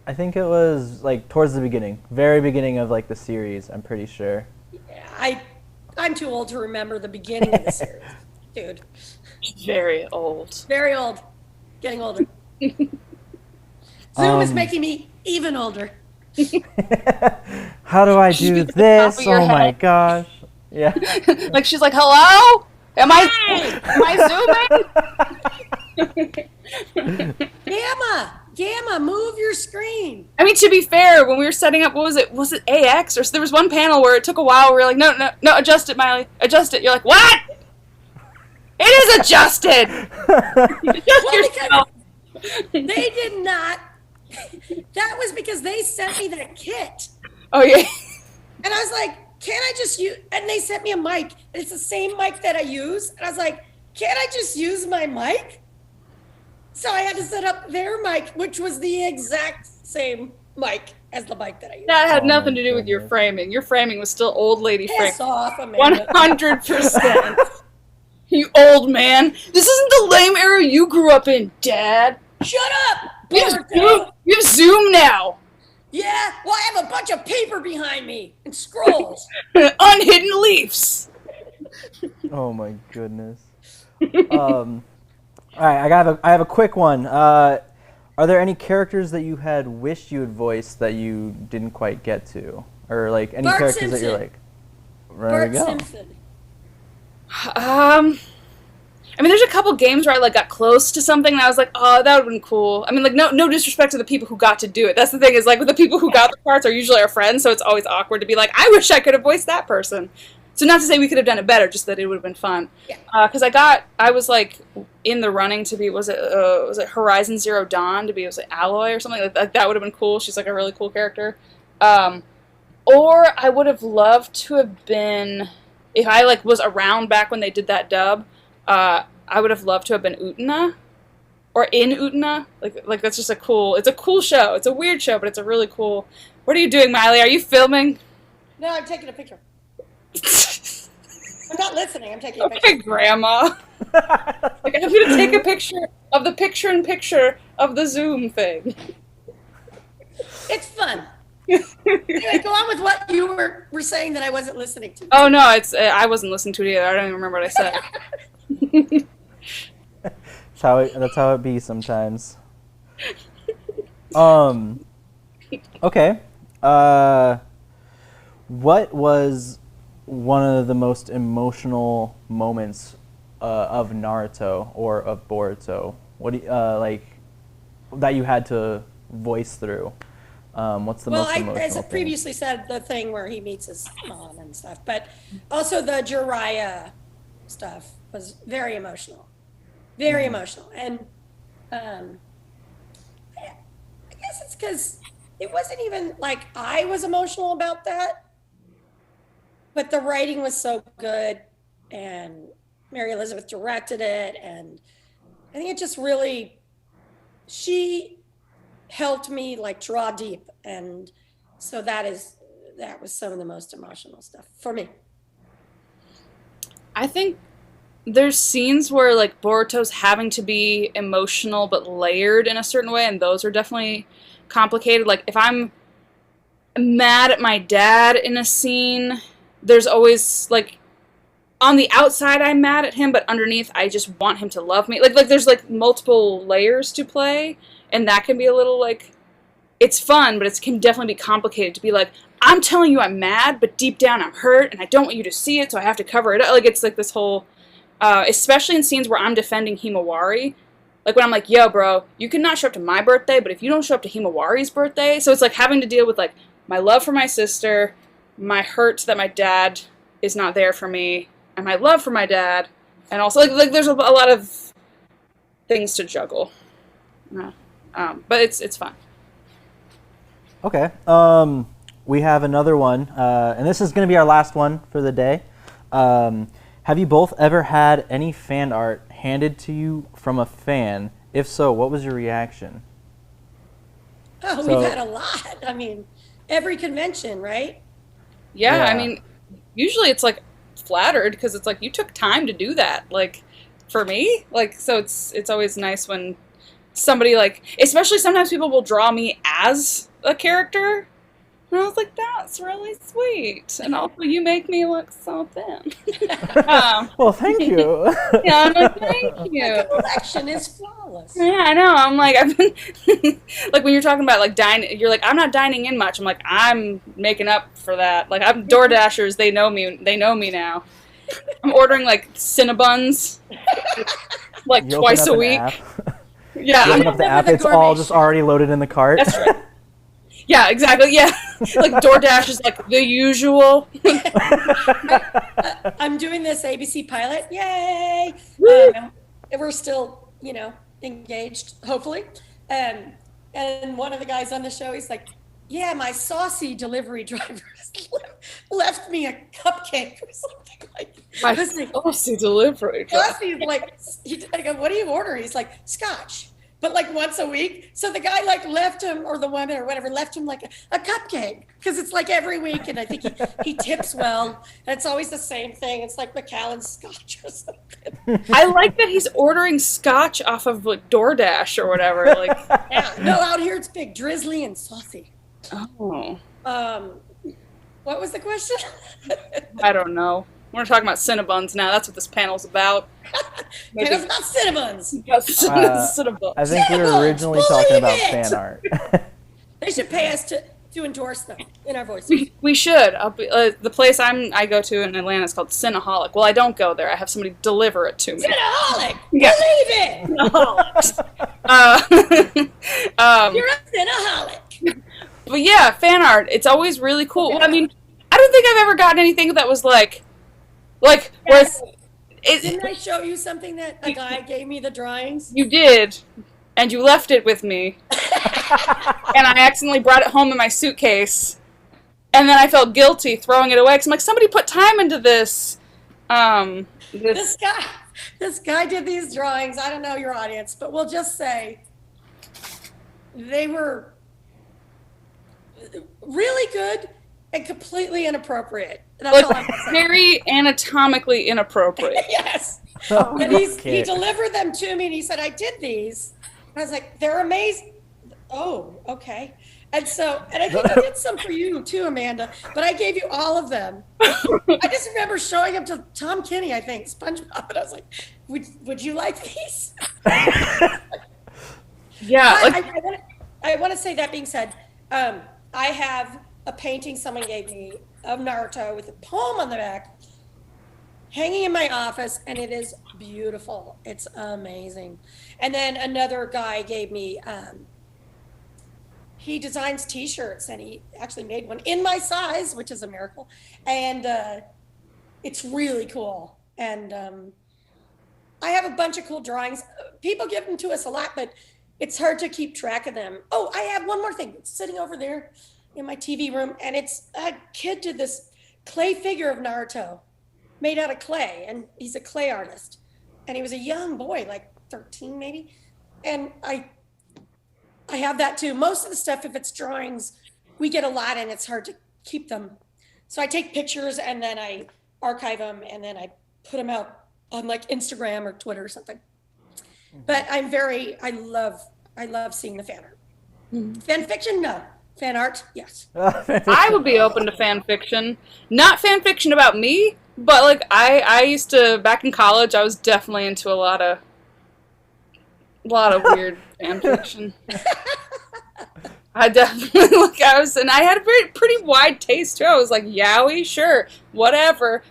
I think it was like towards the beginning, very beginning of like the series. I'm pretty sure. Yeah, I'm too old to remember the beginning of the series, dude. Very old. Very old. Getting older. Zoom is making me even older. How do I do this? Oh my gosh. Yeah. Like, she's like, hello? Am I zooming? Gamma, move your screen. I mean, to be fair, when we were setting up, was it AX? Or there was one panel where it took a while. We were like, no, adjust it, Maile. Adjust it. You're like, what? It is adjusted. Adjust yourself. They did not. That was because they sent me that kit. Oh, yeah. And I was like, can't I just use, and they sent me a mic, and it's the same mic that I use. And I was like, can't I just use my mic? So I had to set up their mic, which was the exact same mic as the mic that I used. That had nothing to do with your framing. Your framing was still old lady framing. Piss off, Amanda. 100%. You old man. This isn't the lame era you grew up in, Dad. Shut up! You have Zoom now. Yeah, well, I have a bunch of paper behind me and scrolls. Unhidden leaves. Oh my goodness. All right, I have a quick one. Are there any characters that you had wished you had voiced that you didn't quite get to, or like any Bart characters Simpson. that you're like? Bart Simpson. I mean, there's a couple games where I like got close to something and I was like, oh, that would have been cool. I mean, like, no disrespect to the people who got to do it. That's the thing, is like, with the people who got the parts are usually our friends, so it's always awkward to be like, I wish I could have voiced that person. So not to say we could have done it better, just that it would have been fun. Yeah. Because I was like in the running to be, was it Horizon Zero Dawn, to be, was it Alloy or something? Like that would have been cool. She's like a really cool character. Or I would have loved to have been, if I like was around back when they did that dub, I would have loved to have been Utena, or in Utena. Like that's just it's a cool show. It's a weird show, but it's a really cool. What are you doing, Maile? Are you filming? No, I'm taking a picture. I'm not listening. I'm taking a Okay, picture. Grandma. Like, I'm gonna take a picture of the picture-in-picture of the Zoom thing. It's fun. Anyway, go on with what you were saying that I wasn't listening to. Oh no, it's I wasn't listening to it either. I don't even remember what I said. That's how it be sometimes. Okay. What was one of the most emotional moments of Naruto or of Boruto? What do you, like that you had to voice through? What's the most emotional as I thing? previously said, the thing where he meets his mom and stuff, but also the Jiraiya stuff was very emotional. Very emotional. And I guess it's because it wasn't even like I was emotional about that, but the writing was so good and Mary Elizabeth directed it. And I think it just really, she helped me like draw deep. And so that was some of the most emotional stuff for me. I think there's scenes where like Boruto's having to be emotional but layered in a certain way, and those are definitely complicated. Like if I'm mad at my dad in a scene, there's always like on the outside I'm mad at him, but underneath I just want him to love me. Like there's like multiple layers to play, and that can be a little like, it's fun, but it can definitely be complicated to be like, I'm telling you I'm mad, but deep down I'm hurt and I don't want you to see it, so I have to cover it up. Like it's like this whole especially in scenes where I'm defending Himawari. Like when I'm like, yo, bro, you can not show up to my birthday, but if you don't show up to Himawari's birthday, so it's like having to deal with like my love for my sister, my hurt that my dad is not there for me, and my love for my dad, and also like there's a lot of things to juggle. But it's fun. Okay. We have another one, and this is going to be our last one for the day. Have you both ever had any fan art handed to you from a fan? If so, what was your reaction? Oh, we've had a lot. I mean, every convention, right? Yeah, I mean, usually it's like flattered because it's like you took time to do that. Like for me, like so it's always nice when somebody like, especially sometimes people will draw me as a character. And I was like, that's really sweet. And also, you make me look so thin. Well, thank you. Yeah, I'm like, thank you. The collection is flawless. Yeah, I know. I'm like, I've been like when you're talking about like dining, you're like, I'm not dining in much. I'm like, I'm making up for that. Like I'm DoorDashers. They know me. They know me now. I'm ordering like Cinnabons like You twice open a up an week. app. Yeah, You open up the app. It's all just already loaded in the cart. That's right. Yeah, exactly. Yeah, like DoorDash is like the usual. I'm doing this ABC pilot. Yay! We're still, engaged, hopefully. And one of the guys on the show, he's like, yeah, my saucy delivery driver left me a cupcake or something like My saucy delivery driver. Saucy's like, I go, what do you order? He's like, scotch. But like once a week. So the guy like left him, or the woman or whatever, left him like a cupcake because it's like every week. And I think he tips well. And it's always the same thing. It's like Macallan's scotch or something. I like that he's ordering scotch off of like DoorDash or whatever. Like, yeah, no, out here it's big, drizzly and saucy. Oh. What was the question? I don't know. We're talking about Cinnabons now. That's what this panel's about. It's about Cinnabons. Cinnabons. I think we were originally talking about fan art. They should pay us to endorse them in our voices. We should. The place I go to in Atlanta is called Cinnaholic. Well, I don't go there. I have somebody deliver it to me. Cinnaholic! Yeah. Believe it! You're a Cinnaholic. But yeah, fan art. It's always really cool. Well, I mean, I don't think I've ever gotten anything that was like where didn't I show you something that a guy gave me the drawings? You did, and you left it with me, and I accidentally brought it home in my suitcase, and then I felt guilty throwing it away because I'm like, somebody put time into this. This guy did these drawings. I don't know your audience, but we'll just say they were really good and completely inappropriate. That's all I'm saying. Very anatomically inappropriate. Yes. Oh, And he okay. delivered them to me and he said, I did these. And I was like, they're amazing. Oh, okay. And I think I did some for you too, Amanda, but I gave you all of them. I just remember showing them to Tom Kenny, I think, SpongeBob, and I was like, would you like these? Yeah. I want to say, that being said, I have a painting someone gave me of Naruto with a poem on the back hanging in my office, and it is beautiful. It's amazing. And then another guy gave me, he designs t-shirts, and he actually made one in my size, which is a miracle. And it's really cool. And I have a bunch of cool drawings. People give them to us a lot, but it's hard to keep track of them. Oh, I have one more thing. It's sitting over there in my TV room, and it's a kid did this clay figure of Naruto made out of clay, and he's a clay artist. And he was a young boy, like 13 maybe. And I have that too. Most of the stuff, if it's drawings, we get a lot and it's hard to keep them. So I take pictures and then I archive them and then I put them out on like Instagram or Twitter or something. But I love seeing the fan art. Fan fiction, no. Fan art, yes. I would be open to fan fiction. Not fan fiction about me, but like I used to, back in college, I was definitely into a lot of weird fan fiction. I definitely and I had a pretty wide taste too. I was like, yowie, sure, whatever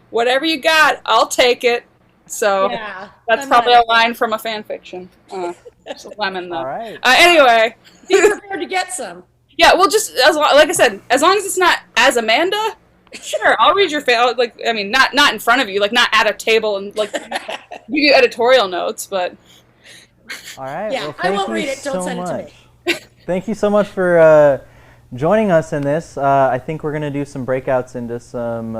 you got, I'll take it. So yeah, that's probably a line from a fan fiction. It's a lemon though. All right. Anyway, be prepared to get some. Yeah, well, just like I said, as long as it's not as Amanda, sure, I'll read your fan. Like, I mean, not in front of you, like not at a table and like give you editorial notes, but. All right. Yeah, well, I won't read it. Don't send it to me. Thank you so much for joining us in this. I think we're gonna do some breakouts into some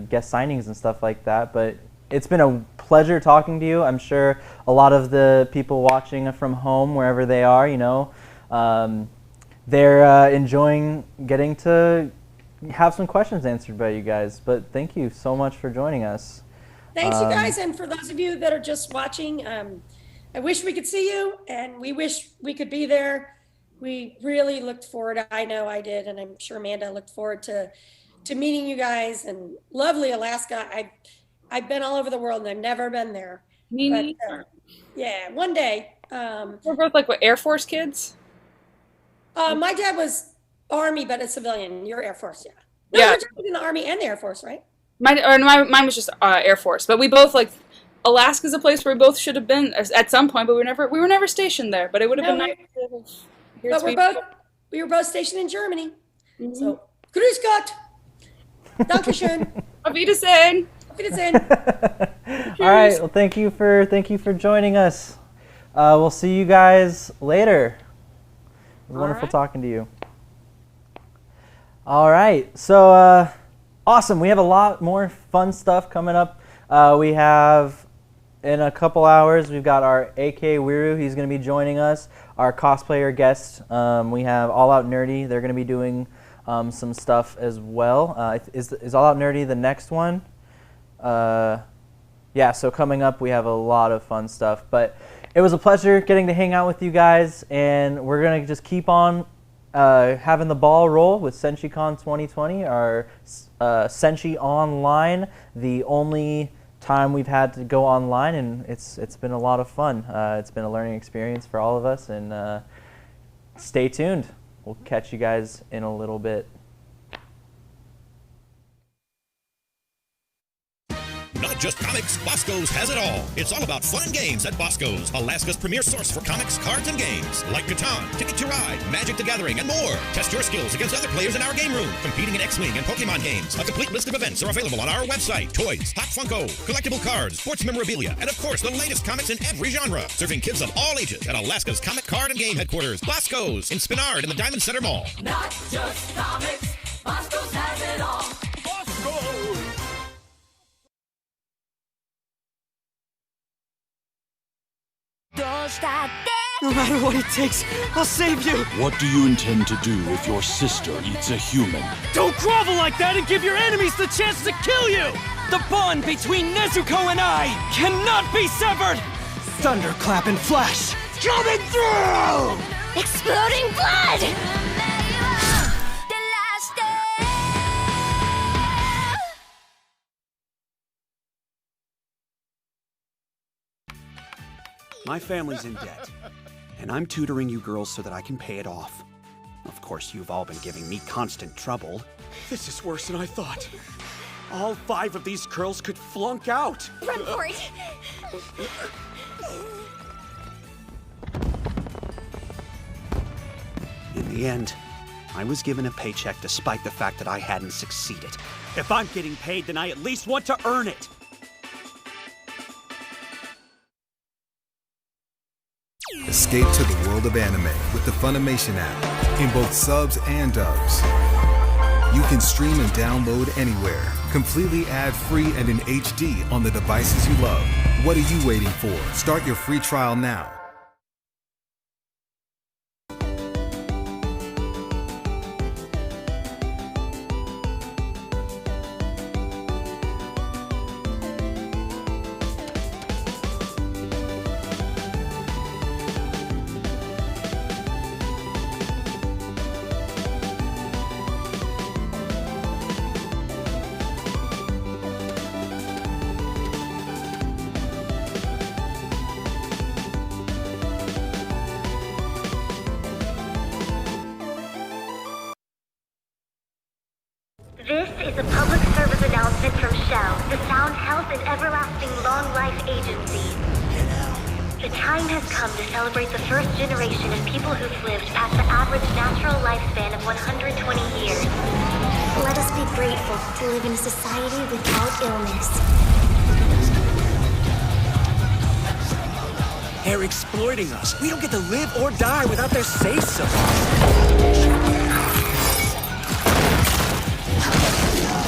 guest signings and stuff like that. But it's been a pleasure talking to you. I'm sure a lot of the people watching from home, wherever they are, they're enjoying getting to have some questions answered by you guys. But thank you so much for joining us. Thanks, you guys. And for those of you that are just watching, I wish we could see you, and we wish we could be there. We really looked forward. I know I did, and I'm sure Amanda looked forward to meeting you guys. And lovely Alaska. I've been all over the world, and I've never been there. Me neither. Yeah, one day. We're both like what, Air Force kids? My dad was Army, but a civilian. You're Air Force, yeah. No, Yeah. you're in the Army and the Air Force, right? Mine was just Air Force, but we both like. Alaska's a place where we both should have been at some point, but we were never stationed there. But it would have been nice. But we were both stationed in Germany. Mm-hmm. So, grüß Gott, Dankeschön, Auf Wiedersehen. Auf Wiedersehen. All right. Well, thank you for joining us. We'll see you guys later. It was wonderful talking to you. All right. So awesome. We have a lot more fun stuff coming up. We have. In a couple hours, we've got our AK Wiru. He's going to be joining us. Our cosplayer guest. We have All Out Nerdy. They're going to be doing some stuff as well. Is All Out Nerdy the next one? Yeah, so coming up, we have a lot of fun stuff. But it was a pleasure getting to hang out with you guys. And we're going to just keep on having the ball roll with Senshi Con 2020, our Senshi Online, the only time we've had to go online, and it's been a lot of fun. It's been a learning experience for all of us, and stay tuned. We'll catch you guys in a little bit. Not just comics, Bosco's has it all. It's all about fun games at Bosco's, Alaska's premier source for comics, cards, and games. Like Catan, Ticket to Ride, Magic the Gathering, and more. Test your skills against other players in our game room, competing in X-Wing and Pokemon games. A complete list of events are available on our website. Toys, Hot Funko, collectible cards, sports memorabilia, and of course, the latest comics in every genre. Serving kids of all ages at Alaska's comic, card, and game headquarters, Bosco's, in Spinard in the Diamond Center Mall. Not just comics, Bosco's has it all. Bosco's! No matter what it takes, I'll save you! What do you intend to do if your sister eats a human? Don't grovel like that and give your enemies the chance to kill you! The bond between Nezuko and I cannot be severed! Thunderclap and flash! Coming through! Exploding blood! My family's in debt, and I'm tutoring you girls so that I can pay it off. Of course, you've all been giving me constant trouble. This is worse than I thought. All 5 of these girls could flunk out. Run for it! In the end, I was given a paycheck despite the fact that I hadn't succeeded. If I'm getting paid, then I at least want to earn it. Escape to the world of anime with the Funimation app in both subs and dubs. You can stream and download anywhere, completely ad-free and in HD on the devices you love. What are you waiting for? Start your free trial now. This is a public service announcement from Shell, the Sound Health and Everlasting Long Life Agency. The time has come to celebrate the first generation of people who've lived past the average natural lifespan of 120 years. Let us be grateful to live in a society without illness. They're exploiting us. We don't get to live or die without their say-so.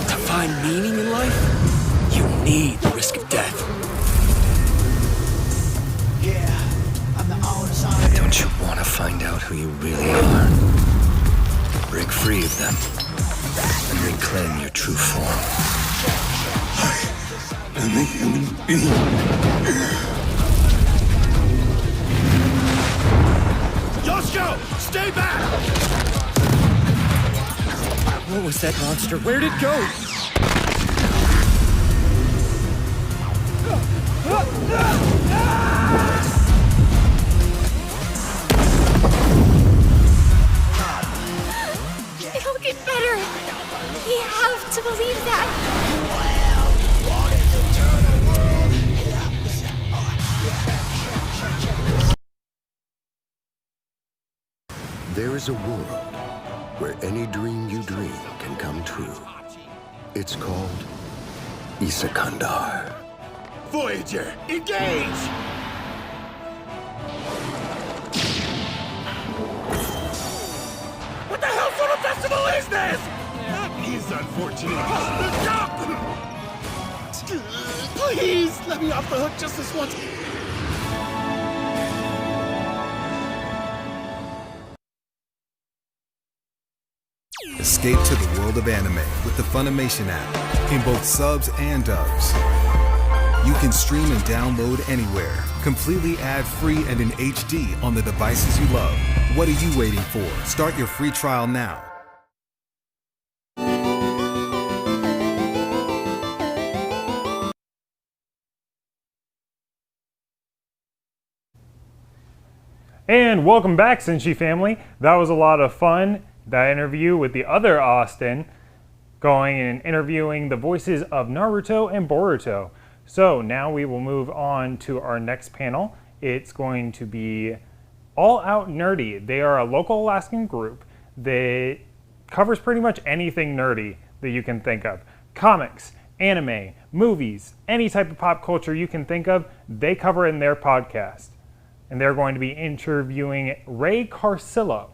To find meaning in life, you need the risk of death. Don't you want to find out who you really are? Break free of them and reclaim your true form. I'm a human being. Yoshiko, stay back! What was that monster? Where'd it go? It'll get better. We have to believe that. There is a world where any dream you dream can come true. It's called Isakandar. Voyager, engage! What the hell sort of festival is this? That is unfortunate. Please, let me off the hook just this once. Escape to the world of anime with the Funimation app in both subs and dubs. You can stream and download anywhere, completely ad-free and in HD on the devices you love. What are you waiting for? Start your free trial now. And welcome back, Senshi family. That was a lot of fun. That interview with the other Austin, going and interviewing the voices of Naruto and Boruto. So now we will move on to our next panel. It's going to be All Out Nerdy. They are a local Alaskan group that covers pretty much anything nerdy that you can think of. Comics, anime, movies, any type of pop culture you can think of, they cover in their podcast. And they're going to be interviewing Ray Carsillo.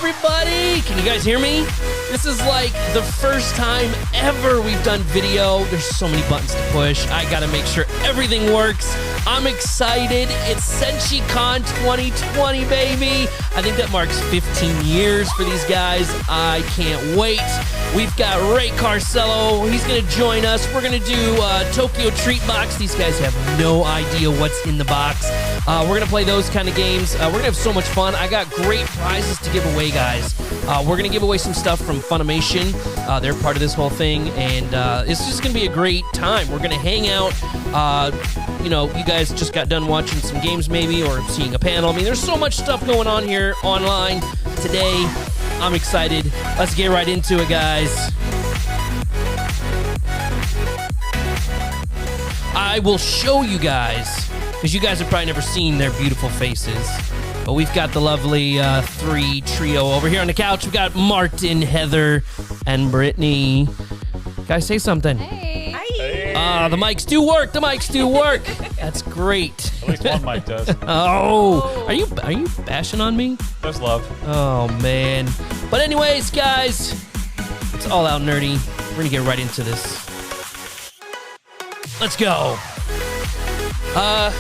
everybody! Can you guys hear me? This is like the first time ever we've done video. There's so many buttons to push. I gotta make sure everything works. I'm excited. It's Senshi Con 2020, baby. I think that marks 15 years for these guys. I can't wait. We've got Ray Carsillo. He's gonna join us. We're gonna do Tokyo Treat Box. These guys have no idea what's in the box. We're gonna play those kind of games. We're gonna have so much fun. I got great prizes to give away, guys. We're gonna give away some stuff from Funimation. They're part of this whole thing, and it's just gonna be a great time. We're gonna hang out. You guys just got done watching some games maybe, or seeing a panel. I mean, there's so much stuff going on here online today. I'm excited. Let's get right into it, guys. I will show you guys, because you guys have probably never seen their beautiful faces. But we've got the lovely three trio over here on the couch. We've got Martin, Heather, and Brittany. Guys, say something. Hey. The mics do work. The mics do work. That's great. At least one mic does. Oh, are you bashing on me? Just love. Oh man. But anyways, guys, it's all out nerdy. We're gonna get right into this. Let's go. Let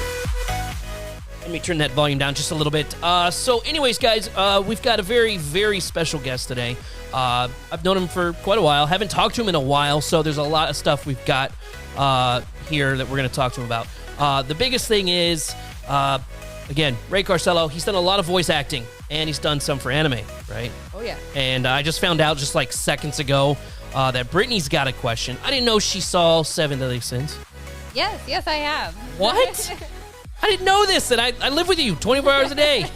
me turn that volume down just a little bit. So anyways, guys, we've got a very, very special guest today. I've known him for quite a while. Haven't talked to him in a while, so there's a lot of stuff we've got here that we're going to talk to him about. The biggest thing is, again, Ray Carsillo. He's done a lot of voice acting, and he's done some for anime, right? Oh, yeah. And I just found out just like seconds ago that Brittany's got a question. I didn't know she saw 7 Deadly Sins. Yes, I have. What? I didn't know this, and I live with you 24 hours a day,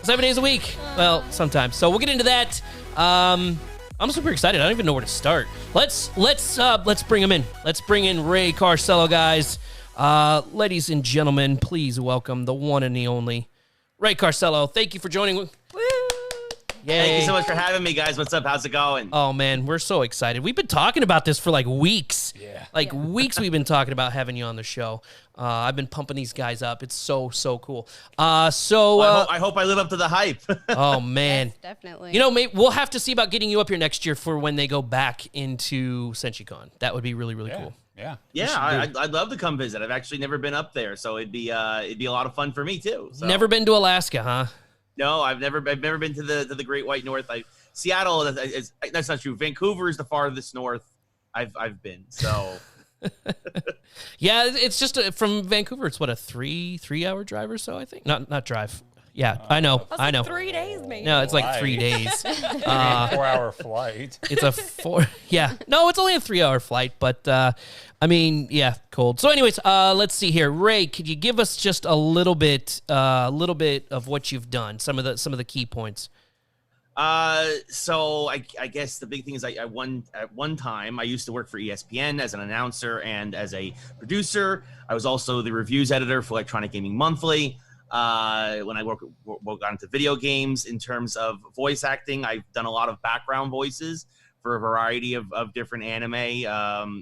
7 days a week. Well, sometimes. So we'll get into that. I'm super excited. I don't even know where to start. Let's bring him in. Let's bring in Ray Carsillo, guys. Ladies and gentlemen, please welcome the one and the only Ray Carsillo. Thank you for joining. Woo! Yay. Thank you so much for having me, guys. What's up? How's it going? Oh man, we're so excited. We've been talking about this for like weeks. Yeah. Weeks we've been talking about having you on the show. I've been pumping these guys up. It's so cool. I hope I live up to the hype. Oh man. Yes, definitely. You know, we'll have to see about getting you up here next year for when they go back into Senshi Con. That would be really cool. Yeah, I'd love to come visit. I've actually never been up there, so it'd be a lot of fun for me too. So. Never been to Alaska, huh? No, I've never been to the Great White North. Seattle that's not true. Vancouver is the farthest north I've been. So yeah, it's just from Vancouver. It's what, a 3-hour drive or so, I think. Not drive. Yeah, I know. That's like 3 days, maybe. No, it's like 3 days. 4-hour flight. It's a 4. Yeah, no, it's only a 3-hour flight, but I mean, yeah, cold. So, anyways, let's see here. Ray, could you give us just a little bit of what you've done? Some of the key points. So I guess the big thing is at one time I used to work for ESPN as an announcer and as a producer. I was also the reviews editor for Electronic Gaming Monthly. When I got into video games, in terms of voice acting, I've done a lot of background voices for a variety of different anime.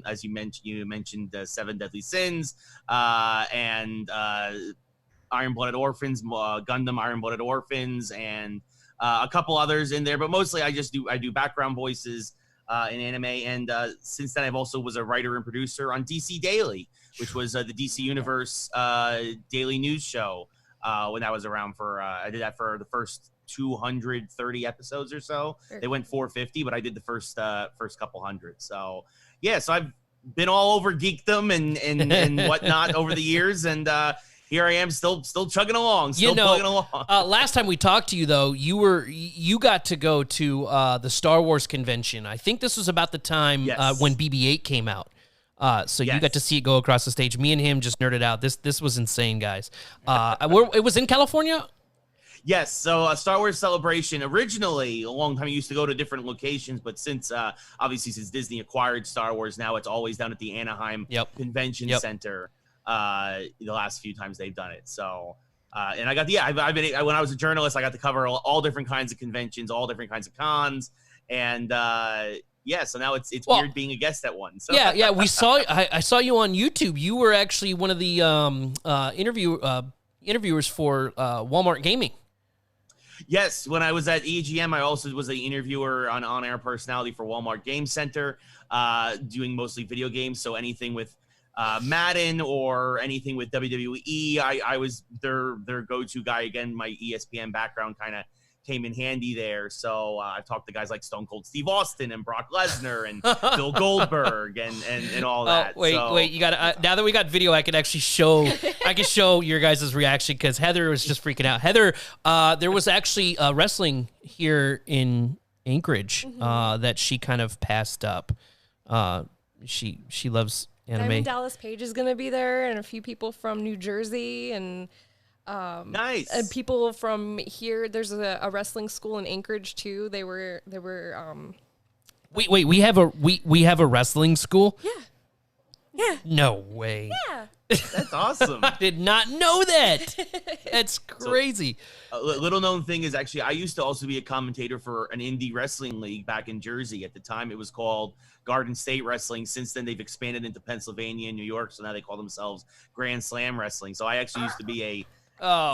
As you mentioned 7 Deadly Sins, and Iron-Blooded Orphans, Gundam Iron-Blooded Orphans, and a couple others in there. But mostly I do background voices in anime. And since then, I've also was a writer and producer on DC Daily, which was the DC Universe daily news show. When I was around I did that for the first 230 episodes or so. Sure. They went 450, but I did the first couple hundred. So yeah, so I've been all over geekdom and whatnot over the years, and here I am, still chugging along, plugging along. Last time we talked to you, though, you got to go to the Star Wars convention. I think this was about the time when BB-8 came out. So you got to see it go across the stage. Me and him just nerded out. This was insane, guys. It was in California? Yes, so Star Wars Celebration, originally, a long time, I used to go to different locations, but since Disney acquired Star Wars, now it's always down at the Anaheim Convention Center, the last few times they've done it. So, and I got, I've been, when I was a journalist, I got to cover all different kinds of conventions, all different kinds of cons, and so now it's weird being a guest at one. So. Yeah, we saw. I saw you on YouTube. You were actually one of the interviewers for Walmart Gaming. Yes, when I was at EGM, I also was an interviewer on-air personality for Walmart Game Center, doing mostly video games. So anything with Madden or anything with WWE, I was their go-to guy. Again, my ESPN background kind of came in handy there. So I've talked to guys like Stone Cold Steve Austin and Brock Lesnar and Bill Goldberg and all that. Wait, you got now that we got video, I can actually show your guys' reaction because Heather was just freaking out. Heather, there was actually wrestling here in Anchorage that she kind of passed up. She loves anime. Diamond Dallas Page is going to be there, and a few people from New Jersey, and nice. And people from here. There's a wrestling school in Anchorage too. They were. Wait, we have a wrestling school? Yeah. No way. Yeah. That's awesome. I did not know that. That's crazy. So, a little known thing is actually I used to also be a commentator for an indie wrestling league back in Jersey. At the time, it was called Garden State Wrestling. Since then, they've expanded into Pennsylvania and New York, so now they call themselves Grand Slam Wrestling. So I actually used to be a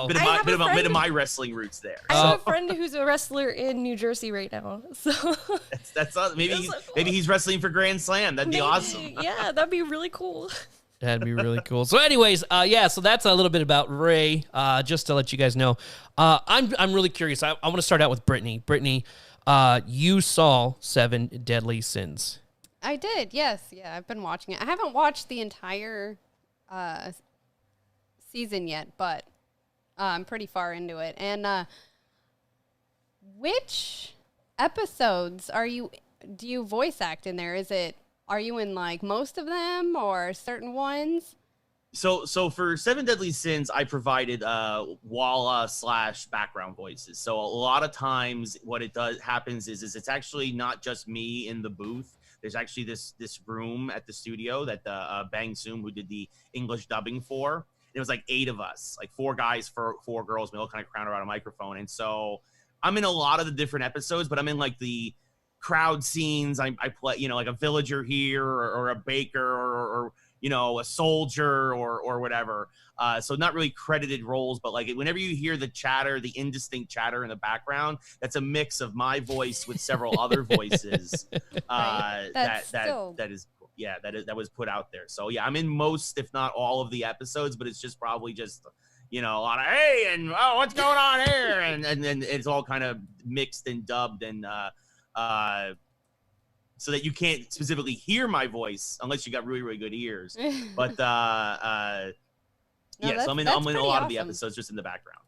bit of my wrestling roots there. I have a friend who's a wrestler in New Jersey right now. So that's awesome. Maybe he's wrestling for Grand Slam. That'd be awesome. Yeah, that'd be really cool. That'd be really cool. So anyways, so that's a little bit about Ray, just to let you guys know. I'm really curious. I want to start out with Brittany. Brittany, you saw 7 Deadly Sins. I did, yes. Yeah, I've been watching it. I haven't watched the entire season yet, but I'm pretty far into it. And which episodes do you voice act in there? Are you in like most of them or certain ones? So for 7 Deadly Sins, I provided Walla / background voices. So a lot of times what happens is it's actually not just me in the booth. There's actually this room at the studio that Bang Zoom, who did the English dubbing for. It was like 8 of us, like 4 guys, 4 girls. We all kind of crowd around a microphone. And so I'm in a lot of the different episodes, but I'm in like the crowd scenes. I play, like a villager here or a baker or a soldier or whatever. So not really credited roles, but like whenever you hear the chatter, the indistinct chatter in the background, that's a mix of my voice with several other voices. That was put out there. So yeah, I'm in most, if not all of the episodes, but it's just probably just, a lot of, hey, and oh, what's going on here? And then it's all kind of mixed and dubbed and, so that you can't specifically hear my voice unless you got really, really good ears. But so I'm in a lot of the episodes just in the background.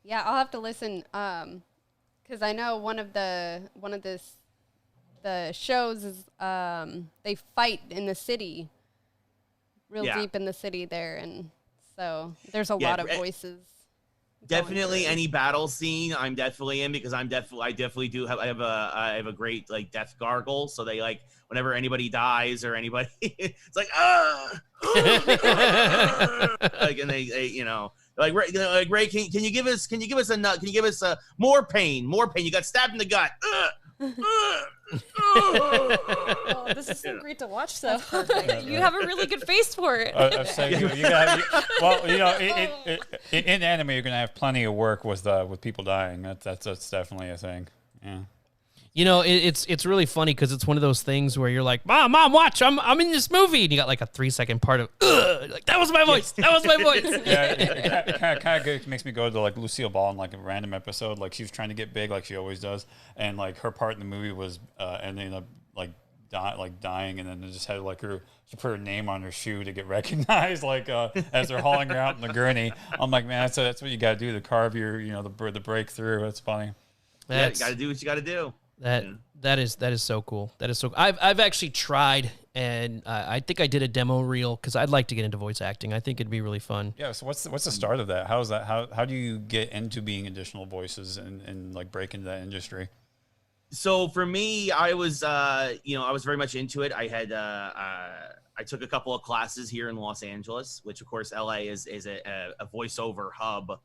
Yeah, I'll have to listen because I know one of the shows is they fight in the city, deep in the city there, and so there's a lot of voices. Definitely any battle scene I'm definitely in because I definitely do have I have a great like death gargle, so they like whenever anybody dies or anybody it's like like and they like Ray, can you give us a nut, can you give us more pain, you got stabbed in the gut. Oh, this is so great to watch, though. You have a really good face for it. In anime, you're gonna have plenty of work with people dying. That's definitely a thing. Yeah. It's really funny because it's one of those things where you're like, Mom, watch, I'm in this movie, and you got like a 3-second part of, like that was my voice, that was my voice. Yeah, it kind of makes me go to like Lucille Ball in like a random episode, like she was trying to get big, like she always does, and like her part in the movie was ending up like dying, and then they just had like she put her name on her shoe to get recognized, like as they're hauling her out in the gurney. I'm like, man, that's what you got to do to carve your the breakthrough. That's funny. You got to do what you got to do. That is so cool. That is so. I've actually tried, and I think I did a demo reel because I'd like to get into voice acting. I think it'd be really fun. Yeah. So what's the start of that? How is that? How do you get into being additional voices and like break into that industry? So for me, I was I was very much into it. I had I took a couple of classes here in Los Angeles, which of course LA is a voiceover hub.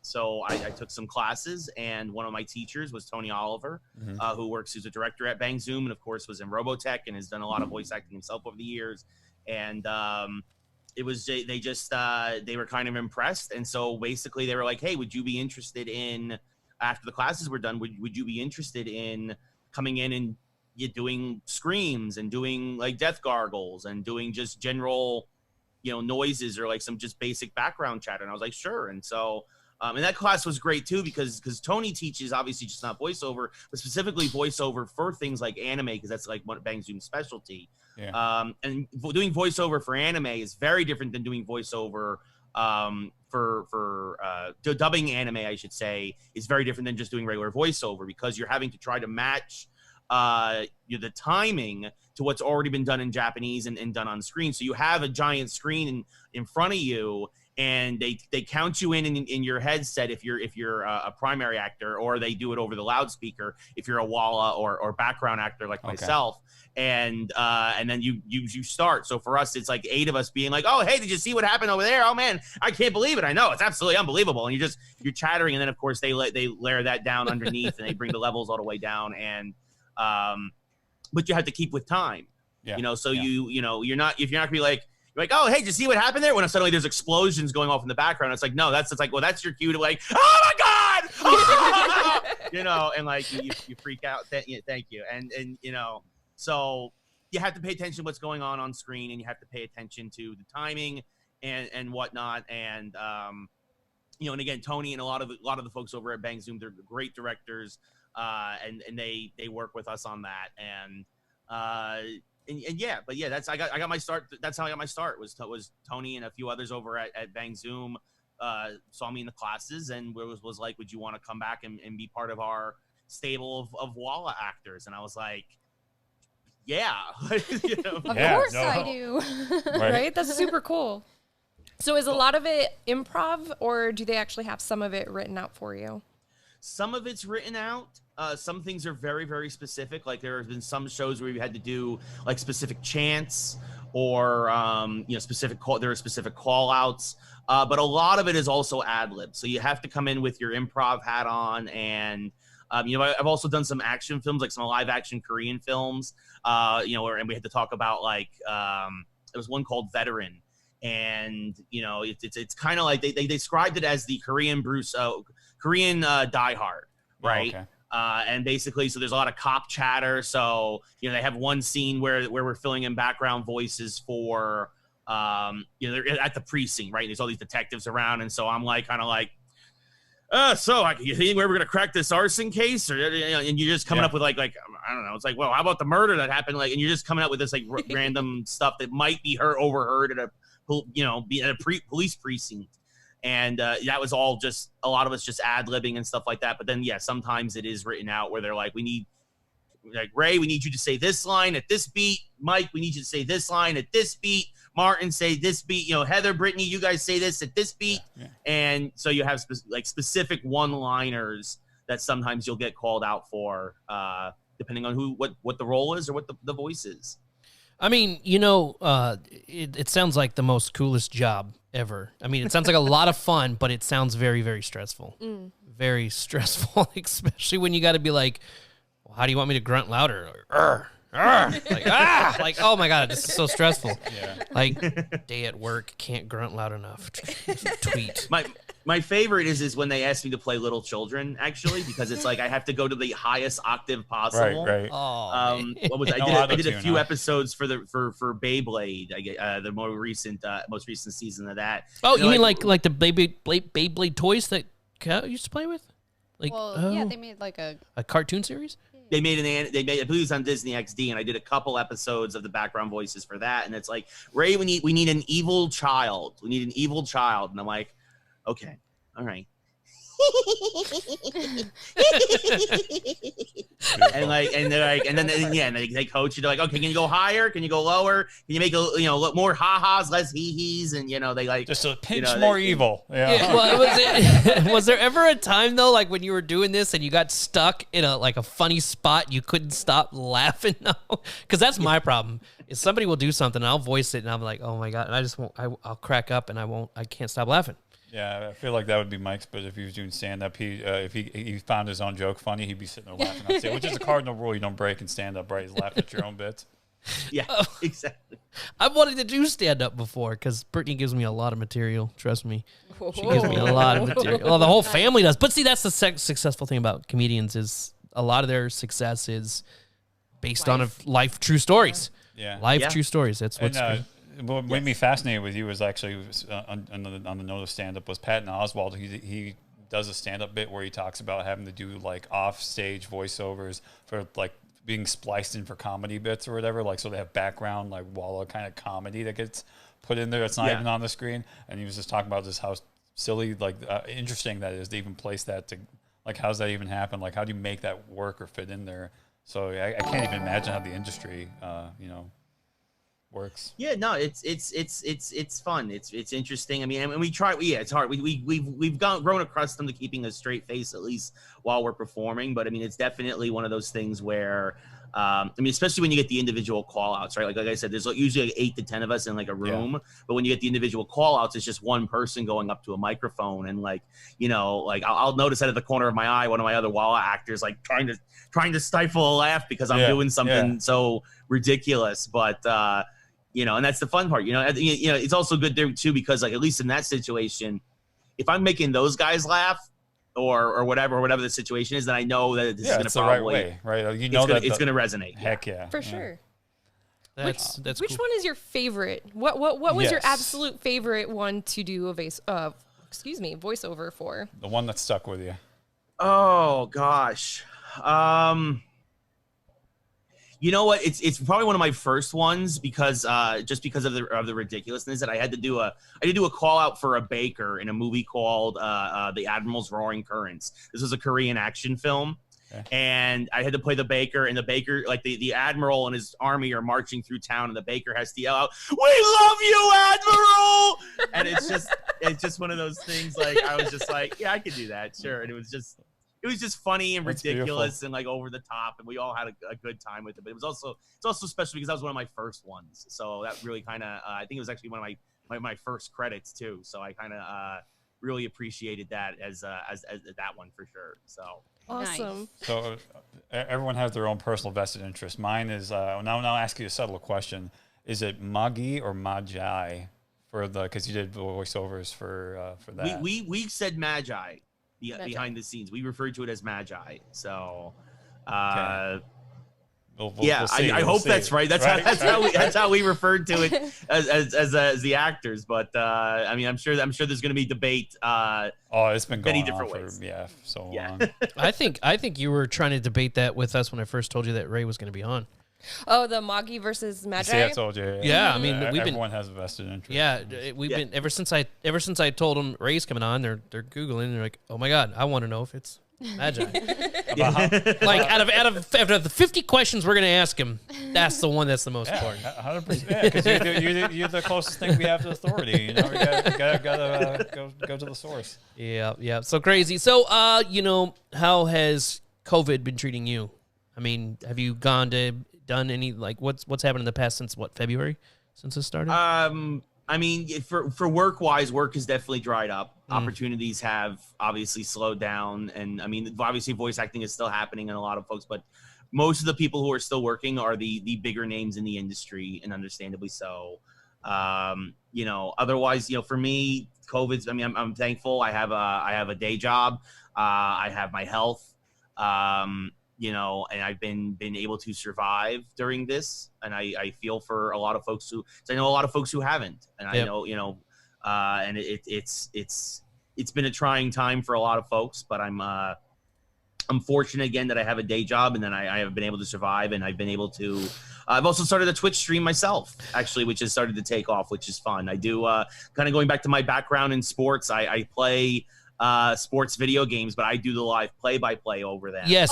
So I took some classes, and one of my teachers was Tony Oliver, who's a director at Bang Zoom, and of course was in Robotech and has done a lot of voice acting himself over the years. And it was they just they were kind of impressed, and so basically they were like, hey, would you be interested in, after the classes were done, would you be interested in coming in and doing screams and doing like death gargles and doing just general, noises or like some just basic background chatter? And I was like, sure. And so and that class was great too, because Tony teaches obviously just not voiceover, but specifically voiceover for things like anime, because that's like one of Bang Zoom's specialty. Yeah. And doing voiceover for anime is very different than doing voiceover for dubbing anime, I should say, is very different than just doing regular voiceover, because you're having to try to match the timing to what's already been done in Japanese and done on screen. So you have a giant screen in front of you, and they count you in your headset if you're a primary actor, or they do it over the loudspeaker if you're a walla or background actor like myself. And then you start. So for us, it's like 8 of us being like, oh, hey, did you see what happened over there? Oh man, I can't believe it. I know, it's absolutely unbelievable. And you're chattering, and then of course they layer that down underneath, and they bring the levels all the way down. And but you have to keep with time. Yeah. So you're not gonna be like, you're like, oh, hey, did you see what happened there? When suddenly there's explosions going off in the background. It's like, no, it's like, well, that's your cue to like, oh my God, and like you freak out. Thank you. And so you have to pay attention to what's going on screen, and you have to pay attention to the timing and whatnot. And and again, Tony and a lot of the folks over at Bang Zoom, they're great directors, and they work with us on that. And that's I got my start. That's how I got my start. Was Tony and a few others over at Bang Zoom saw me in the classes and was like, would you want to come back and be part of our stable of Walla actors? And I was like, yeah. Of course I do. Right? That's super cool. So is a lot of it improv, or do they actually have some of it written out for you? Some of it's written out. Some things are very, very specific. Like there have been some shows where we had to do like specific chants or specific call. There are specific call outs, but a lot of it is also ad lib. So you have to come in with your improv hat on. And I've also done some action films, like some live action Korean films. And we had to talk about like there was one called Veteran, and it's kind of like they described it as the Korean Die Hard, right? Oh, okay. And basically, so there's a lot of cop chatter. So, they have one scene where we're filling in background voices for, they're at the precinct, right? And there's all these detectives around. And so I'm like, kind of like, so you think we're going to crack this arson case? Or, and you're just coming up with like, I don't know. It's like, well, how about the murder that happened? Like, and you're just coming up with this like random stuff that might be overheard at a police precinct. And that was all just a lot of us just ad-libbing and stuff like that. But then, sometimes it is written out where they're like, Ray, we need you to say this line at this beat. Mike, we need you to say this line at this beat. Martin, say this beat. Heather, Brittany, you guys say this at this beat. Yeah. And so you have specific one-liners that sometimes you'll get called out for, depending on what the role is or what the voice is. I mean, it sounds like the most coolest job ever. I mean, it sounds like a lot of fun, but it sounds very, very stressful. Very stressful, especially when you got to be like, well, how do you want me to grunt louder? Like, oh my God, this is so stressful. Yeah. Like, day at work, can't grunt loud enough. Tweet. My favorite is when they ask me to play Little Children, actually, because it's like I have to go to the highest octave possible. Right. I did a few episodes for Beyblade, the most recent season of that. Oh, you mean like the Beyblade toys that Kat used to play with? They made like a cartoon series. They made I believe it was on Disney XD, and I did a couple episodes of the background voices for that. And it's like, Ray, we need an evil child. We need an evil child. And I'm like, okay, all right. and then they coach you. They're like, okay, can you go higher? Can you go lower? Can you make more ha-has, less hee-hees? And they like just a pinch more evil. Yeah. Well, was there ever a time though, like when you were doing this and you got stuck in a funny spot, you couldn't stop laughing? No, because that's my problem. Is somebody will do something, and I'll voice it, and I'm like, oh my God, and I just won't. I'll crack up, and I can't stop laughing. Yeah, I feel like that would be Mike's, but if he was doing stand-up, if he found his own joke funny, he'd be sitting there laughing on stage, which is a cardinal rule you don't break in stand-up, right? Is laugh at your own bits. Yeah, exactly. I've wanted to do stand-up before because Brittany gives me a lot of material. Trust me. She gives me a lot of material. Well, the whole family does. But see, that's the successful thing about comedians is a lot of their success is based on life true stories. Yeah. Life true stories. That's what's what made me fascinated with you was actually on the note of stand-up was Patton Oswalt. He does a stand-up bit where he talks about having to do like off-stage voiceovers for like being spliced in for comedy bits or whatever, like so they have background like wall of kind of comedy that gets put in there that's not even on the screen. And he was just talking about just how silly, like interesting that is to even place that to, like, how's that even happen? Like, how do you make that work or fit in there? So I can't even imagine how the industry, works. Yeah, no, it's fun. It's interesting. I mean, and we try. Yeah, it's hard. We've grown accustomed to keeping a straight face at least while we're performing. But I mean, it's definitely one of those things where, I mean, especially when you get the individual call outs, right? Like I said, there's usually like 8 to 10 of us in like a room. But when you get the individual call outs, it's just one person going up to a microphone and like, like I'll notice out of the corner of my eye, one of my other wall actors like trying to stifle a laugh because I'm doing something so ridiculous. But and that's the fun part. It's also good there too because like at least in that situation, if I'm making those guys laugh or whatever the situation is, then I know that this is going to probably the right way, right? It's going to resonate. Heck yeah, for sure. That's which cool. one is your favorite? What was your absolute favorite one to do a voiceover for? The one that stuck with you. Oh gosh. You know what? It's probably one of my first ones because just because of the ridiculousness that I had to do a call out for a baker in a movie called The Admiral's Roaring Currents. This was a Korean action film. Okay. And I had to play the baker, and the baker, like the admiral and his army are marching through town, and the baker has to yell out, "We love you, Admiral!" And it's just one of those things. Like I was just like, yeah, I could do that, sure. And it was just funny and ridiculous and like over the top, and we all had a good time with it. But it's also special because that was one of my first ones, so that really kind of I think it was actually one of my first credits too. So I kind of really appreciated that as that one for sure. So awesome. Nice. So everyone has their own personal vested interest. Mine is now I'll ask you a subtle question: is it Magi or Magi for because you did voiceovers for that? We said Magi. Behind the scenes, we refer to it as Magi. So, I hope that's right. That's how we referred to it as the actors. But I mean, I'm sure there's going to be debate. It's been going many different on ways. For so long. I think you were trying to debate that with us when I first told you that Ray was going to be on. Oh, the Magi versus Magi. See, I told you. Yeah, I mean, everyone has a vested interest. Yeah, we've been ever since I told them Ray's coming on. They're googling. And they're like, oh my god, I want to know if it's Magi. Like out of the 50 questions we're gonna ask him, that's the one that's the most important. 100%. Because you're the closest thing we have to authority. We gotta go to the source. Yeah. So crazy. So how has COVID been treating you? I mean, have you done any like what's happened in the past since February since it started? I mean, for work-wise, work has definitely dried up. Opportunities have obviously slowed down, and I mean, obviously, voice acting is still happening in a lot of folks, but most of the people who are still working are the bigger names in the industry, and understandably so. Otherwise, for me, COVID's. I mean, I'm thankful. I have a day job. I have my health. And I've been able to survive during this, and I feel for a lot of folks I know a lot of folks who haven't, and I know, and it's been a trying time for a lot of folks, but I'm fortunate again that I have a day job, and then I have been able to survive, and I've been able to, I've also started a Twitch stream myself, actually, which has started to take off, which is fun. I do, kind of going back to my background in sports, I play sports video games, but I do the live play-by-play over that. Yes,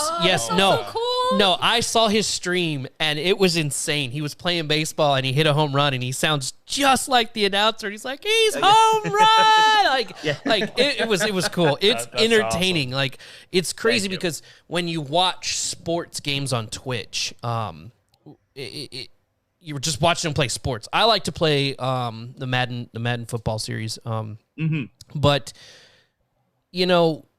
no. So cool. No, I saw his stream and it was insane. He was playing baseball and he hit a home run and he sounds just like the announcer. He's like, he's home run. It was cool. It's That's entertaining. awesome. Like it's crazy because when you watch sports games on Twitch, you're just watching them play sports. I like to play the Madden football series. But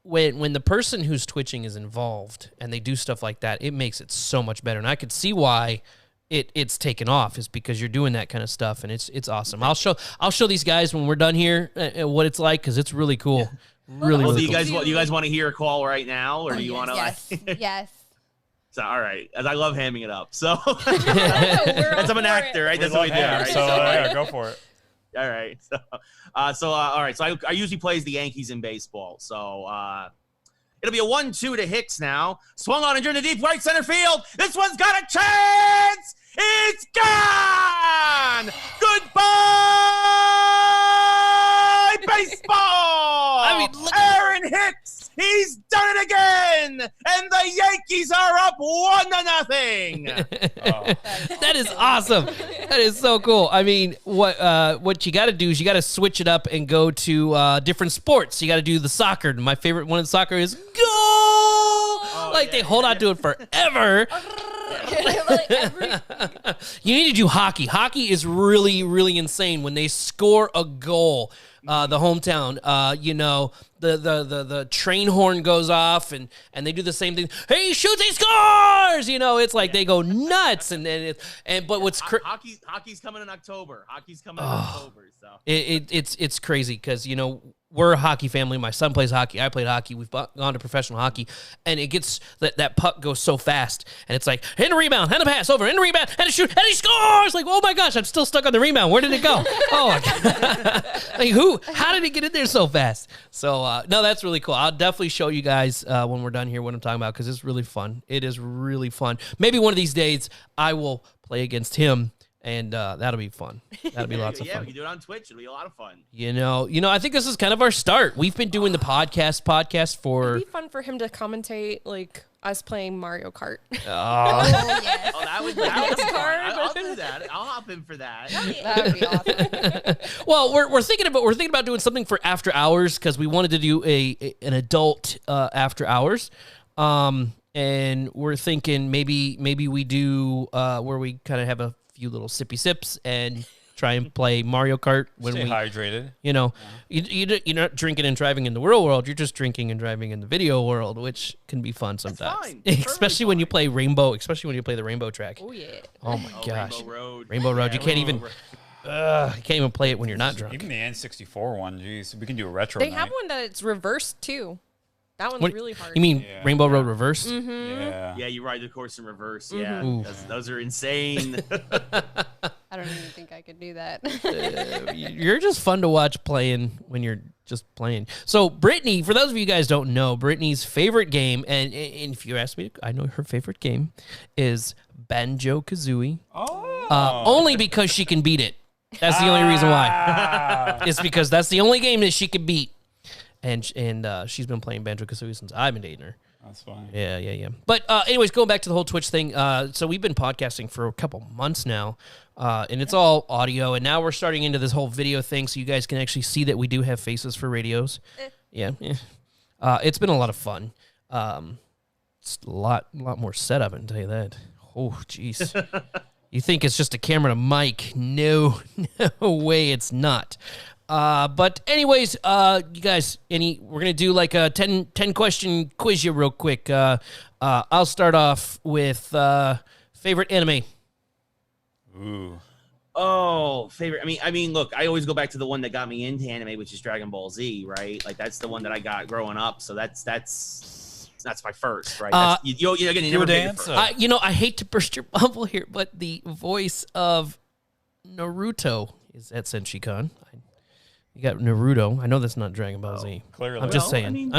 when the person who's twitching is involved and they do stuff like that, it makes it so much better. And I could see why it's taken off is because you're doing that kind of stuff, and it's awesome. I'll show these guys when we're done here what it's like, because it's really cool. Yeah. Really, well, really do you guys want to hear a call right now, or do you want to yes. So, all right, as I love hamming it up. So as I'm an actor, right? That's what we do. Right? So yeah, go for it. All right. So all right. So I usually play as the Yankees in baseball. So it'll be a 1-2 to Hicks now. Swung on and driven to deep right center field. This one's got a chance. It's gone. Goodbye, baseball. I mean, Aaron Hicks. He's done it again, and the Yankees are up 1-0. That is awesome. That is so cool. I mean, what you got to do is you got to switch it up and go to different sports. You got to do the soccer. My favorite one in soccer is goal. They hold on to it forever. You need to do hockey. Hockey is really, really insane when they score a goal. The hometown, the train horn goes off, and they do the same thing. Hey, he shoots, he scores! It's like they go nuts, but what's hockey's coming in October. So it's crazy because we're a hockey family. My son plays hockey. I played hockey. We've gone to professional hockey, and it gets that puck goes so fast, and it's like and a rebound, and a pass over, and a rebound, and a shoot, and he scores! Like, oh my gosh, I'm still stuck on the rebound. Where did it go? Oh my God. Like, how did he get in there so fast? So no, that's really cool. I'll definitely show you guys when we're done here what I'm talking about, because it's really fun. It is really fun. Maybe one of these days I will play against him. And that'll be fun. That'll be lots of fun. Yeah, we can do it on Twitch. It'll be a lot of fun. I think this is kind of our start. We've been doing the podcast for... It'd be fun for him to commentate, like, us playing Mario Kart. Yes. Oh, that would be fun. I'll do that. I'll hop in for that. That would be awesome. Well, we're thinking about doing something for after hours, because we wanted to do an adult after hours. And we're thinking maybe we do where we kind of have a few little sippy sips and try and play Mario Kart when Stay hydrated. You're not drinking and driving in the real world. You're just drinking and driving in the video world, which can be fun sometimes. Especially when you play Rainbow. Especially when you play the Rainbow track. Oh yeah. Oh my gosh. Rainbow Road. You can't even. You can't even play it when you're not drunk. Even the N64 one. Jeez, we can do a retro. They have one that's reversed too. That one's really hard. You mean Rainbow Road Reverse? Mm-hmm. Yeah, you ride the course in reverse. Mm-hmm. Yeah, those are insane. I don't even think I could do that. You're just fun to watch playing when you're just playing. So Brittany, for those of you guys who don't know, Brittany's favorite game, and if you ask me, I know her favorite game is Banjo-Kazooie. Oh. Only because she can beat it. That's the only reason why. It's because that's the only game that she can beat. And she's been playing Banjo-Kazooie since I've been dating her. That's fine. Yeah. But anyways, going back to the whole Twitch thing. So we've been podcasting for a couple months now, and it's all audio. And now we're starting into this whole video thing, so you guys can actually see that we do have faces for radios. Yeah. It's been a lot of fun. It's a lot more setup, I can tell you that. Oh, jeez. You think it's just a camera and a mic? No way, it's not. But anyways, you guys, we're going to do like a 10 question quiz you real quick. I'll start off with, favorite anime. Ooh. Oh, favorite. I mean, look, I always go back to the one that got me into anime, which is Dragon Ball Z, right? Like that's the one that I got growing up. So that's my first, right? You never dance. I hate to burst your bubble here, but the voice of Naruto is at Senshi Con. You got Naruto. I know that's not Dragon Ball Z. Clearly. I'm just saying.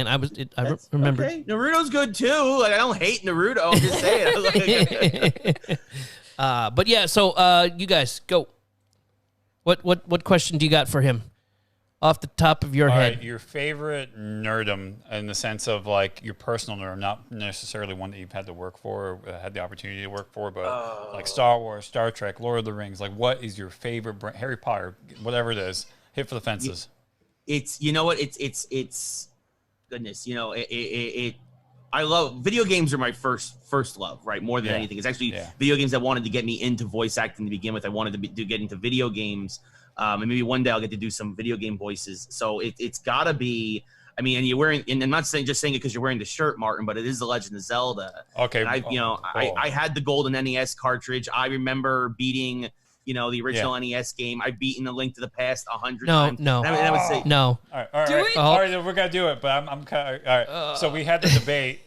I remember. Okay. Naruto's good too. Like I don't hate Naruto. I'm just saying. But yeah. So you guys go. What question do you got for him? Off the top of your head. Right, your favorite nerdom in the sense of like your personal nerd, not necessarily one that you've had to work for, or had the opportunity to work for, but like Star Wars, Star Trek, Lord of the Rings. Like, what is your favorite Harry Potter, whatever it is? Hit for the fences. It's goodness. I love video games are my first love, right? More than anything. It's actually video games that wanted to get me into voice acting to begin with. I wanted to get into video games. And maybe one day I'll get to do some video game voices. So it's gotta be I mean, and you're wearing, and I'm not saying just saying it because you're wearing the shirt, Martin, but it is The Legend of Zelda. Okay. And I had the golden NES cartridge. I remember beating, the original NES game. I've beaten The Link to the Past 100 times. No. I would say, no. All right. Do it. All right, we're gonna do it. But I'm kind of all right. So we had the debate.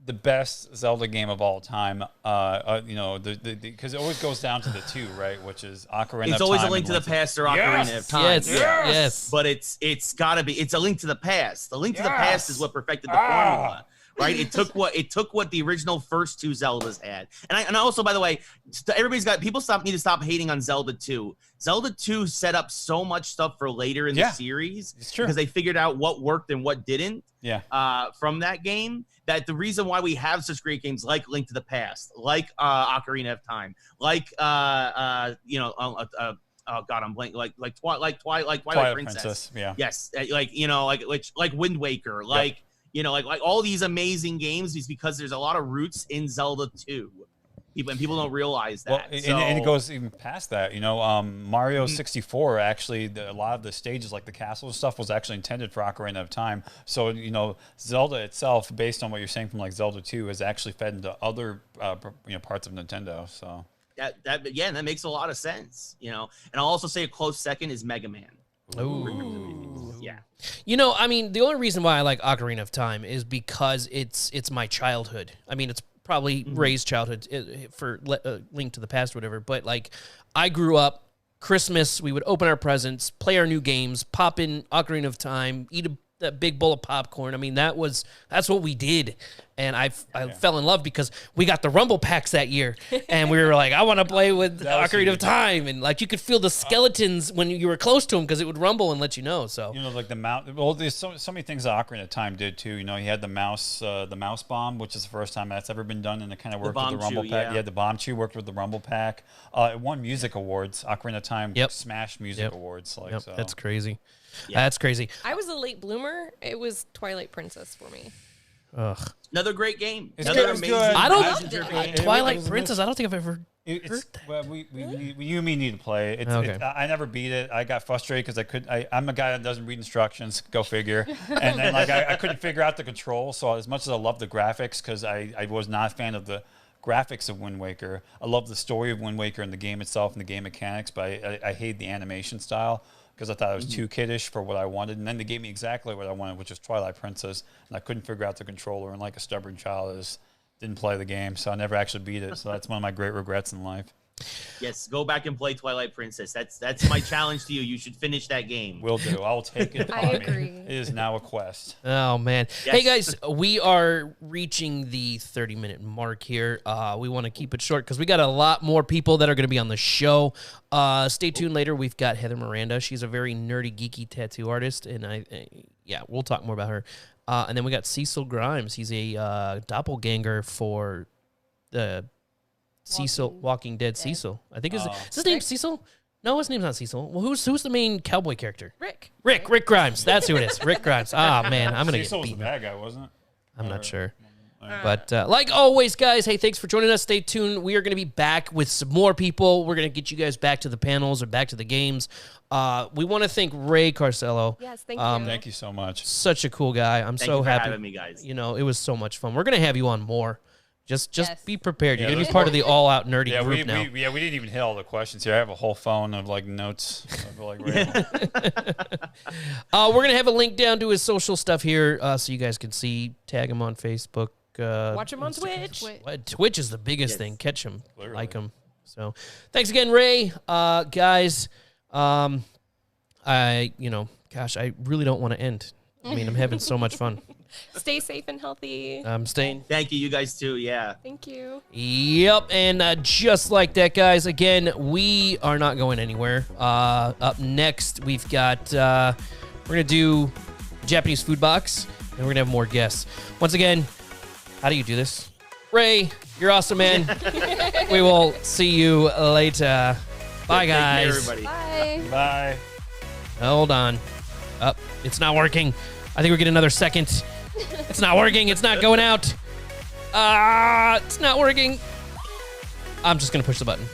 The best Zelda game of all time, because it always goes down to the two, right? Which is Ocarina of Time. It's always A Link to the Past or Ocarina of Time. Yes. But it's got to be. It's A Link to the Past. The Link to the Past is what perfected the formula, right? It took what the original first two Zeldas had, and also, by the way, people need to stop hating on Zelda 2. Zelda 2 set up so much stuff for later in the series because they figured out what worked and what didn't. From that game. That the reason why we have such great games like Link to the Past, like Ocarina of Time, like oh God, I'm blanking, like Twilight Princess. Yeah. Yes, like Wind Waker, like all these amazing games is because there's a lot of roots in Zelda 2. People don't realize that. Well, and it goes even past that. Mario 64, actually, a lot of the stages, like the castle stuff, was actually intended for Ocarina of Time. So, Zelda itself, based on what you're saying from like Zelda 2, is actually fed into other parts of Nintendo. So that makes a lot of sense. And I'll also say a close second is Mega Man. Ooh. Yeah. I mean, the only reason why I like Ocarina of Time is because it's my childhood. I mean, it's probably Ray's childhood for Link to the Past or whatever, but like I grew up Christmas, we would open our presents, play our new games, pop in Ocarina of Time, eat a big bowl of popcorn. I mean, that's what we did. And I fell in love because we got the Rumble packs that year. And we were like, I want to play with Ocarina of Time. And like you could feel the skeletons when you were close to them because it would rumble and let you know. So like the mouse. Well, there's so many things that Ocarina of Time did too. You had the mouse bomb, which is the first time that's ever been done, and it kind of worked with the Rumble pack. Yeah, the bomb chew worked with the Rumble pack. It won music awards. Ocarina of Time smashed music awards. So. That's crazy. That's crazy. I was a late bloomer. It was Twilight Princess for me. Ugh. Another great game. Another amazing. I don't Twilight Princess. I don't think I've ever heard that. Well, you and me need to play it. I never beat it. I got frustrated because I'm a guy that doesn't read instructions. Go figure. And then I couldn't figure out the control. So as much as I love the graphics, because I was not a fan of the graphics of Wind Waker. I love the story of Wind Waker and the game itself and the game mechanics, but I hate the animation style. Because I thought it was too kiddish for what I wanted. And then they gave me exactly what I wanted, which was Twilight Princess. And I couldn't figure out the controller. And like a stubborn child, I just didn't play the game. So I never actually beat it. So that's one of my great regrets in life. Yes, go back and play Twilight Princess. That's my challenge to you. You should finish that game. Will do. I'll take it. I agree. It is now a quest. Oh, man. Yes. Hey, guys, we are reaching the 30-minute mark here. We want to keep it short because we got a lot more people that are going to be on the show. Stay tuned later. We've got Heather Miranda. She's a very nerdy, geeky tattoo artist, and we'll talk more about her. And then we got Cecil Grimes. He's a doppelganger for the Walking Dead. Cecil. I think is his name Cecil? No, his name's not Cecil. Well, who's the main cowboy character? Rick Grimes. That's who it is. Rick Grimes. Ah, man, I'm gonna Cecil get beat. was the bad guy, wasn't it? I'm not sure. But like always, guys, hey, thanks for joining us. Stay tuned. We are going to be back with some more people. We're going to get you guys back to the panels or back to the games. We want to thank Ray Carsillo. Yes, thank you. Thank you so much. Such a cool guy. I'm Thank so you for happy. having me, guys. It was so much fun. We're going to have you on more. Just be prepared. You're Yeah, going to be part of the all-out nerdy group now. We didn't even hit all the questions here. I have a whole phone of like notes. We're going to have a link down to his social stuff here so you guys can see. Tag him on Facebook. Watch him on Twitch. Twitch is the biggest thing. Catch him. Literally. Like him. So thanks again, Ray. Guys, I really don't want to end. I mean, I'm having so much fun. Stay safe and healthy. I'm staying. Thank you guys too. Yeah. Thank you. Yep, and just like that, guys, again, we are not going anywhere. Up next, we've got, we're going to do Japanese food box, and we're going to have more guests. Once again, how do you do this? Ray, you're awesome, man. We will see you later. Bye, guys. Take care, everybody. Bye. Bye. Hold on. It's not working. I think we're getting another second. It's not working. It's not going out. It's not working. I'm just going to push the button.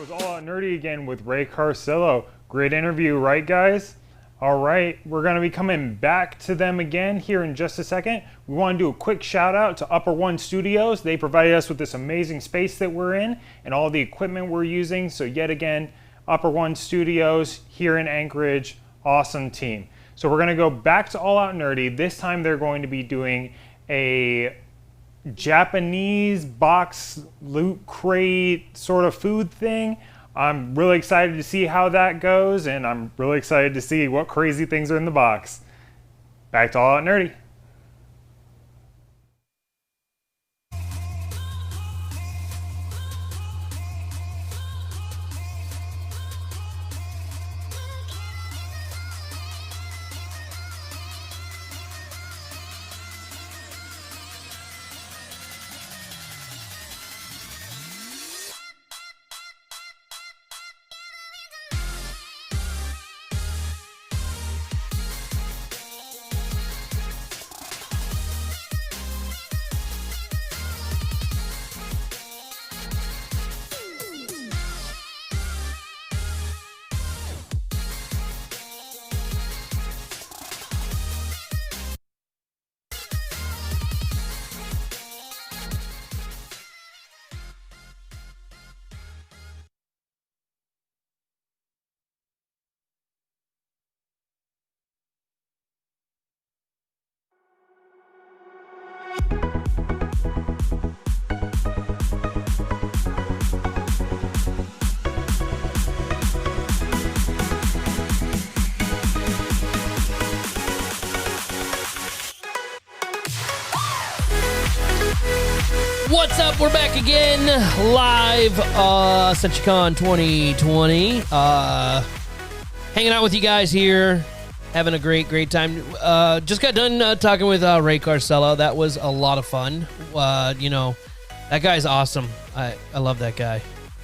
was All Out Nerdy again with Ray Carsillo. Great interview, right, guys? All right, we're going to be coming back to them again here in just a second. We want to do a quick shout out to Upper One Studios. They provided us with this amazing space that we're in and all the equipment we're using. So yet again, Upper One Studios here in Anchorage, awesome team. So we're going to go back to All Out Nerdy. This time they're going to be doing a Japanese box loot crate sort of food thing. I'm really excited to see how that goes, and I'm really excited to see what crazy things are in the box. Back to All Out Nerdy. What's up? We're back again, live, Senshi Con 2020. Hanging out with you guys here, having a great time. Just got done talking with Ray Carsillo. That was a lot of fun. You know, that guy's awesome. I love that guy.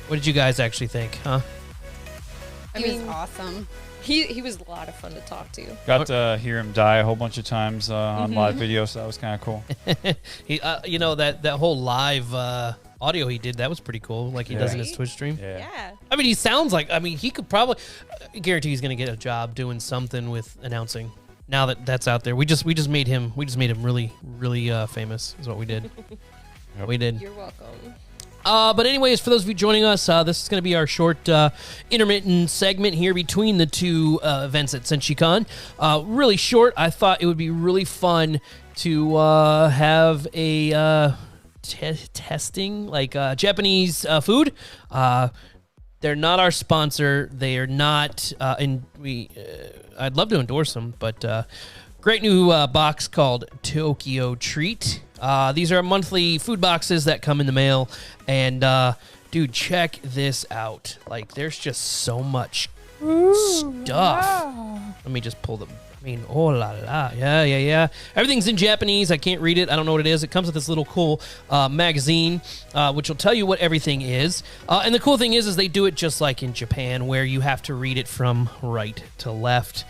What did you guys actually think, huh? He was awesome. He was a lot of fun to talk to. Got to hear him die a whole bunch of times on live video, so that was kind of cool. He, you know, that whole live audio he did, that was pretty cool. Like he does in his Twitch stream. Yeah. I mean, he sounds like. I mean, he could probably guarantee he's gonna get a job doing something with announcing. Now that that's out there, we just made him really famous. Is what we did. We did. You're welcome. But anyways, for those of you joining us, this is going to be our short intermittent segment here between the two events at Senshi Con. Really short. I thought it would be really fun to have a testing, like Japanese food. They're not our sponsor. They are not, I'd love to endorse them, but great new box called Tokyo Treat. These are monthly food boxes that come in the mail, and dude, check this out. Like, there's just so much stuff. Let me just pull them. I mean, oh la la, yeah. Everything's in Japanese. I can't read it. I don't know what it is. It comes with this little cool magazine, which will tell you what everything is. And the cool thing is they do it just like in Japan, where you have to read it from right to left.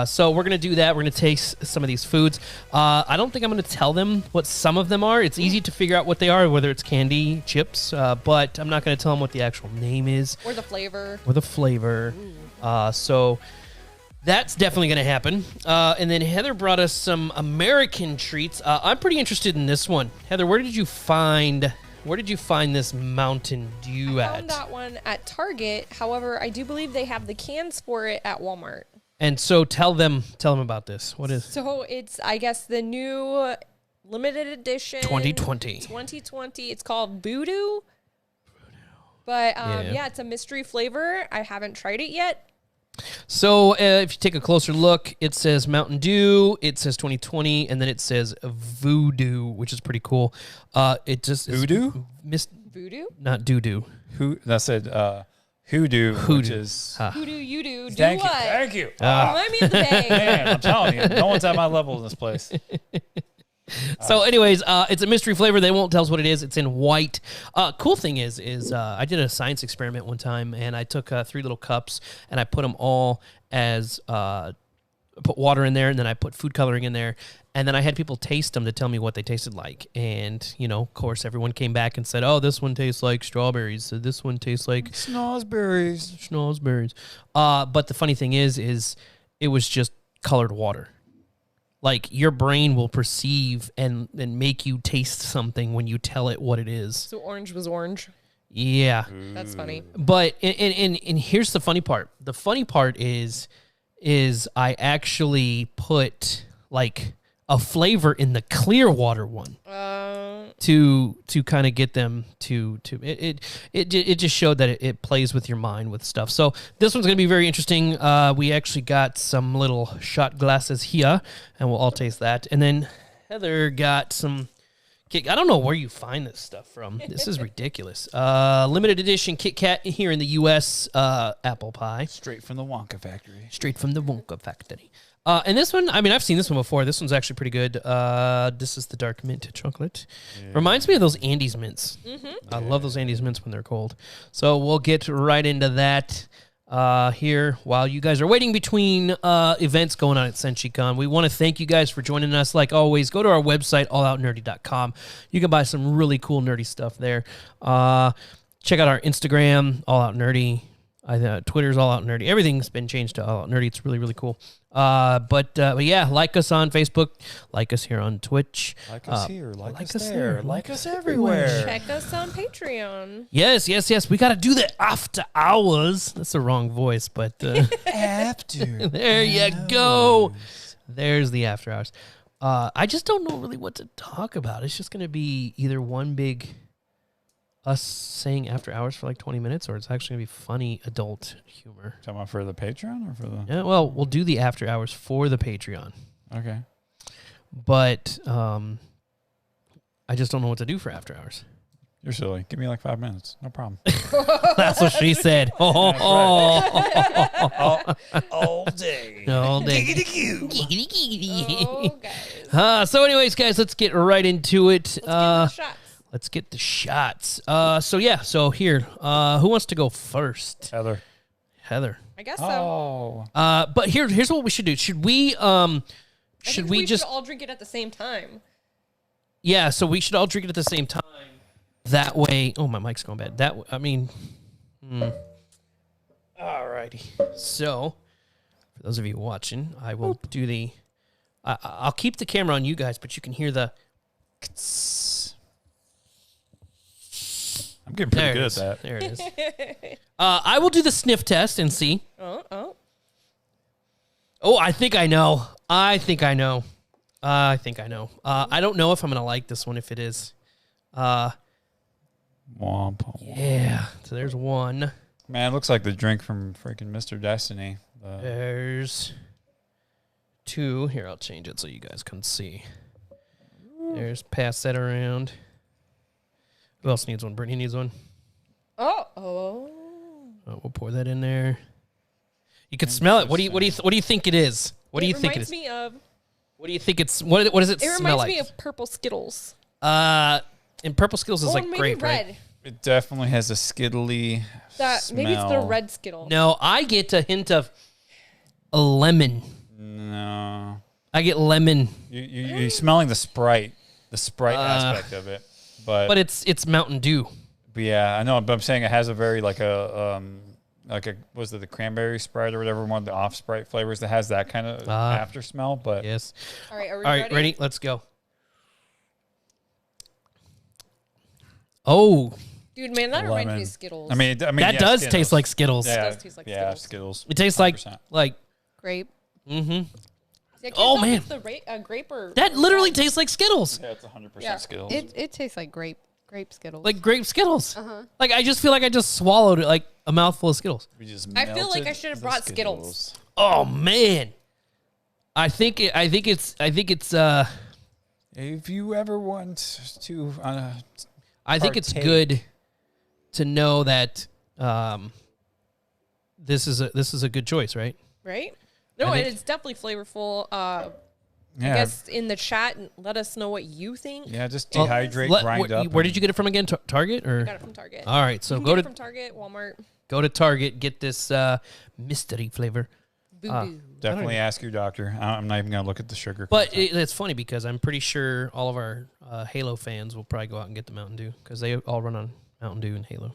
So we're going to do that. We're going to taste some of these foods. I don't think I'm going to tell them what some of them are. It's easy to figure out what they are, whether it's candy, chips, but I'm not going to tell them what the actual name is. Or the flavor. So that's definitely going to happen. And then Heather brought us some American treats. I'm pretty interested in this one. Heather, where did you find this Mountain Dew at? I found that one at Target. However, I do believe they have the cans for it at Walmart. And so tell them about this. What is? So it's, I guess, the new limited edition 2020. It's called Voodoo. But yeah, it's a mystery flavor. I haven't tried it yet. So if you take a closer look, it says Mountain Dew, it says 2020, and then it says Voodoo, which is pretty cool. It just Voodoo? Voodoo? Not doo-doo. That said Hoodoo, which is... Hoodoo, you do. Thank what? you. Thank you. Remind me of the day. Man, I'm telling you, no one's at my level in this place. So anyways, it's a mystery flavor. They won't tell us what it is. It's in white. Cool thing is I did a science experiment one time, and I took 3 little cups, and I put them all as... put water in there, and then I put food coloring in there, And then I had people taste them to tell me what they tasted like. And, you know, of course, everyone came back and said, oh, this one tastes like strawberries. So this one tastes like... Schnozberries. But the funny thing is it was just colored water. Like, your brain will perceive and make you taste something when you tell it what it is. So orange was orange. Yeah. That's funny. But, and here's the funny part. The funny part is I actually put, like, a flavor in the clear water one to kind of get them to it just showed that it plays with your mind with stuff. So this one's going to be very interesting. We actually got some little shot glasses here, and we'll all taste that. And then Heather got some... I don't know where you find this stuff from. This is ridiculous. Limited edition Kit Kat here in the U.S. Apple pie. Straight from the Wonka factory. Straight from the Wonka factory. And this one, I mean, I've seen this one before. This one's actually pretty good. This is the dark mint chocolate. Yeah. Reminds me of those Andes mints. I love those Andes mints when they're cold. So we'll get right into that here while you guys are waiting between events going on at Senshi Con. We want to thank you guys for joining us. Like always, go to our website, alloutnerdy.com. You can buy some really cool nerdy stuff there. Check out our Instagram, All Out Nerdy. Twitter's All Out Nerdy. Everything's been changed to All Out Nerdy. It's really, really cool. But yeah, like us on Facebook. Like us here on Twitch. Like us here. Like us there. Like us everywhere. Check us on Patreon. Yes. We got to do the after hours. That's the wrong voice, but... after there you go. There's the after hours. I just don't know really what to talk about. It's just going to be either one big... us saying after hours for like 20 minutes, or it's actually going to be funny adult humor. Talking about for the Patreon or for the... Yeah, well, we'll do the after hours for the Patreon. Okay. But I just don't know what to do for after hours. You're silly. Give me like 5 minutes. No problem. That's what she said. All day. All day. Oh, guys. So anyways, guys, let's get right into it. Let's get the shots. Let's get the shots. So here, who wants to go first? Heather. I guess so. But here's what we should do. Should we we should all drink it at the same time? Yeah, so we should all drink it at the same time. That way, my mic's going bad. Alrighty. So, for those of you watching, I will do the. I'll keep the camera on you guys, but you can hear the. I'm getting pretty good at that. There it is. I will do the sniff test and see. Oh, I think I know. I don't know if I'm going to like this one if it is. Womp. Yeah. So there's one. Man, it looks like the drink from freaking Mr. Destiny. There's two. Here, I'll change it so you guys can see. There's pass that around. Who else needs one? Brittany needs one. Oh. We'll pour that in there. You can smell it. What do you think it is? What do you think it is? It reminds me of. What do you think it's? What does it smell like? It reminds me of purple Skittles. And purple Skittles is like grape, red. right? It definitely has a skittly smell. Maybe it's the red Skittle. No, I get a hint of a lemon. No. I get lemon. You're smelling the Sprite aspect of it. But it's Mountain Dew. But yeah, I know. But I'm saying it has a very the cranberry Sprite or whatever, one of the off Sprite flavors that has that kind of after smell. But yes. All right, are we ready? Let's go. Oh, dude, man, that reminds me of Skittles. I mean, that does Skittles. taste like Skittles. Yeah, it does taste like Skittles. It tastes 100%. like grape. Mm-hmm. See, man, the grape or that literally tastes like Skittles. Yeah, it's 100% Skittles. It tastes like grape Skittles. Like grape Skittles. Uh-huh. Like I just feel like I just swallowed it like a mouthful of Skittles. I feel like I should have brought Skittles. Oh man, I think it's. If you ever want to, I think it's good to know that this is a good choice, right? Right. No, and it's definitely flavorful. I guess in the chat, let us know what you think. Yeah, just dehydrate, grind up. Where did you get it from again? Target or? I got it from Target. All right, so you can get it from Target, Walmart. Go to Target, get this mystery flavor. Definitely ask your doctor. I'm not even going to look at the sugar. But it's funny because I'm pretty sure all of our Halo fans will probably go out and get the Mountain Dew because they all run on Mountain Dew and Halo.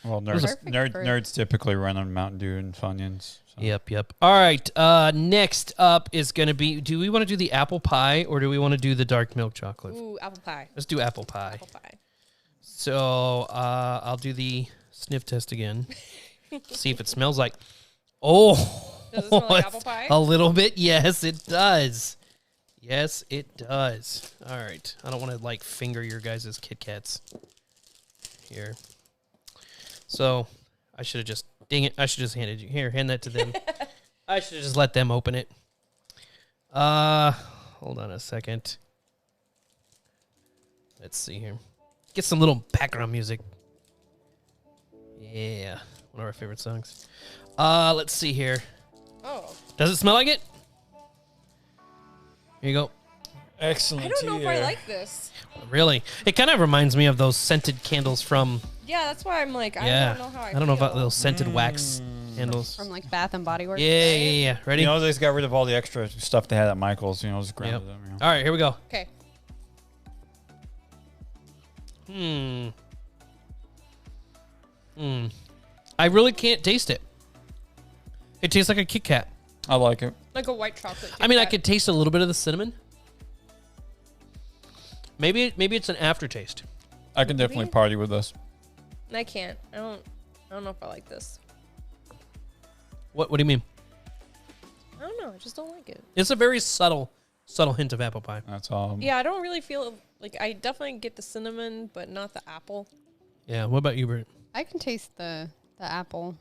Well, nerds typically run on Mountain Dew and Funyuns. So. Yep. All right. Next up is going to be, do we want to do the apple pie or do we want to do the dark milk chocolate? Ooh, apple pie. Let's do apple pie. Apple pie. So I'll do the sniff test again. See if it smells like. Oh. Does it smell like apple pie? A little bit. Yes, it does. Yes, it does. All right. I don't want to like finger your guys' Kit Kats here. So I should have just, dang it, I should just handed you. Here, hand that to them. I should have just let them open it. Hold on a second. Let's see here. Get some little background music. Yeah, one of our favorite songs. Let's see here. Oh. Does it smell like it? Here you go. Excellent. I don't know if I like this. Really? It kind of reminds me of those scented candles from... Yeah, that's why I'm like, I don't know how I don't know about those scented wax candles. From like Bath and Body Works. Yeah. Ready? You know, they just got rid of all the extra stuff they had at Michael's. You know, just grounded them. You know. All right, here we go. Okay. I really can't taste it. It tastes like a Kit Kat. I like it. Like a white chocolate. I mean, I could taste a little bit of the cinnamon. Maybe it's an aftertaste. I can definitely party with this. I can't. I don't know if I like this. What do you mean? I don't know. I just don't like it. It's a very subtle hint of apple pie. That's all. Yeah, I don't really feel like I definitely get the cinnamon, but not the apple. Yeah. What about you, Bert? I can taste the apple.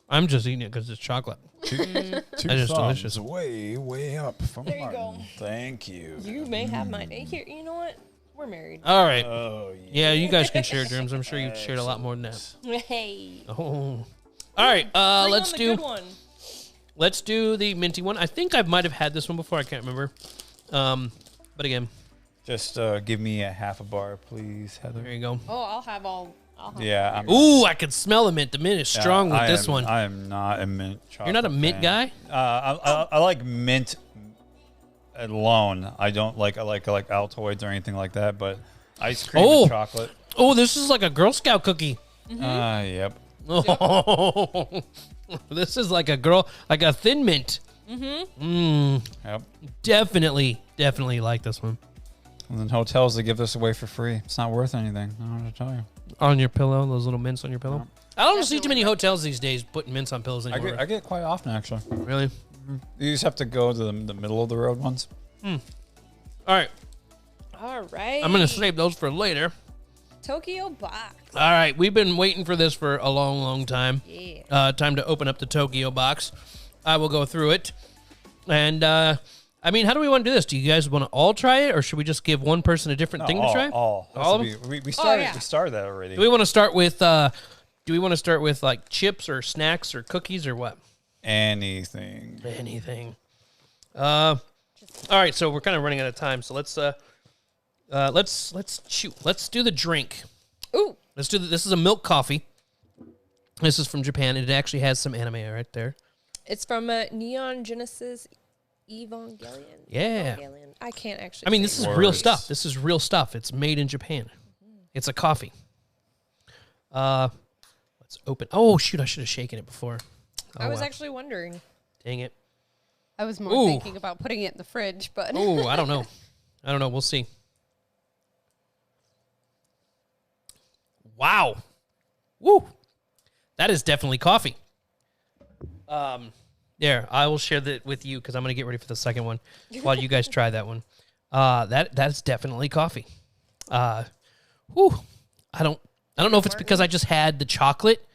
I'm just eating it because it's chocolate. Two It's just delicious. Way up from There you go. Thank you. You may have mine. Hey, here, you know what? We're married. All right. Oh, yeah, you guys can share germs. I'm sure you've shared a lot more than that. Hey. Oh. All right. Let's do. Good one. Let's do the minty one. I think I might have had this one before. I can't remember. But again, just give me a half a bar, please, Heather. There you go. Oh, I'll have all. Yeah. Ooh, I can smell the mint. The mint is strong with this one. I am not a mint chocolate. You're not a mint guy? I like mint alone. I don't like Altoids or anything like that, but ice cream and chocolate. Oh, this is like a Girl Scout cookie. Yep. Oh, this is like a thin mint. Yep. Definitely like this one. And then hotels, they give this away for free. It's not worth anything. I don't know what to tell you. On your pillow, those little mints on your pillow. I don't see too many hotels these days putting mints on pillows anymore. I get quite often, actually. Really? You just have to go to the middle of the road ones. All right. All right. I'm going to save those for later. Tokyo box. All right. We've been waiting for this for a long, long time. Yeah. Time to open up the Tokyo box. I will go through it. And, I mean, how do we want to do this? Do you guys want to all try it, or should we just give one person a different thing to try? All of them? We started that already. Do we want to start with, like chips or snacks or cookies or what? Anything. All right, so we're kind of running out of time, so let's shoot. Let's do the drink. Ooh. This is a milk coffee. This is from Japan. It actually has some anime right there. It's from Neon Genesis Evangelion. Yeah. Evangelion. I can't actually. I mean, this is real stuff. This is real stuff. It's made in Japan. It's a coffee. Let's open. Oh shoot! I should have shaken it before. I was actually wondering. Dang it. I was more thinking about putting it in the fridge, but. Oh, I don't know. We'll see. Wow. Woo. That is definitely coffee. There, I will share that with you because I'm going to get ready for the second one while you guys try that one. That's definitely coffee. Whew. I don't know if it's because I just had the chocolate